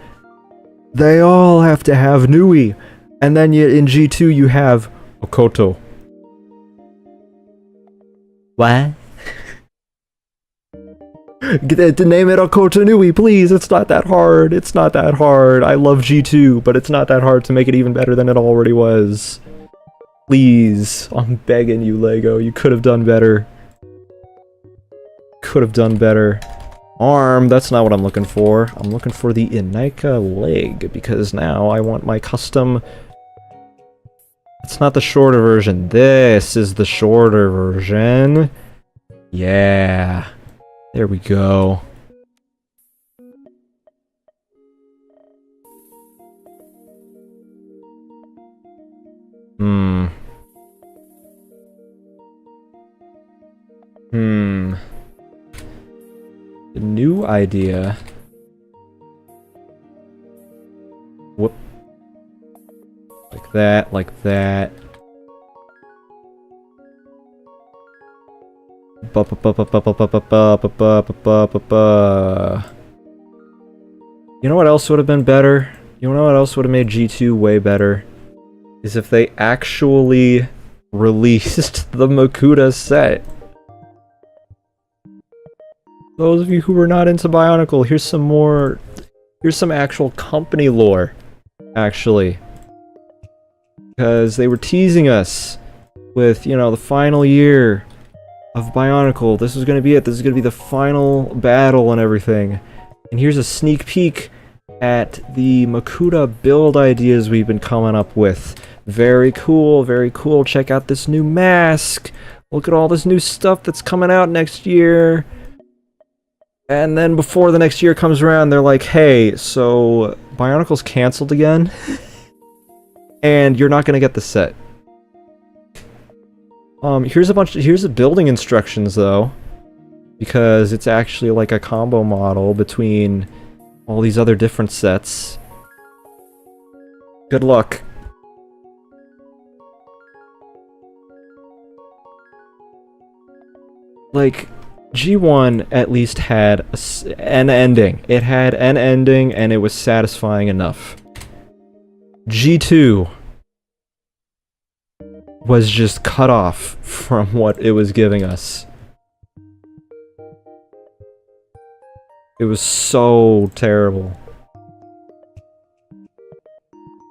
They all have to have Nui. And then in G2 you have Okoto. What? To name it Okoto Nui, please. It's not that hard. It's not that hard. I love G2, but it's not that hard to make it even better than it already was. Please. I'm begging you, LEGO. You could have done better. Could have done better. arm. That's not what I'm looking for. I'm looking for the Inika leg, because now I want my custom... It's not the shorter version. This is the shorter version. Yeah. There we go. The new idea... Whoop. Like that, like that. You know what else would have been better? You know what else would have made G2 way better? Is if they actually released the Makuta set. Those of you who were not into Bionicle, here's some more... Here's some actual company lore, actually. Because they were teasing us with, you know, the final year of Bionicle. This is gonna be it. This is gonna be the final battle and everything. And here's a sneak peek at the Makuta build ideas we've been coming up with. Very cool, very cool. Check out this new mask. Look at all this new stuff that's coming out next year. And then before the next year comes around, they're like, hey, so Bionicle's canceled again? And you're not gonna get the set. Here's the building instructions though, because it's actually like a combo model between all these other different sets. Good luck. Like, G1 at least had an ending. It had an ending and it was satisfying enough. G2 was just cut off from what it was giving us. It was so terrible.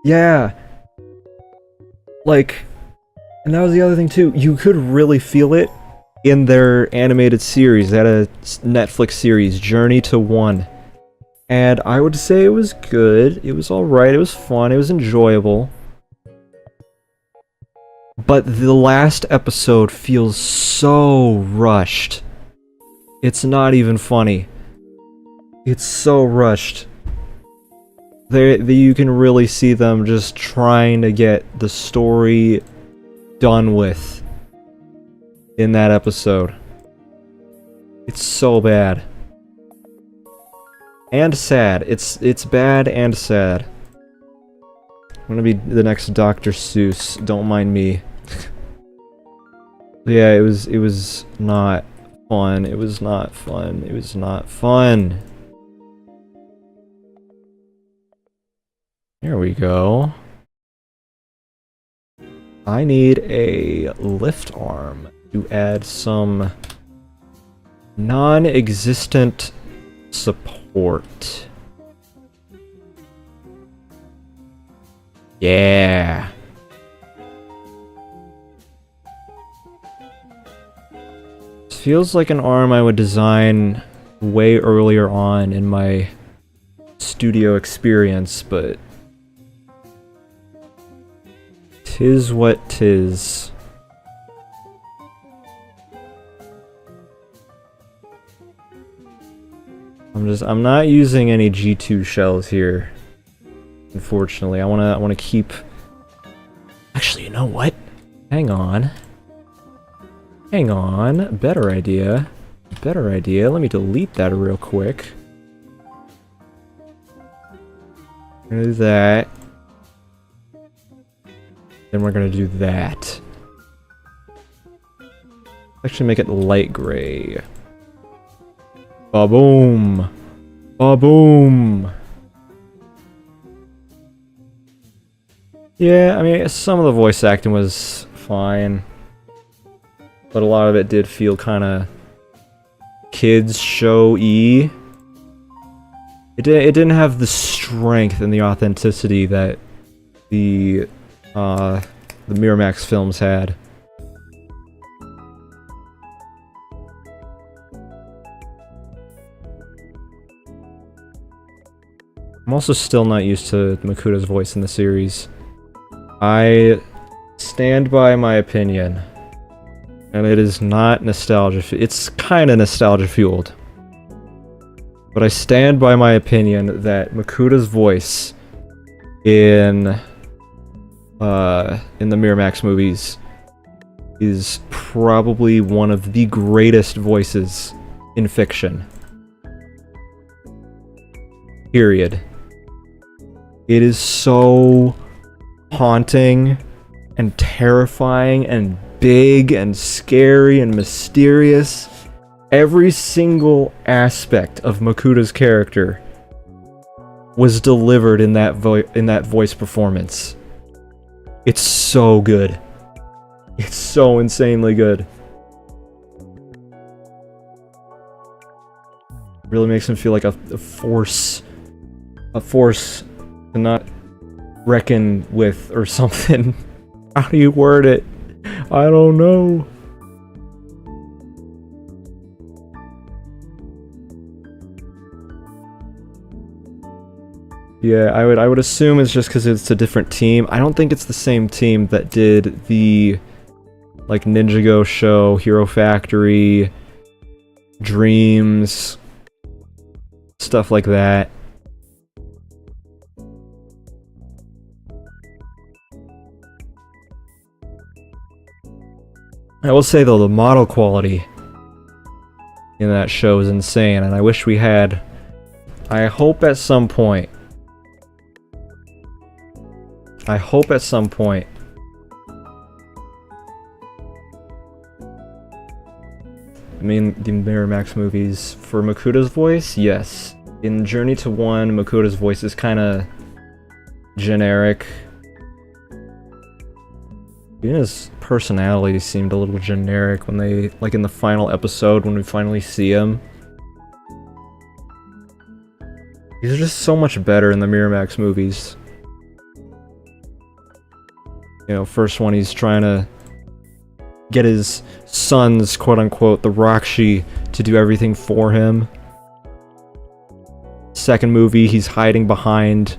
Yeah. Like, and that was the other thing too. You could really feel it in their animated series. They had a Netflix series, Journey to One. And I would say it was good. It was alright. It was fun. It was enjoyable. But the last episode feels so rushed. It's not even funny. It's so rushed. You can really see them just trying to get the story done with in that episode. It's so bad. And sad. It's bad and sad. I'm gonna be the next Dr. Seuss. Don't mind me. Yeah, it was not fun. It was not fun. It was not fun. There we go. I need a lift arm to add some non-existent support. Yeah. This feels like an arm I would design way earlier on in my studio experience, but tis what tis. I'm not using any G2 shells here. Unfortunately, I wanna keep... Actually, you know what? Hang on. Hang on. Better idea. Better idea. Let me delete that real quick. We're gonna do that. Then we're gonna do that. Actually make it light gray. Ba-boom! Ba-boom! Yeah, I mean, some of the voice acting was fine. But a lot of it did feel kinda... kids show-y. It didn't have the strength and the authenticity that the Miramax films had. I'm also still not used to Makoto's voice in the series. I stand by my opinion. And it is not nostalgia. It's kind of nostalgia fueled. But I stand by my opinion that Makoto's voice in the Miramax movies is probably one of the greatest voices in fiction. Period. It is so haunting and terrifying and big and scary and mysterious. Every single aspect of Makoto's character was delivered in that voice performance. It's so good. It's so insanely good. It really makes him feel like a force to not reckon with or something. How do you word it? I don't know. Yeah, I would assume it's just because it's a different team. I don't think it's the same team that did the like Ninjago show, Hero Factory, Dreams, stuff like that. I will say though, the model quality in that show is insane, and I wish we had... I hope at some point... I mean, the Miramax movies, for Makoto's voice, yes. In Journey to One, Makoto's voice is kinda generic. Even his personality seemed a little generic when they, like in the final episode, when we finally see him. He's just so much better in the Miramax movies. You know, first one he's trying to get his sons, quote-unquote, the Rakshi, to do everything for him. Second movie, he's hiding behind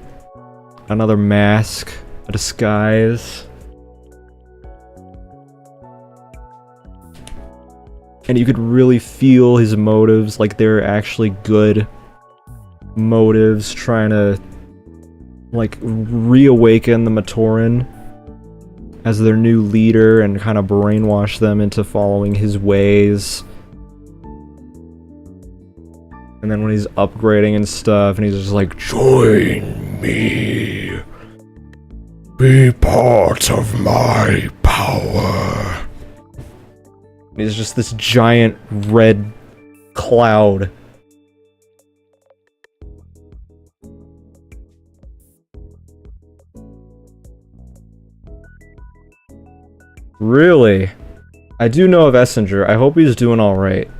another mask, a disguise. And you could really feel his motives, like they're actually good motives, trying to, like, reawaken the Matoran as their new leader and kind of brainwash them into following his ways. And then when he's upgrading and stuff, and he's just like, "Join me. Be part of my power." And he's just this giant red cloud. Really? I do know of Essinger. I hope he's doing alright.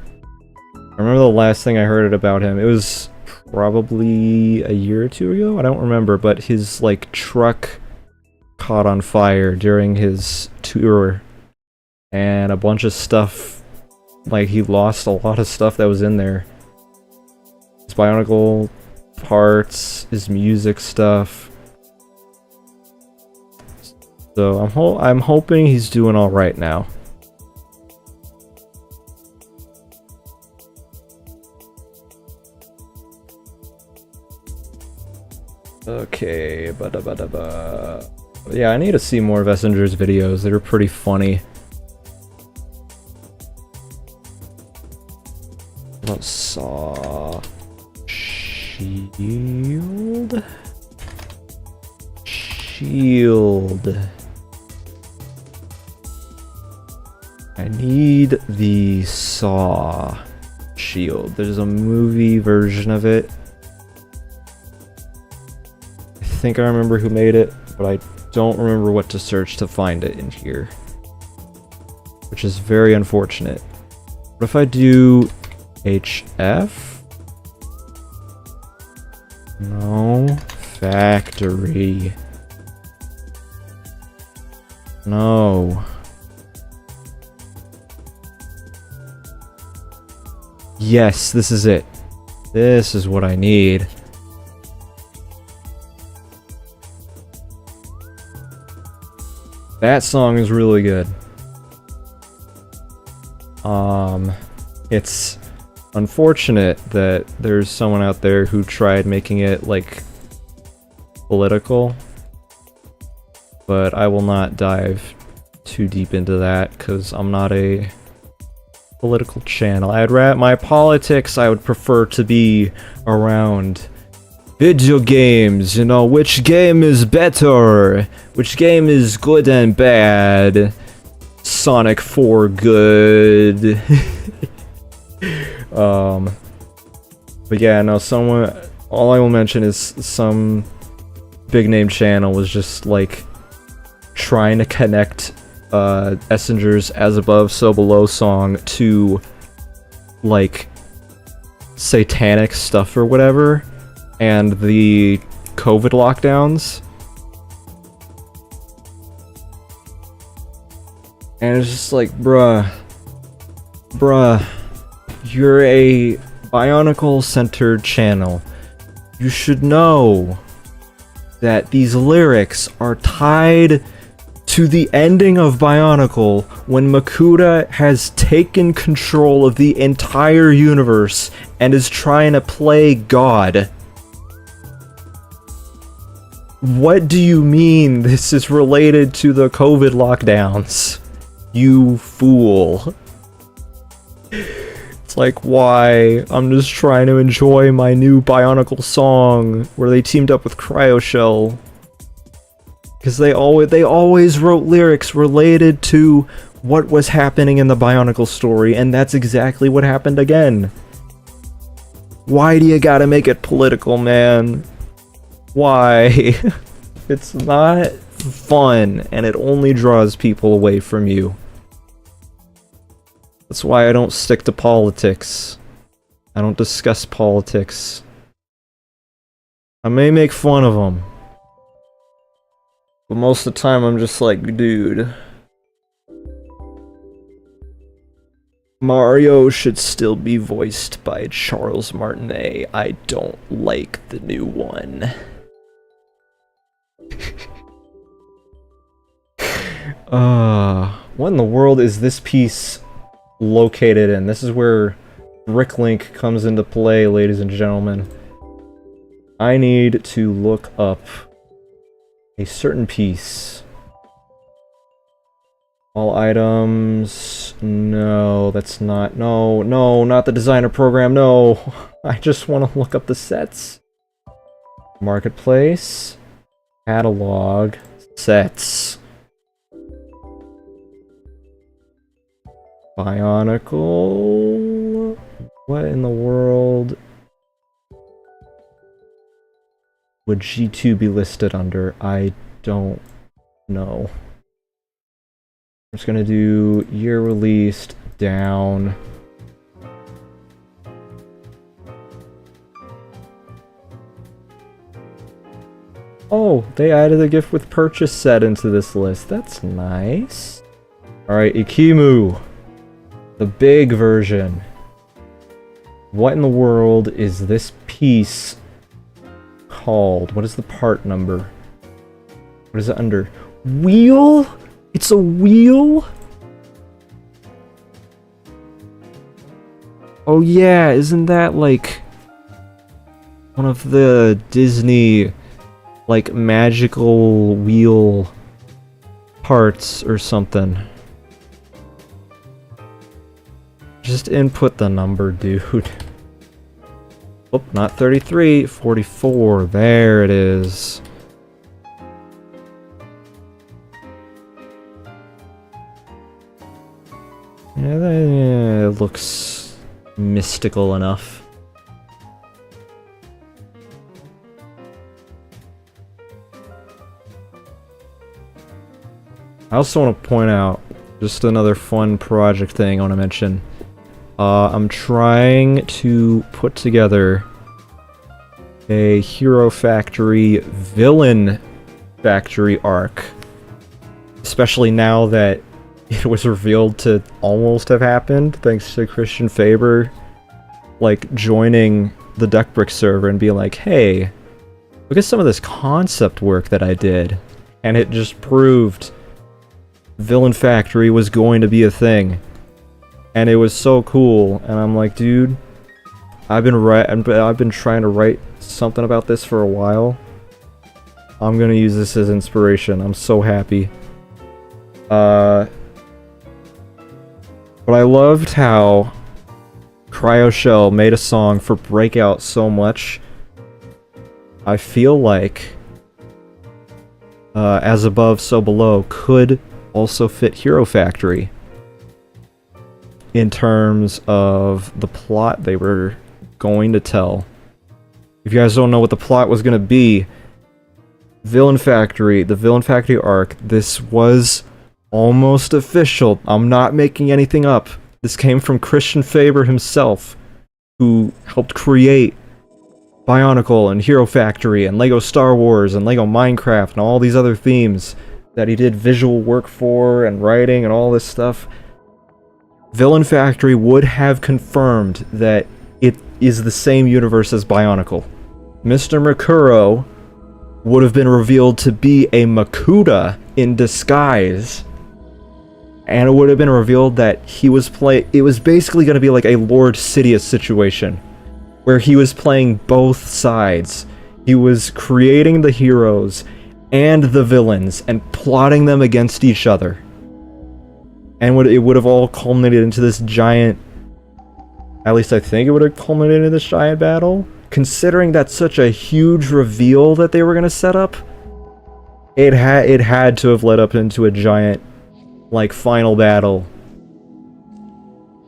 I remember the last thing I heard about him. It was probably a year or two ago? I don't remember, but his, like, truck caught on fire during his tour. And a bunch of stuff, like, he lost a lot of stuff that was in there. His bionicle parts, his music stuff. So I'm hoping he's doing all right now. Okay, ba-da-ba-da-ba. Yeah, I need to see more of Essinger's videos. They're pretty funny. Let's saw shield. I need the Saw shield. There's a movie version of it. I think I remember who made it, but I don't remember what to search to find it in here. Which is very unfortunate. What if I do HF? No. Factory. No. Yes, this is it. This is what I need. That song is really good. It's unfortunate that there's someone out there who tried making it, like, political. But I will not dive too deep into that, because I'm not a political channel. My politics, I would prefer to be around video games, you know, which game is better, which game is good and bad, Sonic 4 good. But yeah, no, all I will mention is some big name channel was just, like, trying to connect Essinger's As Above, So Below song to, like, satanic stuff or whatever, and the COVID lockdowns. And it's just like, bruh, you're a Bionicle-centered channel. You should know that these lyrics are tied to the ending of Bionicle when Makuta has taken control of the entire universe and is trying to play God. What do you mean this is related to the COVID lockdowns? You fool. It's like, why? I'm just trying to enjoy my new Bionicle song where they teamed up with Cryoshell. Because they always wrote lyrics related to what was happening in the Bionicle story, and that's exactly what happened again. Why do you gotta make it political, man? Why? It's not fun, and it only draws people away from you. That's why I don't stick to politics. I don't discuss politics. I may make fun of them, but most of the time I'm just like, dude, Mario should still be voiced by Charles Martinet. I don't like the new one. What in the world is this piece located in? This is where Bricklink comes into play, ladies and gentlemen. I need to look up a certain piece. All items... No, that's not... No, not the designer program, no! I just want to look up the sets. Marketplace. Catalog. Sets. Bionicle... What in the world would G2 be listed under? I don't know. I'm just gonna do year released down. Oh, they added a gift with purchase set into this list. That's nice. Alright, Ikimu. The big version. What in the world is this piece called? What is the part number? What is it under? Wheel? It's a wheel? Oh yeah, isn't that like one of the Disney like magical wheel parts or something? Just input the number, dude. Oh, not 33, 44. There it is. Yeah, that looks mystical enough. I also want to point out just another fun project thing I want to mention. I'm trying to put together a Hero Factory Villain Factory arc. Especially now that it was revealed to almost have happened, thanks to Christian Faber, like, joining the Duckbrick server and being like, hey, look at some of this concept work that I did. And it just proved Villain Factory was going to be a thing. And it was so cool, and I'm like, dude, I've been trying to write something about this for a while. I'm gonna use this as inspiration. I'm so happy. But I loved how Cryoshell made a song for Breakout so much. I feel like As Above, So Below could also fit Hero Factory in terms of the plot they were going to tell. If you guys don't know what the plot was going to be, Villain Factory, the Villain Factory arc, this was almost official. I'm not making anything up. This came from Christian Faber himself, who helped create Bionicle and Hero Factory and Lego Star Wars and Lego Minecraft and all these other themes that he did visual work for and writing and all this stuff. Villain Factory would have confirmed that it is the same universe as Bionicle. Mr. Makuro would have been revealed to be a Makuta in disguise. And it would have been revealed that he was it was basically going to be like a Lord Sidious situation, where he was playing both sides. He was creating the heroes and the villains and plotting them against each other. And it would have all culminated into this giant... At least I think it would have culminated in this giant battle. Considering that's such a huge reveal that they were going to set up, it had to have led up into a giant, like, final battle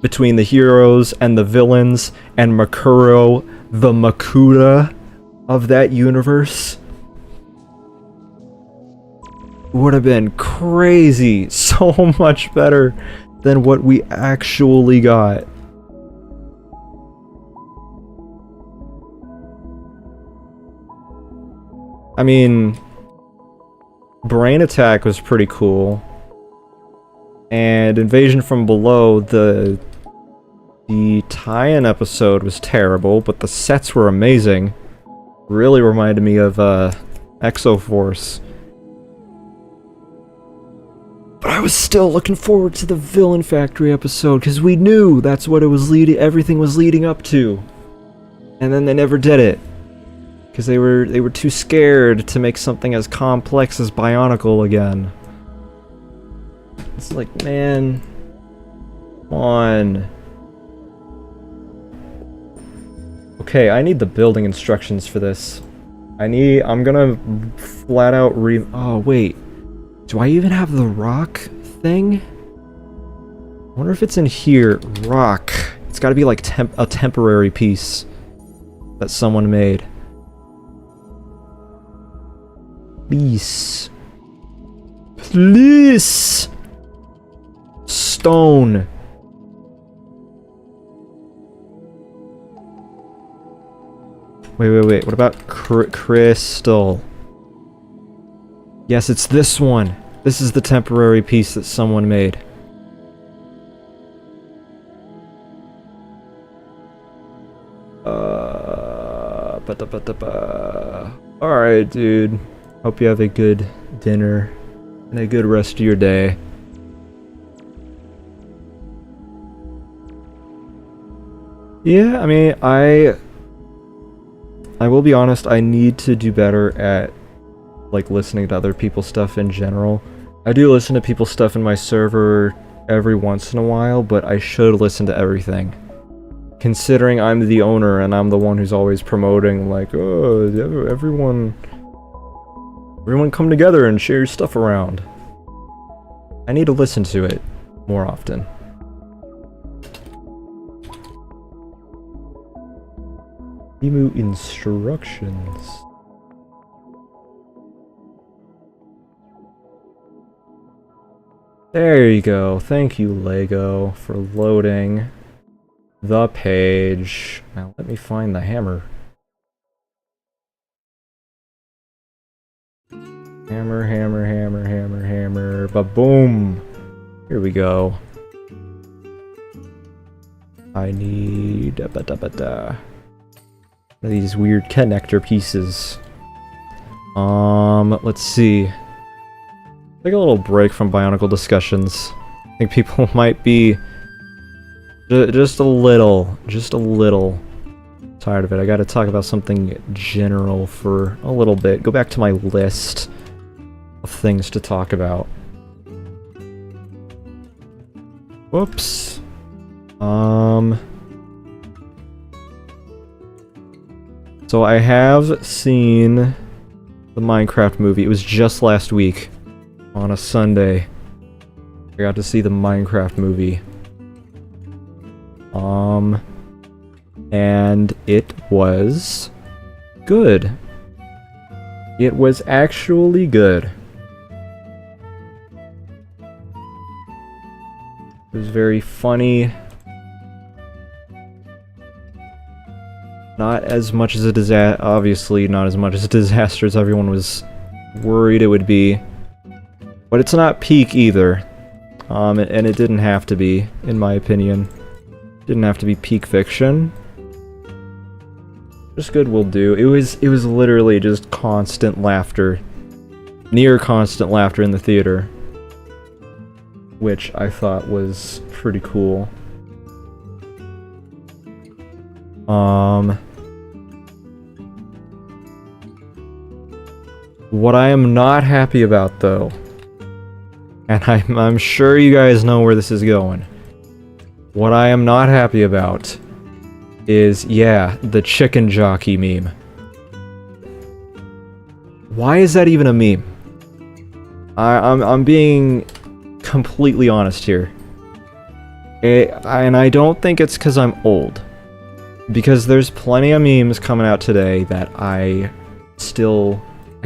between the heroes and the villains, and Makuro, the Makuta of that universe. Would have been crazy. So much better than what we actually got. I mean, Brain Attack was pretty cool. And Invasion from Below, the tie-in episode was terrible, but the sets were amazing. Really reminded me of Exoforce. But I was still looking forward to the Villain Factory episode, because we knew that's what it was everything was leading up to. And then they never did it. Because they were too scared to make something as complex as Bionicle again. It's like, man, come on. Okay, I need the building instructions for this. I'm gonna flat out oh, wait. Do I even have the rock thing? I wonder if it's in here. Rock. It's gotta be like a temporary piece that someone made. Please. Please! Stone. Wait. What about crystal? Yes, it's this one. This is the temporary piece that someone made. Alright, dude. Hope you have a good dinner and a good rest of your day. Yeah, I mean, I will be honest, I need to do better at, like, listening to other people's stuff in general. I do listen to people's stuff in my server every once in a while, but I should listen to everything. Considering I'm the owner and I'm the one who's always promoting, like, oh, everyone come together and share your stuff around. I need to listen to it more often. Emu instructions. There you go. Thank you, Lego, for loading the page. Now let me find the hammer. Hammer. Ba-boom! Here we go. I need these weird connector pieces. Let's see. Take a little break from Bionicle discussions. I think people might be just a little tired of it. I gotta talk about something general for a little bit. Go back to my list of things to talk about. Whoops. So I have seen the Minecraft movie. It was just last week on a Sunday. I got to see the Minecraft movie. And it was good. It was actually good. It was very funny. Not as much as a disaster, obviously not as much as a disaster as everyone was worried it would be. But it's not peak either. And it didn't have to be, in my opinion. Didn't have to be peak fiction. Just good will do. It was literally just constant laughter. Near constant laughter in the theater. Which I thought was pretty cool. What I am not happy about, though, and I'm sure you guys know where this is going. What I am not happy about is, yeah, the chicken jockey meme. Why is that even a meme? I'm being completely honest here. And I don't think it's because I'm old. Because there's plenty of memes coming out today that I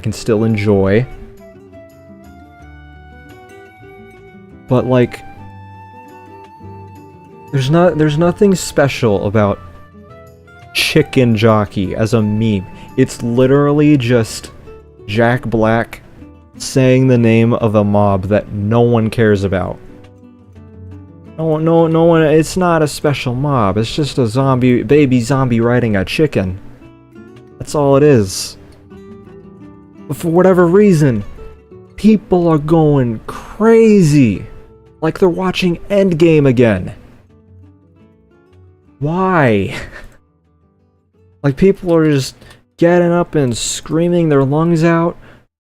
can still enjoy. But like, there's nothing special about chicken jockey as a meme. It's literally just Jack Black saying the name of a mob that no one cares about. No one, it's not a special mob, it's just a baby zombie riding a chicken. That's all it is. But for whatever reason, people are going crazy. Like they're watching Endgame again. Why? Like people are just getting up and screaming their lungs out,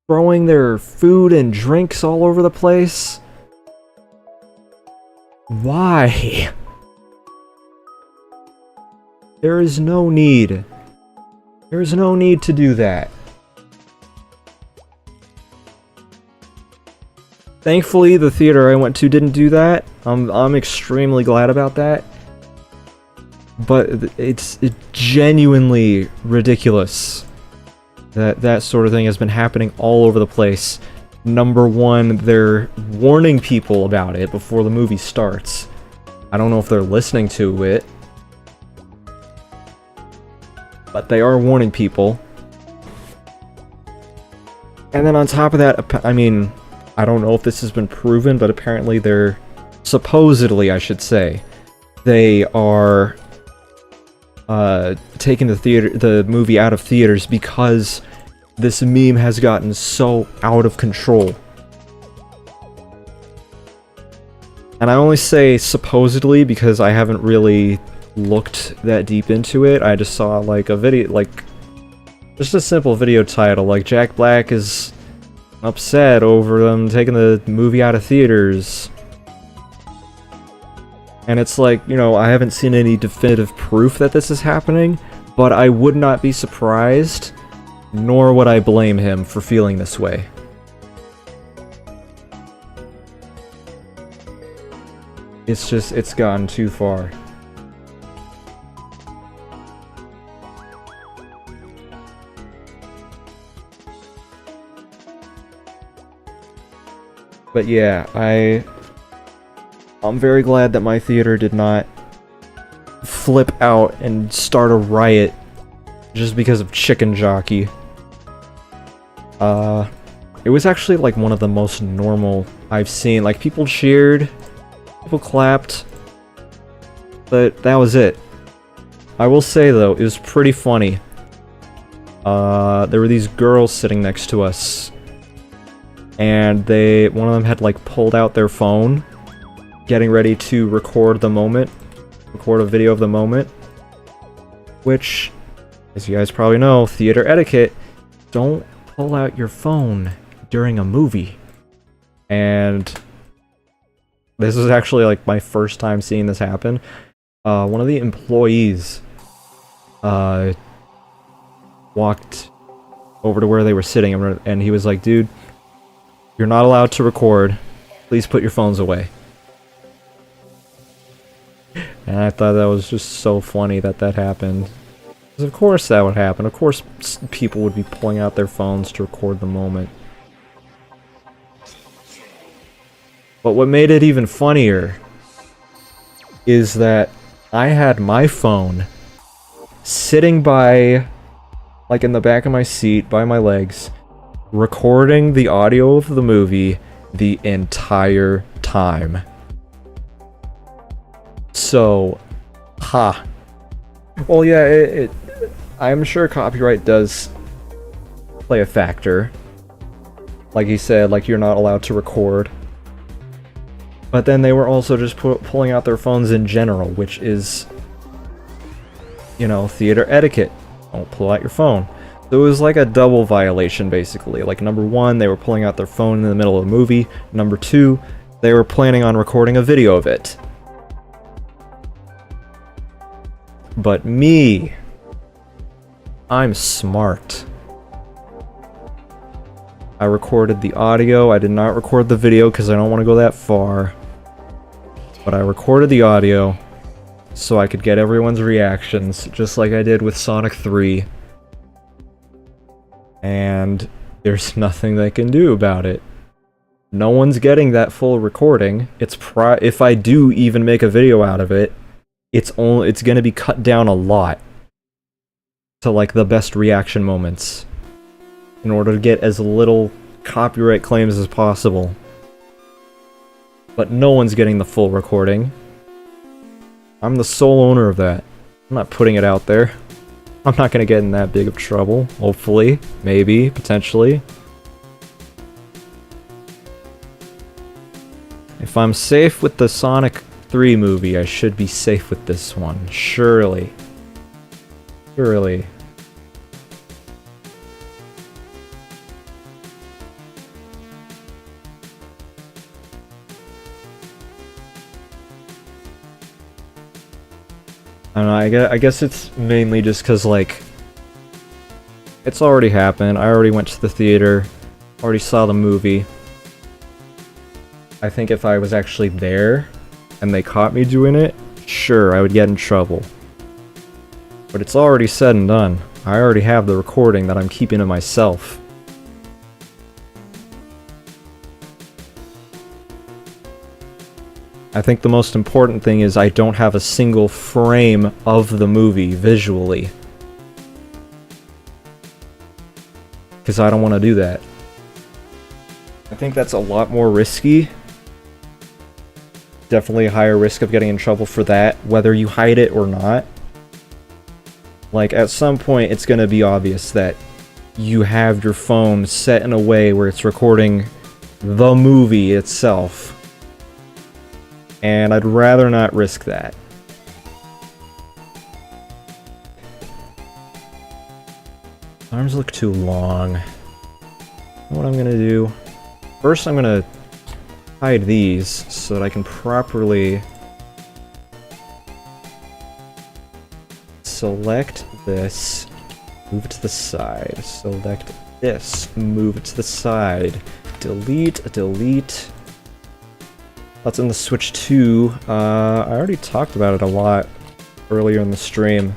throwing their food and drinks all over the place. Why? There is no need. There is no need to do that. Thankfully, the theater I went to didn't do that. I'm extremely glad about that. But it's genuinely ridiculous that that sort of thing has been happening all over the place. Number one, they're warning people about it before the movie starts. I don't know if they're listening to it, but they are warning people. And then on top of that, I mean, I don't know if this has been proven, but apparently they're, supposedly I should say, they are taking the movie out of theaters because this meme has gotten so out of control. And I only say supposedly because I haven't really looked that deep into it. I just saw like a video, like just a simple video title, like Jack Black is upset over them taking the movie out of theaters. And it's like, you know, I haven't seen any definitive proof that this is happening, but I would not be surprised, nor would I blame him for feeling this way. It's just, it's gotten too far. But yeah, I'm very glad that my theater did not flip out and start a riot just because of chicken jockey. It was actually like one of the most normal I've seen. Like people cheered, people clapped, but that was it. I will say though, it was pretty funny. There were these girls sitting next to us, and one of them had like pulled out their phone, getting ready to record a video of the moment, which, as you guys probably know, theater etiquette, don't pull out your phone during a movie. And this was actually like my first time seeing this happen. One of the employees walked over to where they were sitting, and he was like, dude, you're not allowed to record. Please put your phones away. And I thought that was just so funny that happened. Because of course that would happen. Of course people would be pulling out their phones to record the moment. But what made it even funnier is that I had my phone sitting by, like in the back of my seat, by my legs, recording the audio of the movie the entire time. So, well, yeah, I'm sure copyright does play a factor. Like he said, like you're not allowed to record. But then they were also just pulling out their phones in general, which is, you know, theater etiquette. Don't pull out your phone. So it was like a double violation, basically. Like, number one, they were pulling out their phone in the middle of the movie. Number two, they were planning on recording a video of it. But me, I'm smart. I recorded the audio. I did not record the video because I don't want to go that far. But I recorded the audio so I could get everyone's reactions, just like I did with Sonic 3. And there's nothing they can do about it. No one's getting that full recording. If I do even make a video out of it, it's gonna be cut down a lot to like the best reaction moments in order to get as little copyright claims as possible. But no one's getting the full recording. I'm the sole owner of that. I'm not putting it out there. I'm not gonna get in that big of trouble. Hopefully. Maybe. Potentially. If I'm safe with the Sonic 3 movie, I should be safe with this one. Surely. Surely. I don't know, I guess it's mainly just because, like, it's already happened. I already went to the theater, already saw the movie. I think if I was actually there, and they caught me doing it, sure, I would get in trouble. But it's already said and done. I already have the recording that I'm keeping to myself. I think the most important thing is I don't have a single frame of the movie visually. Because I don't want to do that. I think that's a lot more risky. Definitely a higher risk of getting in trouble for that, whether you hide it or not. Like, at some point it's going to be obvious that you have your phone set in a way where it's recording the movie itself. And I'd rather not risk that. Arms look too long. What I'm gonna do... First I'm gonna hide these so that I can properly select this, move it to the side, select this, move it to the side, delete, delete. That's in the Switch 2. I already talked about it a lot earlier in the stream.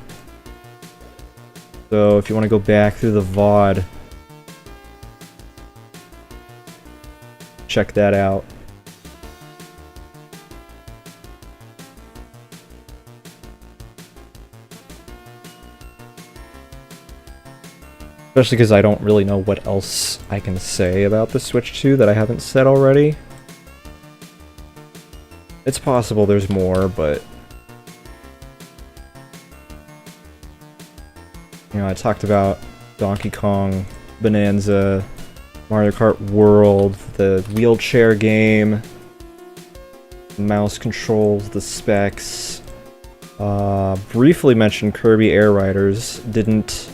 So if you want to go back through the VOD, check that out. Especially because I don't really know what else I can say about the Switch 2 that I haven't said already. It's possible there's more, but... You know, I talked about Donkey Kong, Bonanza, Mario Kart World, the wheelchair game, mouse controls, the specs. Briefly mentioned Kirby Air Riders. Didn't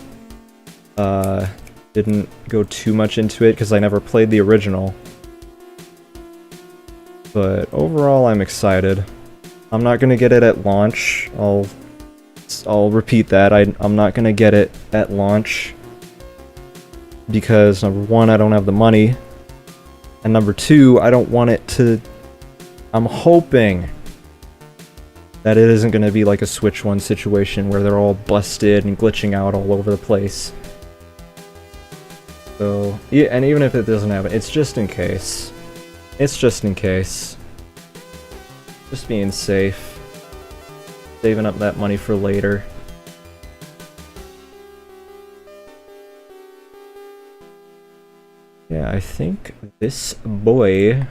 go too much into it because I never played the original. But overall, I'm excited. I'm not gonna get it at launch. I'll repeat that. I'm not gonna get it at launch because number one, I don't have the money, and number two, I don't want it to. I'm hoping that it isn't gonna be like a Switch 1 situation where they're all busted and glitching out all over the place. So, yeah, and even if it doesn't happen, it's just in case. It's just in case. Just being safe. Saving up that money for later. Yeah, I think this boy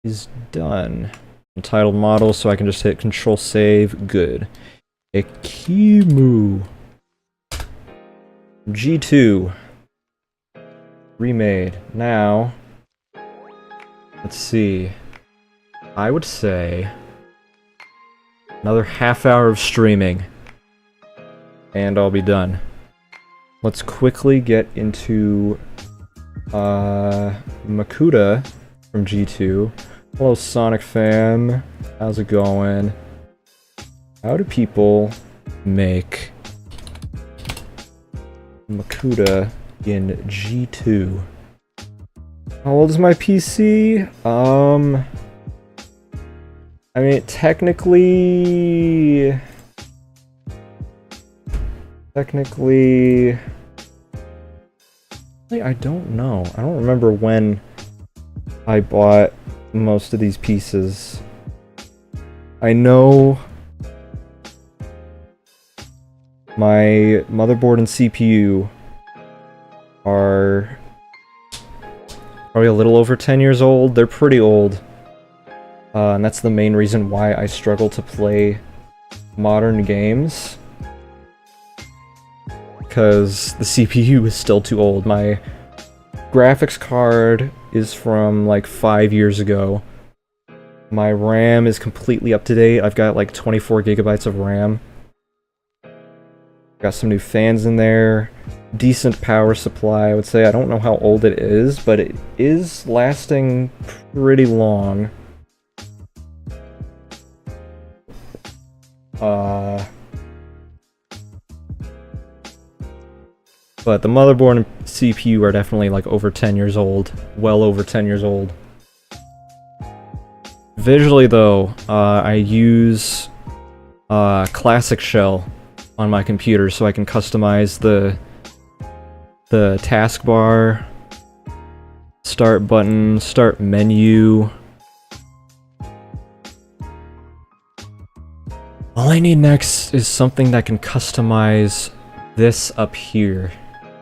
is done. Entitled model, so I can just hit Control Save. Good. Ekimu. G2. Remade. Now, let's see. I would say another half hour of streaming, and I'll be done. Let's quickly get into Makuta from G2. Hello, Sonic fan. How's it going? How do people make Makuta in G2? How old is my PC? I mean, technically, I don't know. I don't remember when I bought most of these pieces. I know my motherboard and CPU are probably a little over 10 years old. They're pretty old. And that's the main reason why I struggle to play modern games. Because the CPU is still too old. My graphics card is from like 5 years ago. My RAM is completely up to date. I've got like 24 gigabytes of RAM. Got some new fans in there. Decent power supply, I would say. I don't know how old it is, but it is lasting pretty long. But the motherboard and CPU are definitely like over 10 years old. Well over 10 years old. Visually though, I use Classic Shell on my computer so I can customize the taskbar, start button, start menu. All I need next is something that can customize this up here.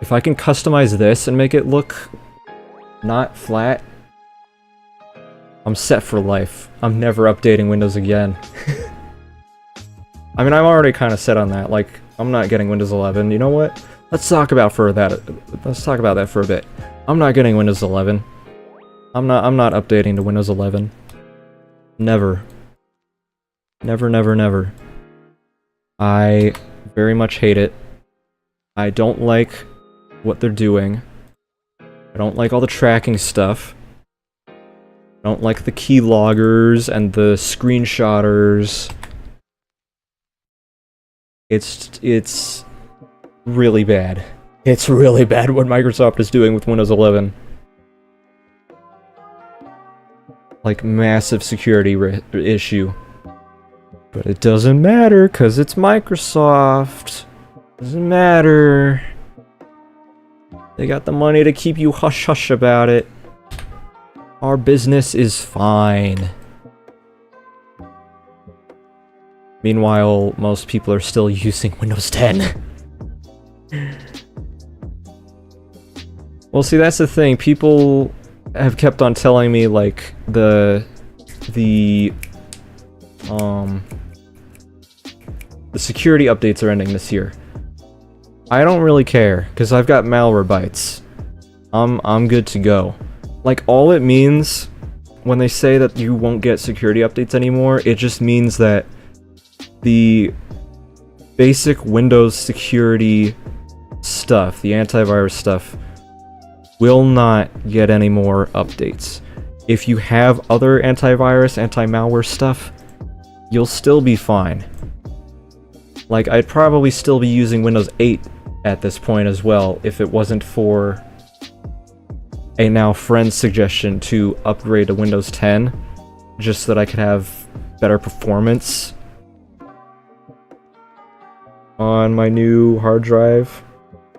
If I can customize this and make it look not flat, I'm set for life. I'm never updating Windows again. I mean, I'm already kind of set on that. Like, I'm not getting Windows 11. You know what? Let's talk about that for a bit. I'm not getting Windows 11. I'm not updating to Windows 11. Never. Never, never, never. I very much hate it. I don't like what they're doing. I don't like all the tracking stuff. I don't like the keyloggers and the screenshotters. It's really bad. It's really bad what Microsoft is doing with Windows 11. Like, massive security issue. But it doesn't matter, because it's Microsoft. Doesn't matter. They got the money to keep you hush-hush about it. Our business is fine. Meanwhile, most people are still using Windows 10. Well, see, that's the thing. People have kept on telling me, like, the security updates are ending this year. I don't really care, because I've got Malwarebytes. I'm good to go. Like, all it means when they say that you won't get security updates anymore, it just means that the basic Windows security stuff, the antivirus stuff, will not get any more updates. If you have other antivirus, anti-malware stuff, you'll still be fine. Like, I'd probably still be using Windows 8 at this point as well if it wasn't for a now friend's suggestion to upgrade to Windows 10, just so that I could have better performance on my new hard drive.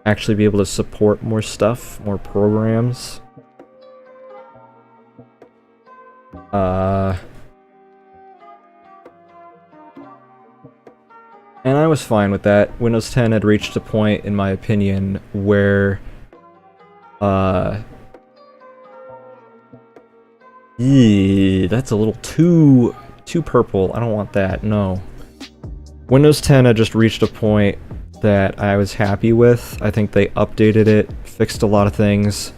Actually be able to support more stuff, more programs. And I was fine with that. Windows 10 had reached a point, in my opinion, where that's a little too purple. I don't want that. No. Windows 10 had just reached a point that I was happy with. I think they updated it, fixed a lot of things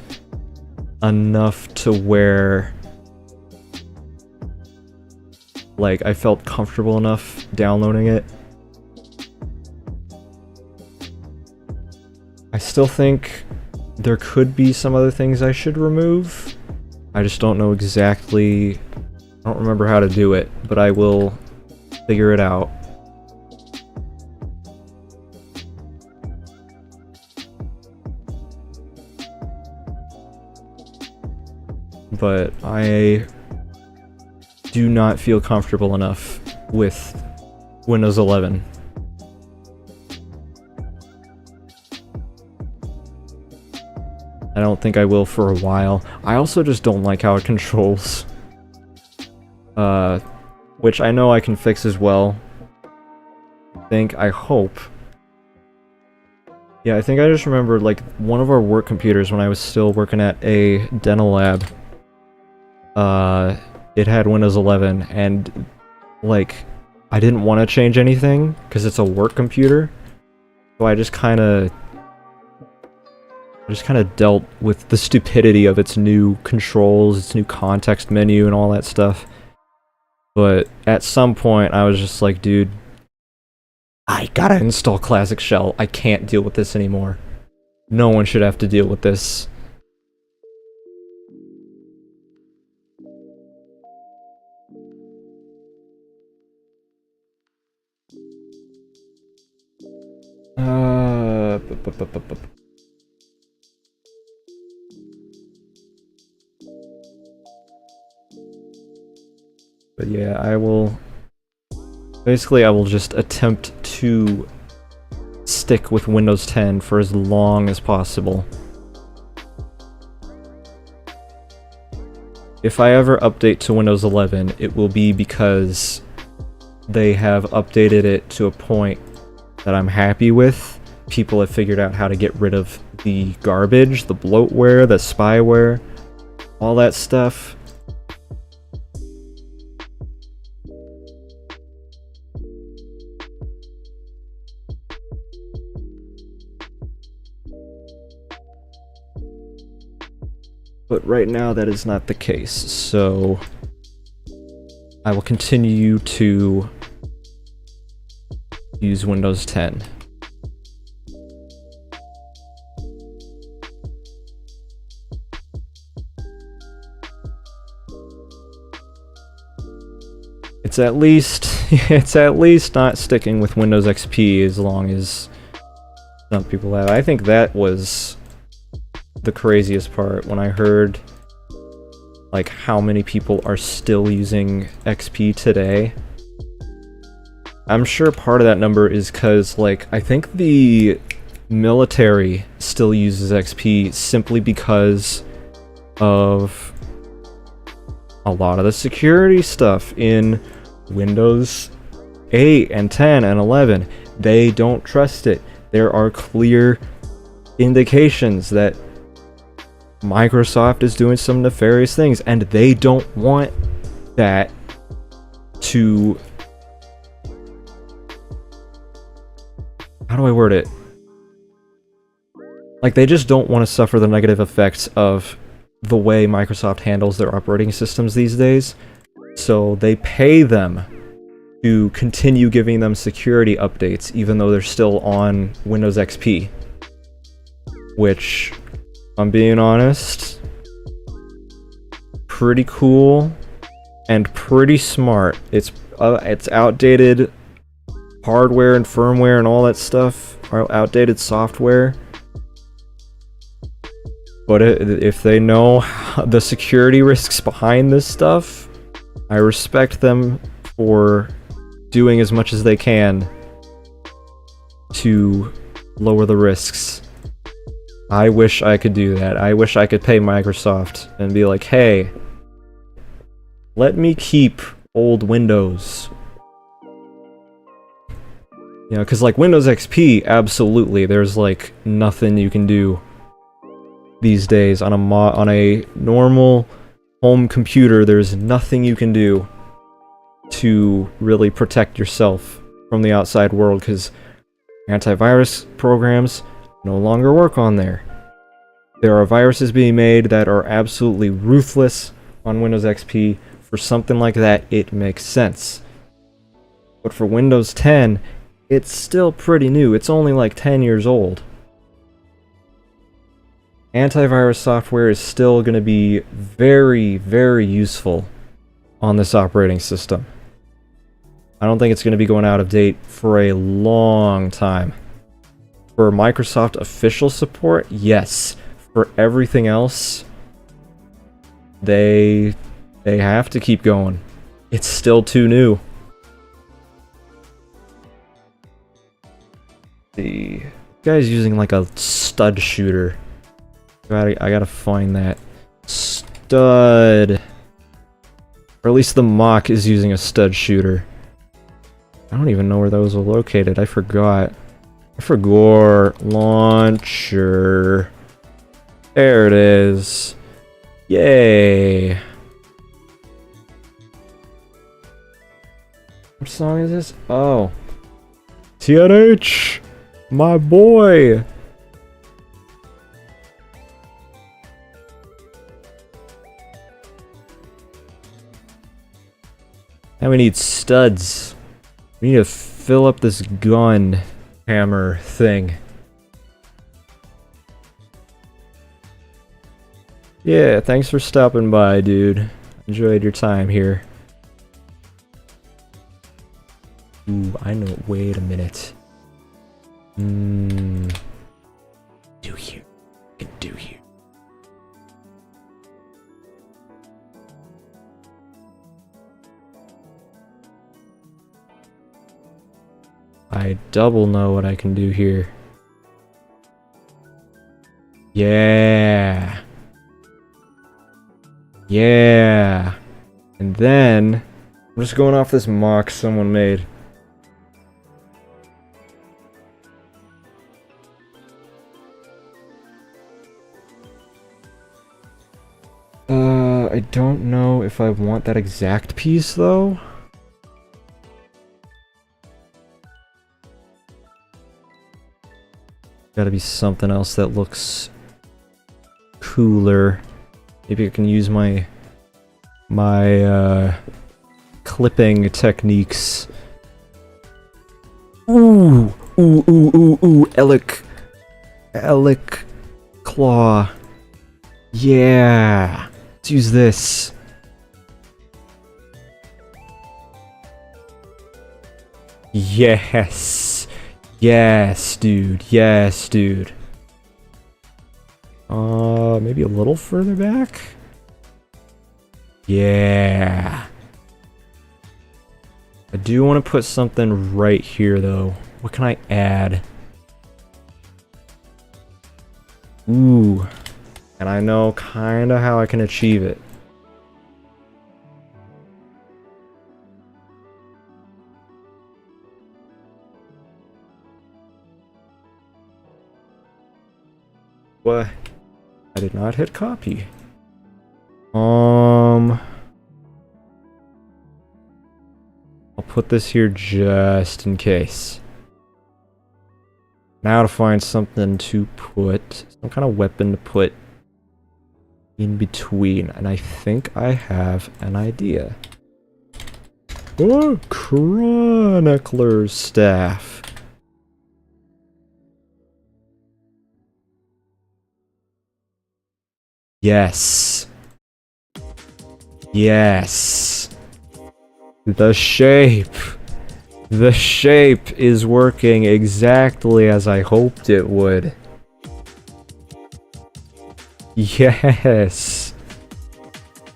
enough to where, like, I felt comfortable enough downloading it. I still think there could be some other things I should remove. I just don't know exactly. I don't remember how to do it, but I will figure it out. But I do not feel comfortable enough with Windows 11. I don't think I will for a while. I also just don't like how it controls. Which I know I can fix as well. I hope. Yeah, I think I just remembered, like, one of our work computers when I was still working at a dental lab. It had Windows 11, and, like, I didn't want to change anything, because it's a work computer. So I just kind of dealt with the stupidity of its new controls, its new context menu, and all that stuff. But at some point, I was just like, dude, I gotta install Classic Shell. I can't deal with this anymore. No one should have to deal with this. But yeah, I will... Basically, I will just attempt to stick with Windows 10 for as long as possible. If I ever update to Windows 11, it will be because they have updated it to a point that I'm happy with. People have figured out how to get rid of the garbage, the bloatware, the spyware, all that stuff. But right now that is not the case, so I will continue to use Windows 10. It's at least not sticking with Windows XP as long as some people have. I think that was the craziest part when I heard like how many people are still using XP today. I'm sure part of that number is because, like, I think the military still uses XP simply because of a lot of the security stuff in Windows 8 and 10 and 11. They don't trust it. There are clear indications that Microsoft is doing some nefarious things, and they don't want that to... How do I word it? Like, they just don't want to suffer the negative effects of the way Microsoft handles their operating systems these days. So they pay them to continue giving them security updates, even though they're still on Windows XP. Which, if I'm being honest, pretty cool and pretty smart. It's outdated hardware and firmware and all that stuff, or outdated software. But if they know the security risks behind this stuff, I respect them for doing as much as they can to lower the risks. I wish I could do that. I wish I could pay Microsoft and be like, hey, let me keep old Windows. You know, because like Windows XP, absolutely, there's like nothing you can do these days on a normal home computer. There's nothing you can do to really protect yourself from the outside world, because antivirus programs no longer work on there. There are viruses being made that are absolutely ruthless on Windows XP. For something like that, it makes sense. But for Windows 10, it's still pretty new. It's only like 10 years old. Antivirus software is still going to be very, very useful on this operating system. I don't think it's going to be going out of date for a long time. For Microsoft official support, yes. For everything else, they have to keep going. It's still too new. The guy's using like a stud shooter. I gotta find that. Stud. Or at least the mock is using a stud shooter. I don't even know where those are located. I forgot. I forgot. Launcher. There it is. Yay. What song is this? Oh. TNH! My boy! Now we need studs. We need to fill up this gun hammer thing. Yeah, thanks for stopping by, dude. Enjoyed your time here. Ooh, I know. Wait a minute. Do here. Can do here. I double know what I can do here. Yeah. Yeah. And then I'm just going off this mock someone made. I don't know if I want that exact piece though. Gotta be something else that looks cooler. Maybe I can use my clipping techniques. Ooh, ooh, ooh, ooh, ooh, Elec claw. Yeah, let's use this. Yes, yes, dude. Yes, dude. Maybe a little further back? Yeah. I do want to put something right here, though. What can I add? Ooh. And I know kind of how I can achieve it. What? I did not hit copy. I'll put this here just in case. Now to find something to put, some kind of weapon to put in between, and I think I have an idea. Oh, Chronicler's Staff. Yes. Yes. The shape. The shape is working exactly as I hoped it would. Yes.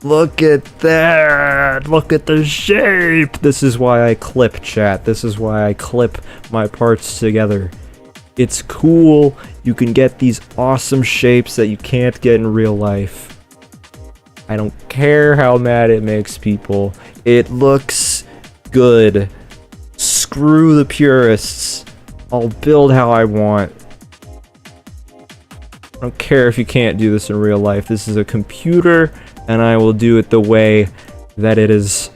Look at that! Look at the shape! This is why I clip, chat. This is why I clip my parts together. It's cool. You can get these awesome shapes that you can't get in real life. I don't care how mad it makes people. It looks good. Screw the purists. I'll build how I want. I don't care if you can't do this in real life. This is a computer, and I will do it the way that it is.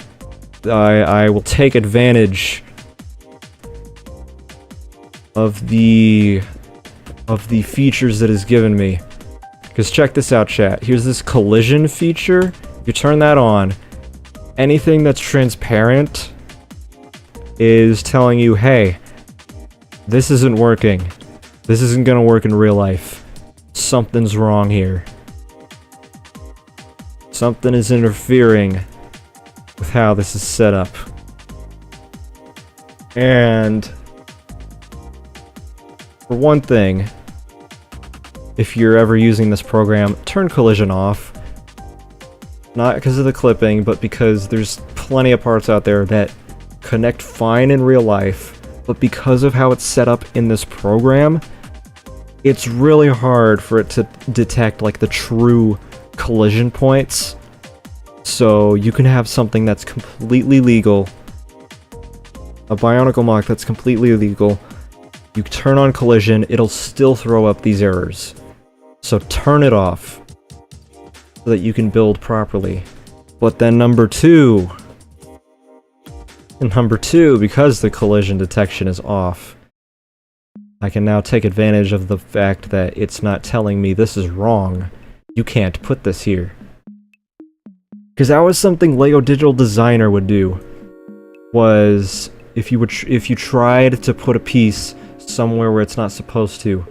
I will take advantage of the features that is given me. Because check this out, chat. Here's this collision feature. If you turn that on, anything that's transparent is telling you, hey, this isn't working. This isn't gonna work in real life. Something's wrong here. Something is interfering with how this is set up. And for one thing, if you're ever using this program, turn collision off. Not because of the clipping, but because there's plenty of parts out there that connect fine in real life, but because of how it's set up in this program, it's really hard for it to detect like the true collision points. So you can have something that's completely legal, a Bionicle Mock that's completely illegal. You turn on collision, it'll still throw up these errors. So turn it off so that you can build properly. But then number two, because the collision detection is off, I can now take advantage of the fact that it's not telling me this is wrong. You can't put this here. Because that was something LEGO Digital Designer would do. Was if you tried to put a piece somewhere where it's not supposed to,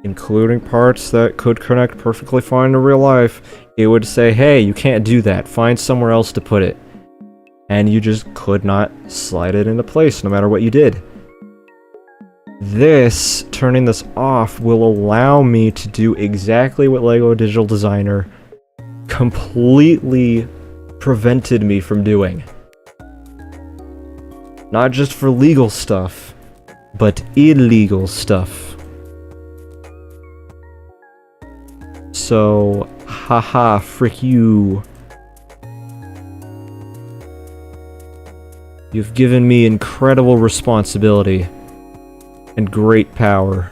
including parts that could connect perfectly fine to real life, it would say, hey, you can't do that. Find somewhere else to put it. And you just could not slide it into place no matter what you did. This, turning this off, will allow me to do exactly what LEGO Digital Designer completely prevented me from doing. Not just for legal stuff, but illegal stuff. So, haha, frick you. You've given me incredible responsibility and great power.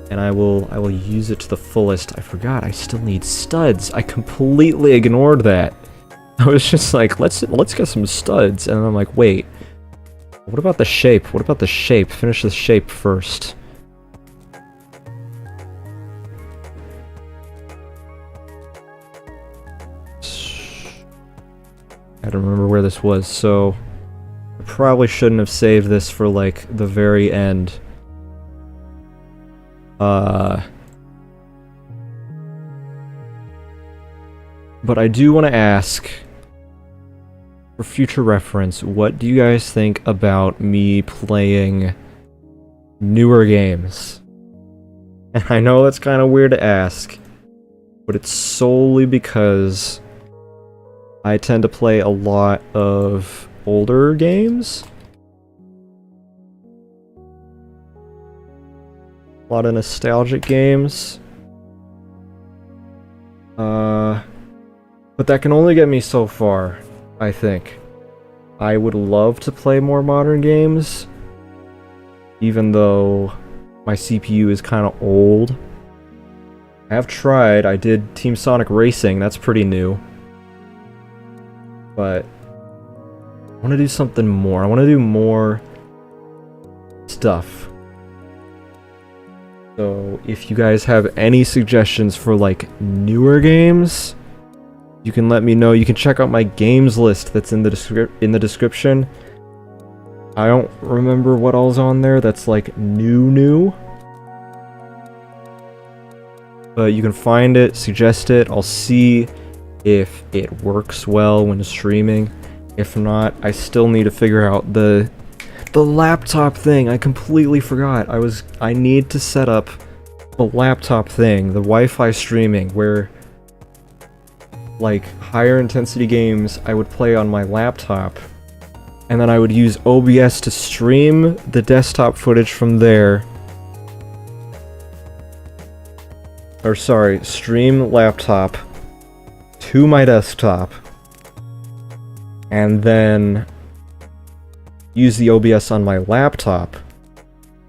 And I will use it to the fullest. I forgot I still need studs. I completely ignored that. I was just like, let's get some studs, and I'm like, wait. What about the shape? What about the shape? Finish the shape first. I don't remember where this was, so I probably shouldn't have saved this for like the very end. But I do want to ask, for future reference, what do you guys think about me playing newer games? And I know that's kind of weird to ask, but it's solely because I tend to play a lot of older games. A lot of nostalgic games. But that can only get me so far, I think. I would love to play more modern games, even though my CPU is kind of old. I have tried. I did Team Sonic Racing, that's pretty new. But I want to do something more. I want to do more stuff. So if you guys have any suggestions for like newer games, you can let me know. You can check out my games list that's in the description. I don't remember what all's on there that's like new. But you can find it, suggest it. I'll see if it works well when streaming. If not, I still need to figure out the laptop thing. I completely forgot. I need to set up the laptop thing, the Wi-Fi streaming, where like higher intensity games I would play on my laptop, and then I would use OBS to stream the desktop footage from there. Or sorry, stream laptop to my desktop, and then use the OBS on my laptop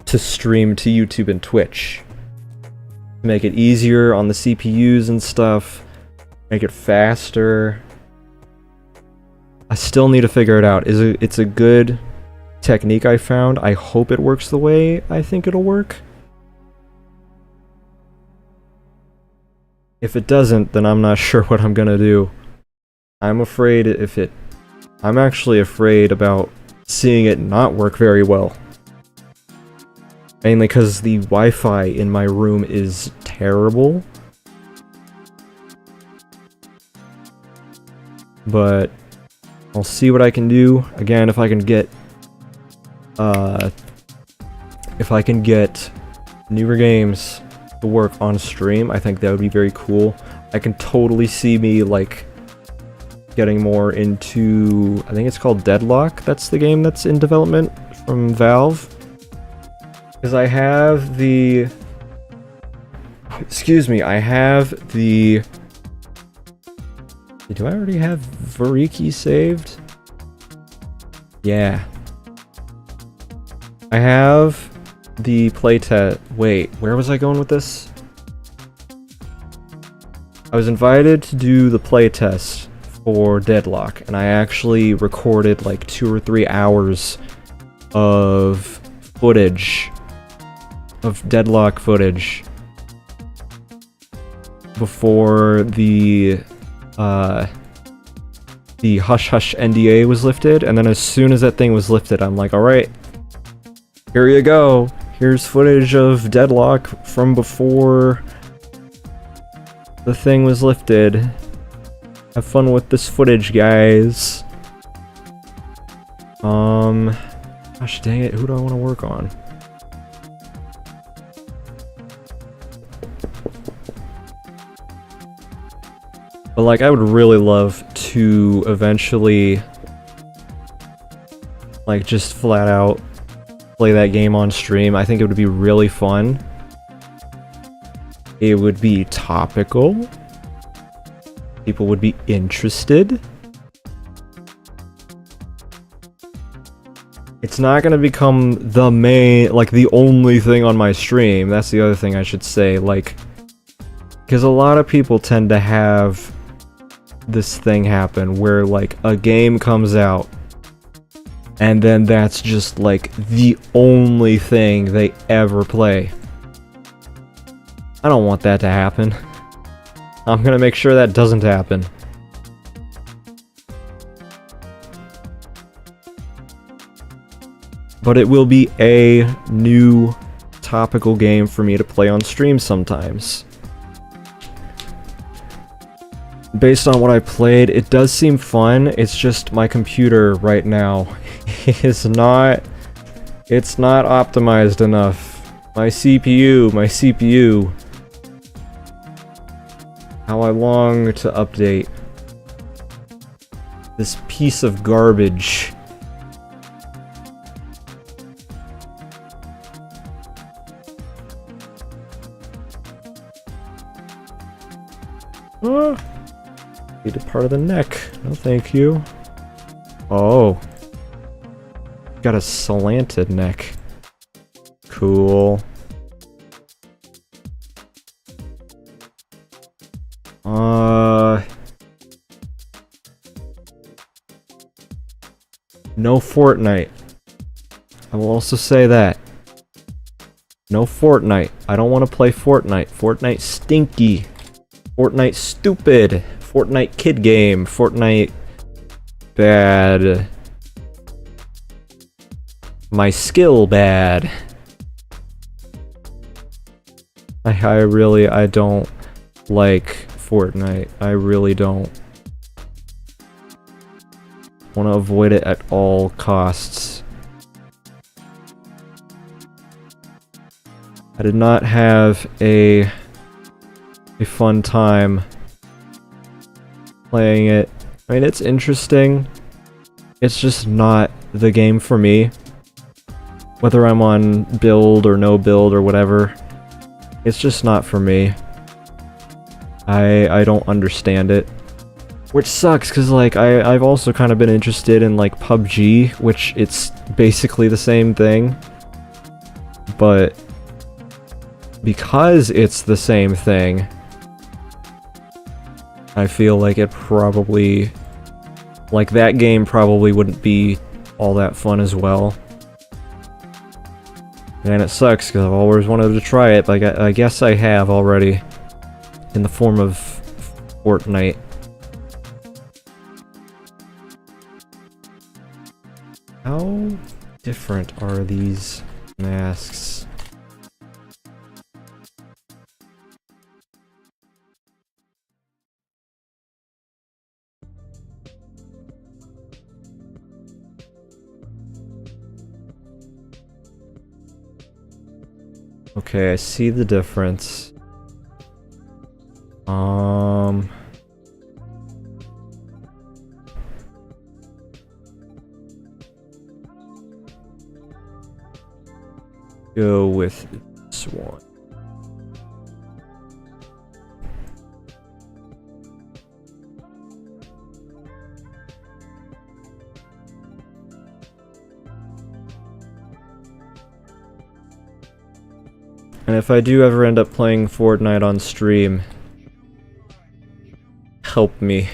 to stream to YouTube and Twitch. Make it easier on the CPUs and stuff. Make it faster. I still need to figure it out. It's a good technique I found. I hope it works the way I think it'll work. If it doesn't, then I'm not sure what I'm gonna do. I'm actually afraid about seeing it not work very well. Mainly because the Wi-Fi in my room is terrible. But I'll see what I can do. Again, if I can get newer games to work on stream, I think that would be very cool. I can totally see me like getting more into, I think it's called Deadlock. That's the game that's in development from Valve. Because I have the, do I already have Variki saved? Yeah. I have the playtest. Wait, where was I going with this? I was invited to do the playtest for Deadlock, and I actually recorded like 2 or 3 hours of footage, of Deadlock footage, before the hush hush NDA was lifted. And then as soon as that thing was lifted, I'm like, alright, here you go. Here's footage of Deadlock from before the thing was lifted. Have fun with this footage, guys. Gosh dang it, who do I want to work on? But like, I would really love to eventually, like, just flat out play that game on stream. I think it would be really fun. It would be topical. People would be interested. It's not gonna become the main, like, the only thing on my stream. That's the other thing I should say, like, because a lot of people tend to have this thing happen where, like, a game comes out and then that's just, like, the only thing they ever play. I don't want that to happen. I'm gonna make sure that doesn't happen. But it will be a new topical game for me to play on stream sometimes. Based on what I played, it does seem fun. It's just my computer right now is not... It's not optimized enough. My CPU. How I long to update this piece of garbage. Needed part of the neck. No, thank you. Oh. Got a slanted neck. Cool. No Fortnite. I will also say that. No Fortnite. I don't want to play Fortnite. Fortnite stinky. Fortnite stupid. Fortnite kid game. Fortnite bad. My skill bad. I don't like Fortnite. I really don't. Want to avoid it at all costs. I did not have a fun time playing it. I mean, it's interesting. It's just not the game for me. Whether I'm on build or no build or whatever, it's just not for me. I don't understand it. Which sucks, because, like, I've also kind of been interested in, like, PUBG, which it's basically the same thing. But because it's the same thing, I feel like it probably... like, that game probably wouldn't be all that fun as well. And it sucks, because I've always wanted to try it, but I guess I have already. In the form of Fortnite. How different are these masks? Okay, I see the difference. Go with this one. And if I do ever end up playing Fortnite on stream, help me.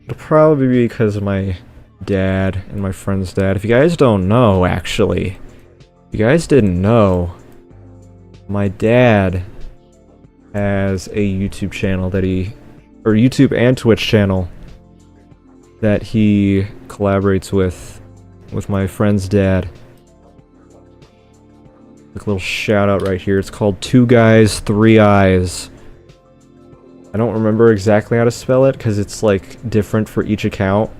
It'll probably be because of my dad and my friend's dad. If you guys don't know, actually, if you guys didn't know, my dad has a YouTube channel that or YouTube and Twitch channel that he collaborates with my friend's dad. Like a little shout out right here. It's called 2 Guys 3 Eyes. I don't remember exactly how to spell it because it's like different for each account.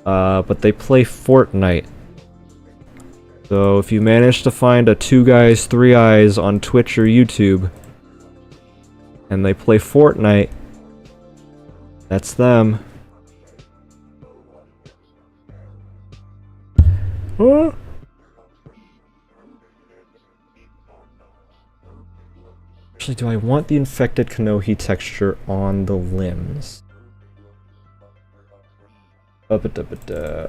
But they play Fortnite. So if you manage to find a 2 Guys 3 Eyes on Twitch or YouTube, and they play Fortnite, that's them. Huh? Actually, do I want the infected Kanohi texture on the limbs? Makuta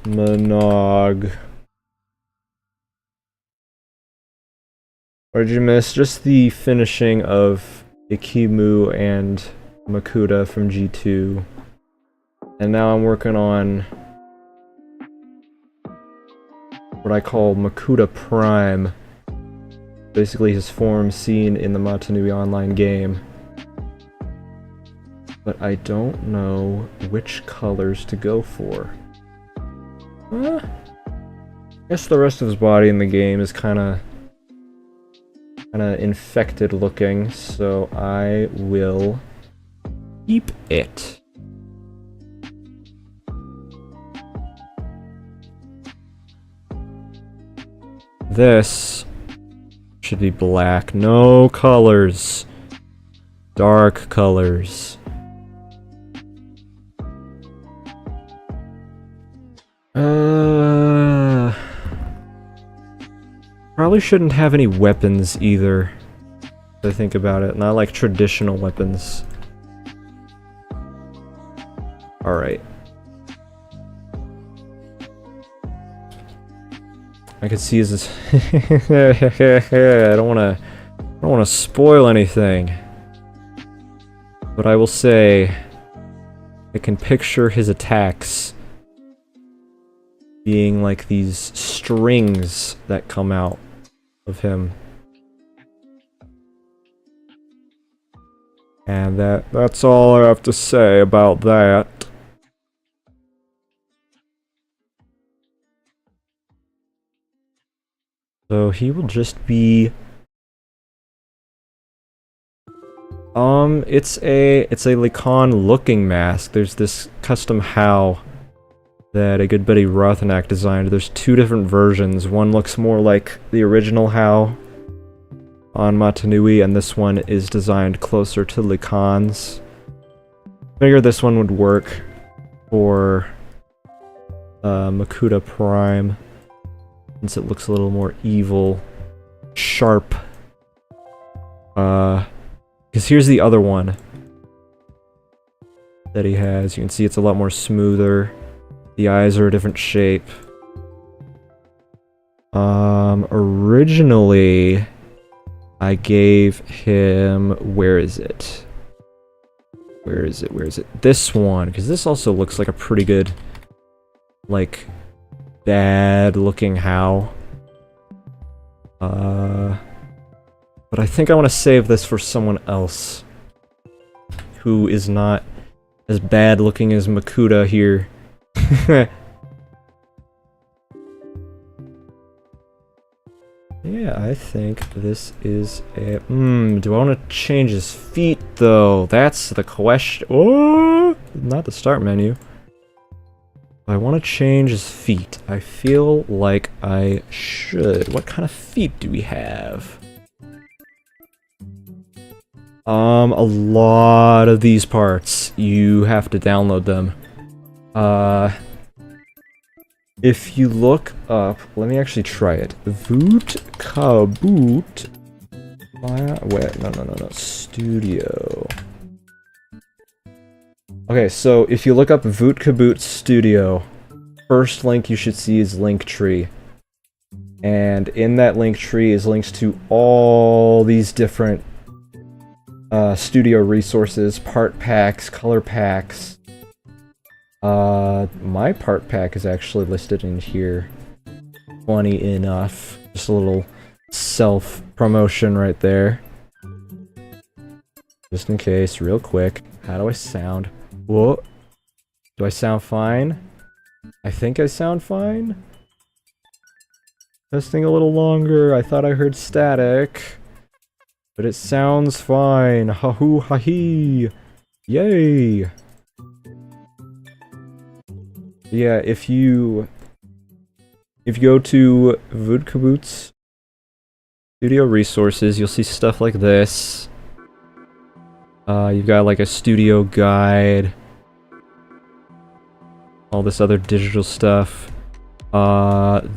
Monog. What did you miss? Just the finishing of Ikimu and Makuta from G2. And now I'm working on what I call Makuta Prime. Basically his form seen in the Matanui Online game. But I don't know which colors to go for. I guess the rest of his body in the game is kinda infected looking, so I will keep it. This should be black. No colors. Dark colors. Probably shouldn't have any weapons either. If I think about it. Not like traditional weapons. Alright. I could see his I don't wanna spoil anything. But I will say I can picture his attacks being like these strings that come out of him. And that's all I have to say about that. So he will just be... it's a Lacan looking mask. There's this custom HOW that a good buddy Rothnak designed. There's two different versions. One looks more like the original HOW on Matanui, and this one is designed closer to Lacan's. Figured this one would work for Makuta Prime, since it looks a little more evil, sharp. Because here's the other one that he has. You can see it's a lot more smoother. The eyes are a different shape. Originally, I gave him... Where is it? Where is it? Where is it? This one, because this also looks like a pretty good, like, bad-looking HOW. But I think I want to save this for someone else who is not as bad-looking as Makuta here. Yeah, I think this is a... do I want to change his feet, though? That's the question. Oh! Not the start menu. I want to change his feet. I feel like I should. What kind of feet do we have? A lot of these parts. You have to download them. If you look up, let me actually try it. Voot Kaboot. Wait, no. Studio. Okay, so if you look up Voot Kaboot Studio, first link you should see is Linktree. And in that Linktree is links to all these different studio resources, part packs, color packs. My part pack is actually listed in here. Funny enough. Just a little self-promotion right there. Just in case, real quick. How do I sound? Whoa. Do I sound fine? I think I sound fine? Testing a little longer. I thought I heard static. But it sounds fine. Ha-hoo ha-hee. Yay! Yeah, if you go to Voot Kaboot's studio resources, you'll see stuff like this. You've got like a studio guide, all this other digital stuff.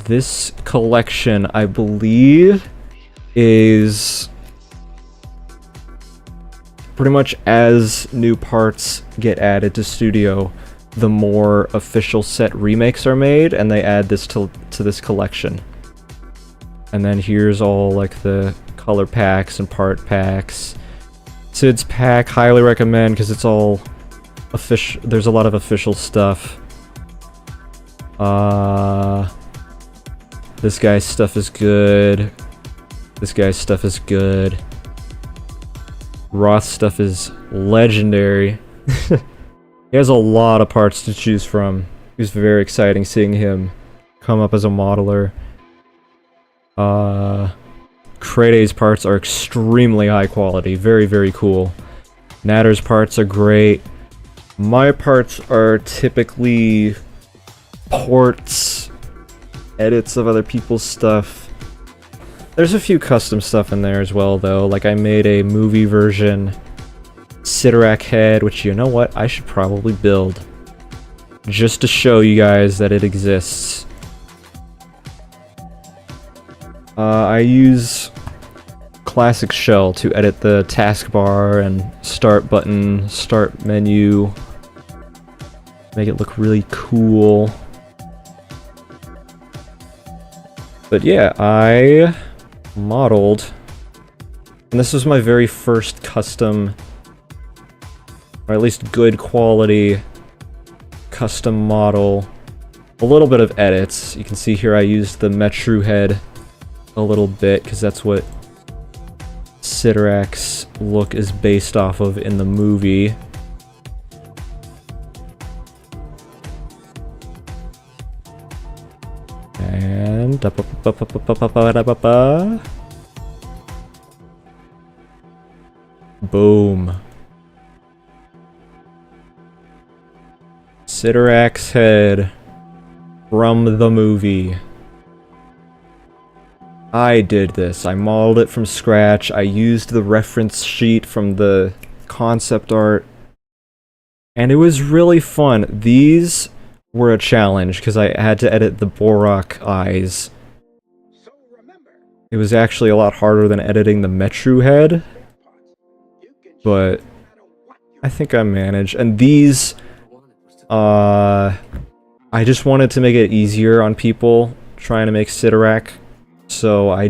This collection, I believe, is pretty much as new parts get added to studio, the more official set remakes are made, and they add this to this collection. And then here's all like the color packs and part packs. Sid's pack, highly recommend, because it's all official. There's a lot of official stuff. This guy's stuff is good. This guy's stuff is good. Roth's stuff is legendary. He has a lot of parts to choose from. It was very exciting seeing him come up as a modeler. Krade's parts are extremely high quality. Very, very cool. Natter's parts are great. My parts are typically ports, edits of other people's stuff. There's a few custom stuff in there as well, though. Like, I made a movie version Sidorak head, which, you know what, I should probably build. Just to show you guys that it exists. I use Classic Shell to edit the taskbar and start button, start menu. Make it look really cool. But yeah, I modeled, and this was my very first custom, or at least good quality custom model a little bit of edits. You can see here I used the Metru head a little bit, because that's what Sidorak's look is based off of in the movie. And boom. Sidorak's head from the movie. I did this. I modeled it from scratch. I used the reference sheet from the concept art. And it was really fun. These were a challenge because I had to edit the Borak eyes. It was actually a lot harder than editing the Metru head. But I think I managed. And these, I just wanted to make it easier on people trying to make Sidorak. So I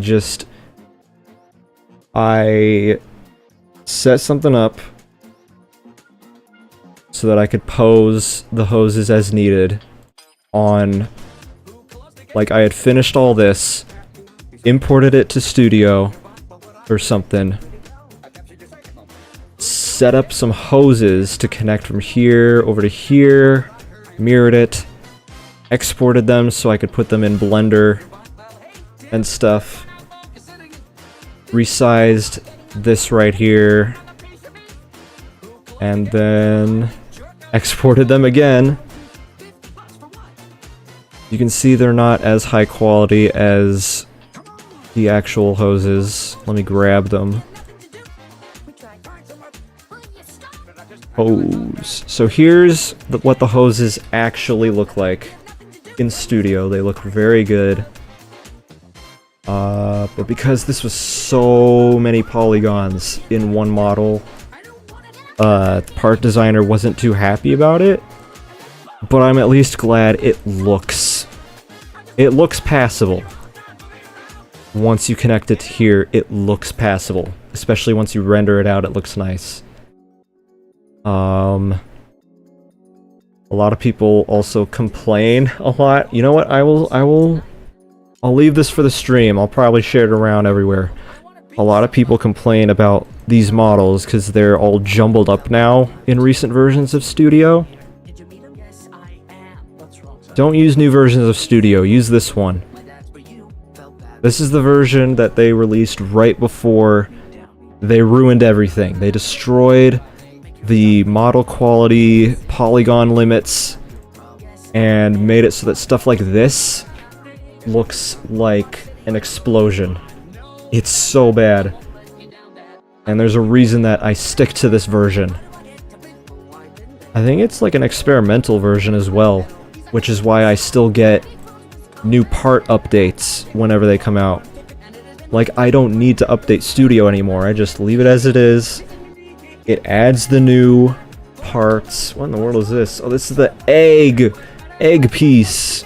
set something up so that I could pose the hoses as needed on, like, I had finished all this, imported it to Studio or something, set up some hoses to connect from here over to here, mirrored it, exported them so I could put them in Blender and stuff, resized this right here, and then exported them again. You can see they're not as high quality as the actual hoses. Let me grab them. Hose. So here's what the hoses actually look like in Studio. They look very good. But because this was so many polygons in one model, part designer wasn't too happy about it. But I'm at least glad it looks passable. Once you connect it to here, it looks passable. Especially once you render it out, it looks nice. A lot of people also complain a lot. You know what? I'll leave this for the stream. I'll probably share it around everywhere. A lot of people complain about these models because they're all jumbled up now in recent versions of Studio. Don't use new versions of Studio. Use this one. This is the version that they released right before they ruined everything. They destroyed the model quality, polygon limits, and made it so that stuff like this looks like an explosion. It's so bad. And there's a reason that I stick to this version. I think it's like an experimental version as well, which is why I still get new part updates whenever they come out. Like, I don't need to update Studio anymore, I just leave it as it is. It adds the new parts. What in the world is this? Oh, this is the egg piece.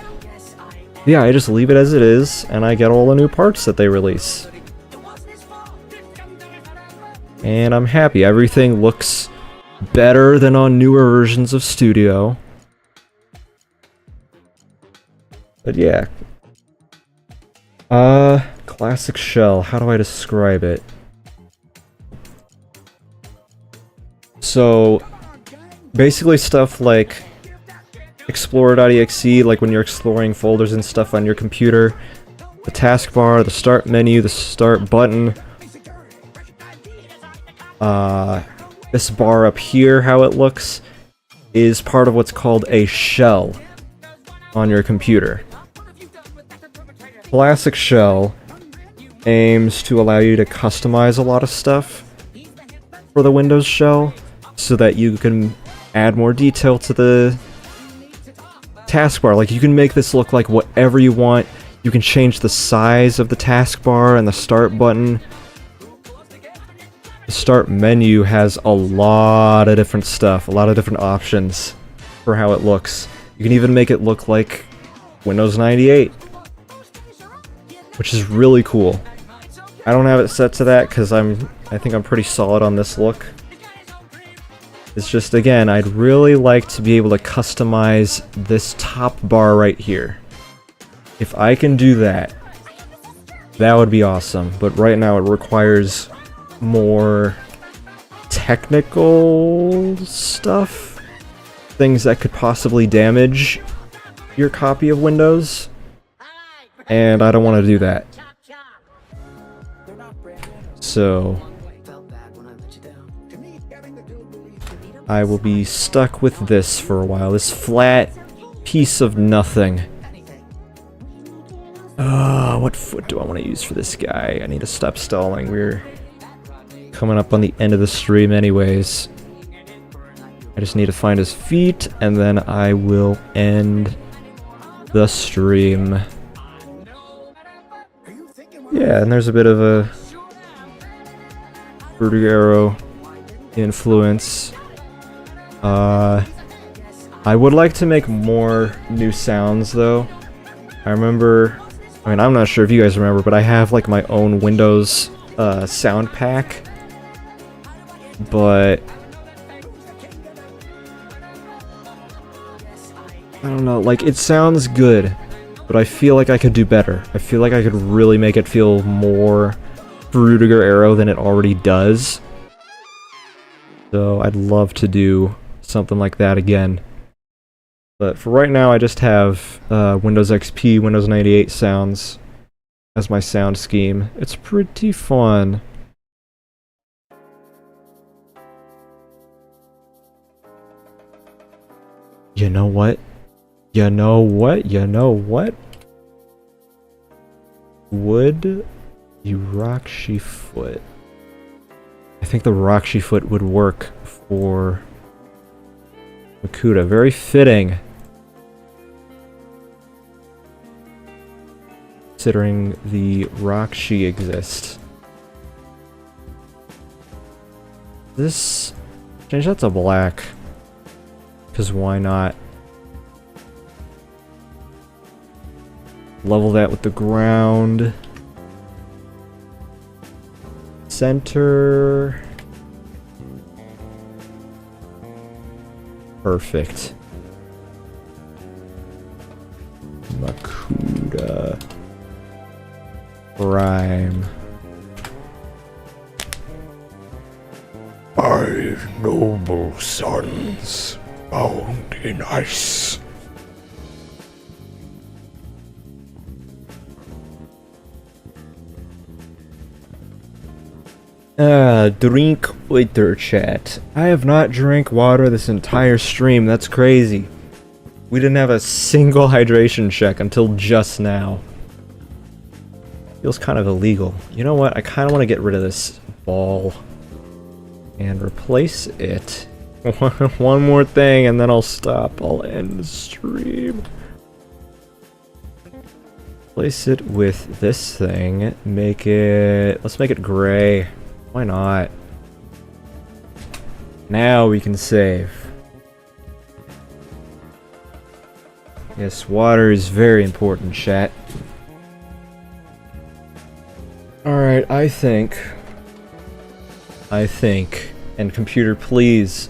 Yeah, I just leave it as it is, and I get all the new parts that they release. And I'm happy. Everything looks better than on newer versions of Studio. But yeah. Classic shell. How do I describe it? So, basically stuff like Explorer.exe, like when you're exploring folders and stuff on your computer, the taskbar, the start menu, the start button, this bar up here, how it looks, is part of what's called a shell on your computer. Classic shell aims to allow you to customize a lot of stuff for the Windows shell, so that you can add more detail to the taskbar. Like, you can make this look like whatever you want. You can change the size of the taskbar and the start button. The start menu has a lot of different stuff, a lot of different options for how it looks. You can even make it look like Windows 98, which is really cool. I don't have it set to that because I think I'm pretty solid on this look. It's just, again, I'd really like to be able to customize this top bar right here. If I can do that, that would be awesome. But right now it requires more technical stuff. Things that could possibly damage your copy of Windows. And I don't want to do that. So I will be stuck with this for a while. This flat piece of nothing. What foot do I want to use for this guy? I need to stop stalling. We're coming up on the end of the stream anyways. I just need to find his feet, and then I will end the stream. Yeah, and there's a bit of a Vertigo Arrow influence. I would like to make more new sounds, though. I mean, I'm not sure if you guys remember, but I have, like, my own Windows sound pack. But I don't know, like, it sounds good, but I feel like I could do better. I feel like I could really make it feel more Vertigo Arrow than it already does. So I'd love to do something like that again. But for right now, I just have Windows XP, Windows 98 sounds as my sound scheme. It's pretty fun. You know what? You know what? You know what? Would the Roxy foot? I think the Roxy foot would work for Makuta. Very fitting. Considering the Roxy exists. This... change that to black. Because why not? Level that with the ground. Center. Perfect. Makuta. Prime. 5 noble sons bound in ice. Drink water, chat. I have not drank water this entire stream. That's crazy. We didn't have a single hydration check until just now. Feels kind of illegal. You know what? I kind of want to get rid of this ball and replace it. One more thing and then I'll stop. I'll end the stream. Replace it with this thing. Make it... let's make it gray. Why not? Now we can save. Yes, water is very important, chat. Alright, I think, and computer, please,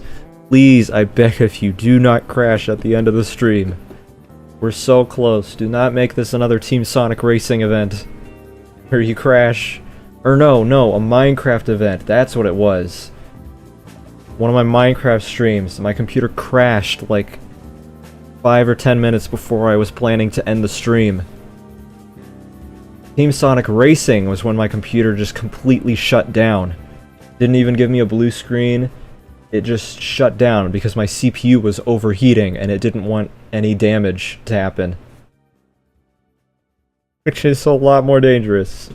I beg of you, do not crash at the end of the stream. We're so close. Do not make this another Team Sonic Racing event. Where you crash. Or no, a Minecraft event. That's what it was. One of my Minecraft streams, my computer crashed like 5 or 10 minutes before I was planning to end the stream. Team Sonic Racing was when my computer just completely shut down. Didn't even give me a blue screen. It just shut down because my CPU was overheating and it didn't want any damage to happen. Which is a lot more dangerous.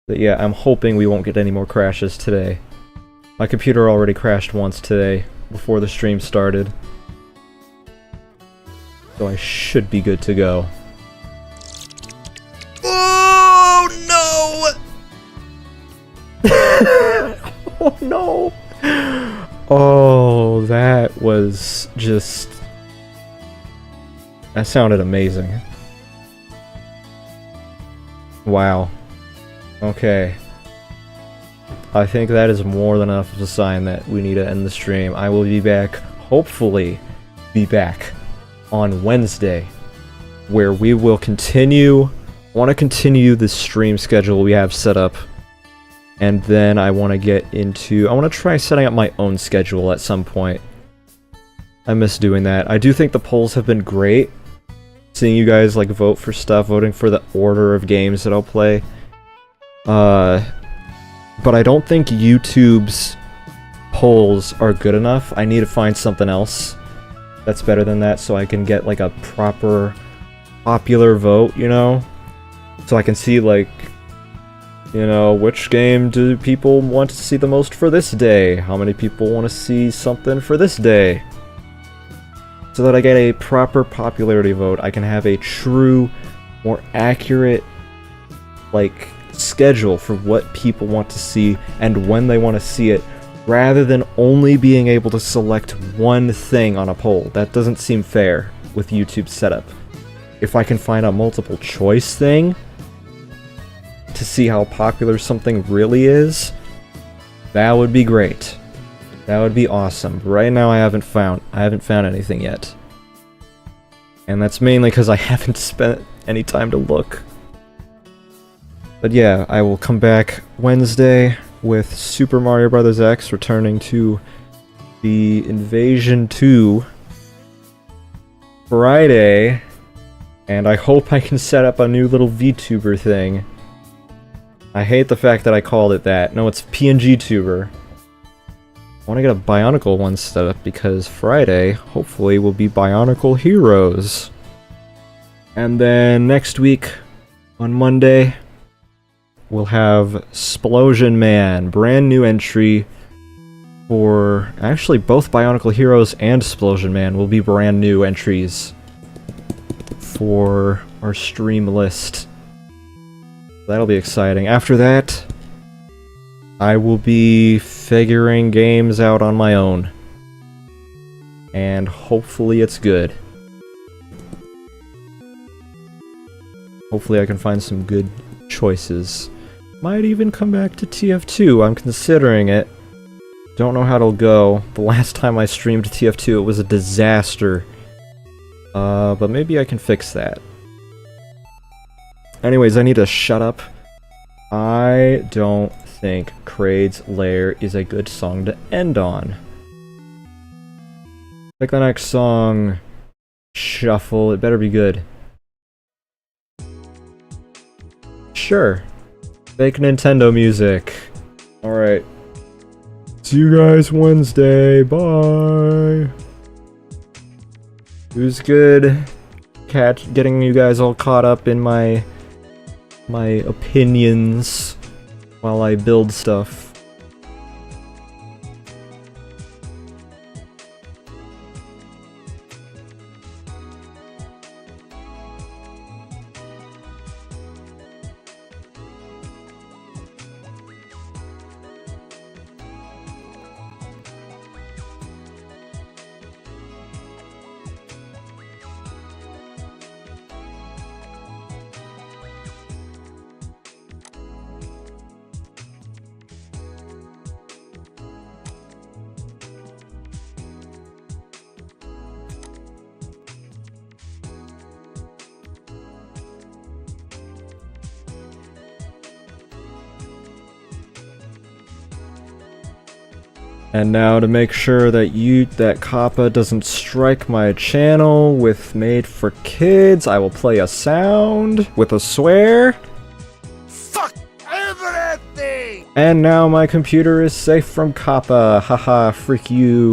But yeah, I'm hoping we won't get any more crashes today. My computer already crashed once today, before the stream started. So I should be good to go. Oh no! Oh no! Oh, that was just... that sounded amazing. Wow. Okay. I think that is more than enough of a sign that we need to end the stream. I will be back, hopefully, be back on Wednesday, where we will continue. I want to continue the stream schedule we have set up, and then I want to try setting up my own schedule at some point. I miss doing that. I do think the polls have been great. Seeing you guys like vote for stuff, voting for the order of games that I'll play. But I don't think YouTube's polls are good enough. I need to find something else that's better than that so I can get like a proper popular vote, you know? So I can see like, you know, which game do people want to see the most for this day? How many people want to see something for this day? So that I get a proper popularity vote, I can have a true, more accurate, like, schedule for what people want to see and when they want to see it, rather than only being able to select one thing on a poll. That doesn't seem fair with YouTube's setup. If I can find a multiple choice thing to see how popular something really is, that would be great. That would be awesome. Right now I haven't found anything yet. And that's mainly because I haven't spent any time to look. But yeah, I will come back Wednesday with Super Mario Bros. X returning to the Invasion 2 Friday, and I hope I can set up a new little VTuber thing. I hate the fact that I called it that. No, it's PNG Tuber. I want to get a Bionicle one set up because Friday, hopefully, will be Bionicle Heroes. And then next week, on Monday, we'll have Splosion Man, brand new entry for... Actually, both Bionicle Heroes and Splosion Man will be brand new entries for our stream list. That'll be exciting. After that, I will be figuring games out on my own. And hopefully it's good. Hopefully I can find some good choices. Might even come back to TF2, I'm considering it. Don't know how it'll go. The last time I streamed TF2 it was a disaster. But maybe I can fix that. Anyways, I need to shut up. I don't think Kraid's Lair is a good song to end on. Pick the next song. Shuffle, it better be good. Sure. Fake Nintendo music. Alright. See you guys Wednesday. Bye. It was good getting you guys all caught up in my opinions while I build stuff. And now to make sure that Kappa doesn't strike my channel with Made for Kids, I will play a sound with a swear. Fuck everything! And now my computer is safe from Kappa. Haha, freak you.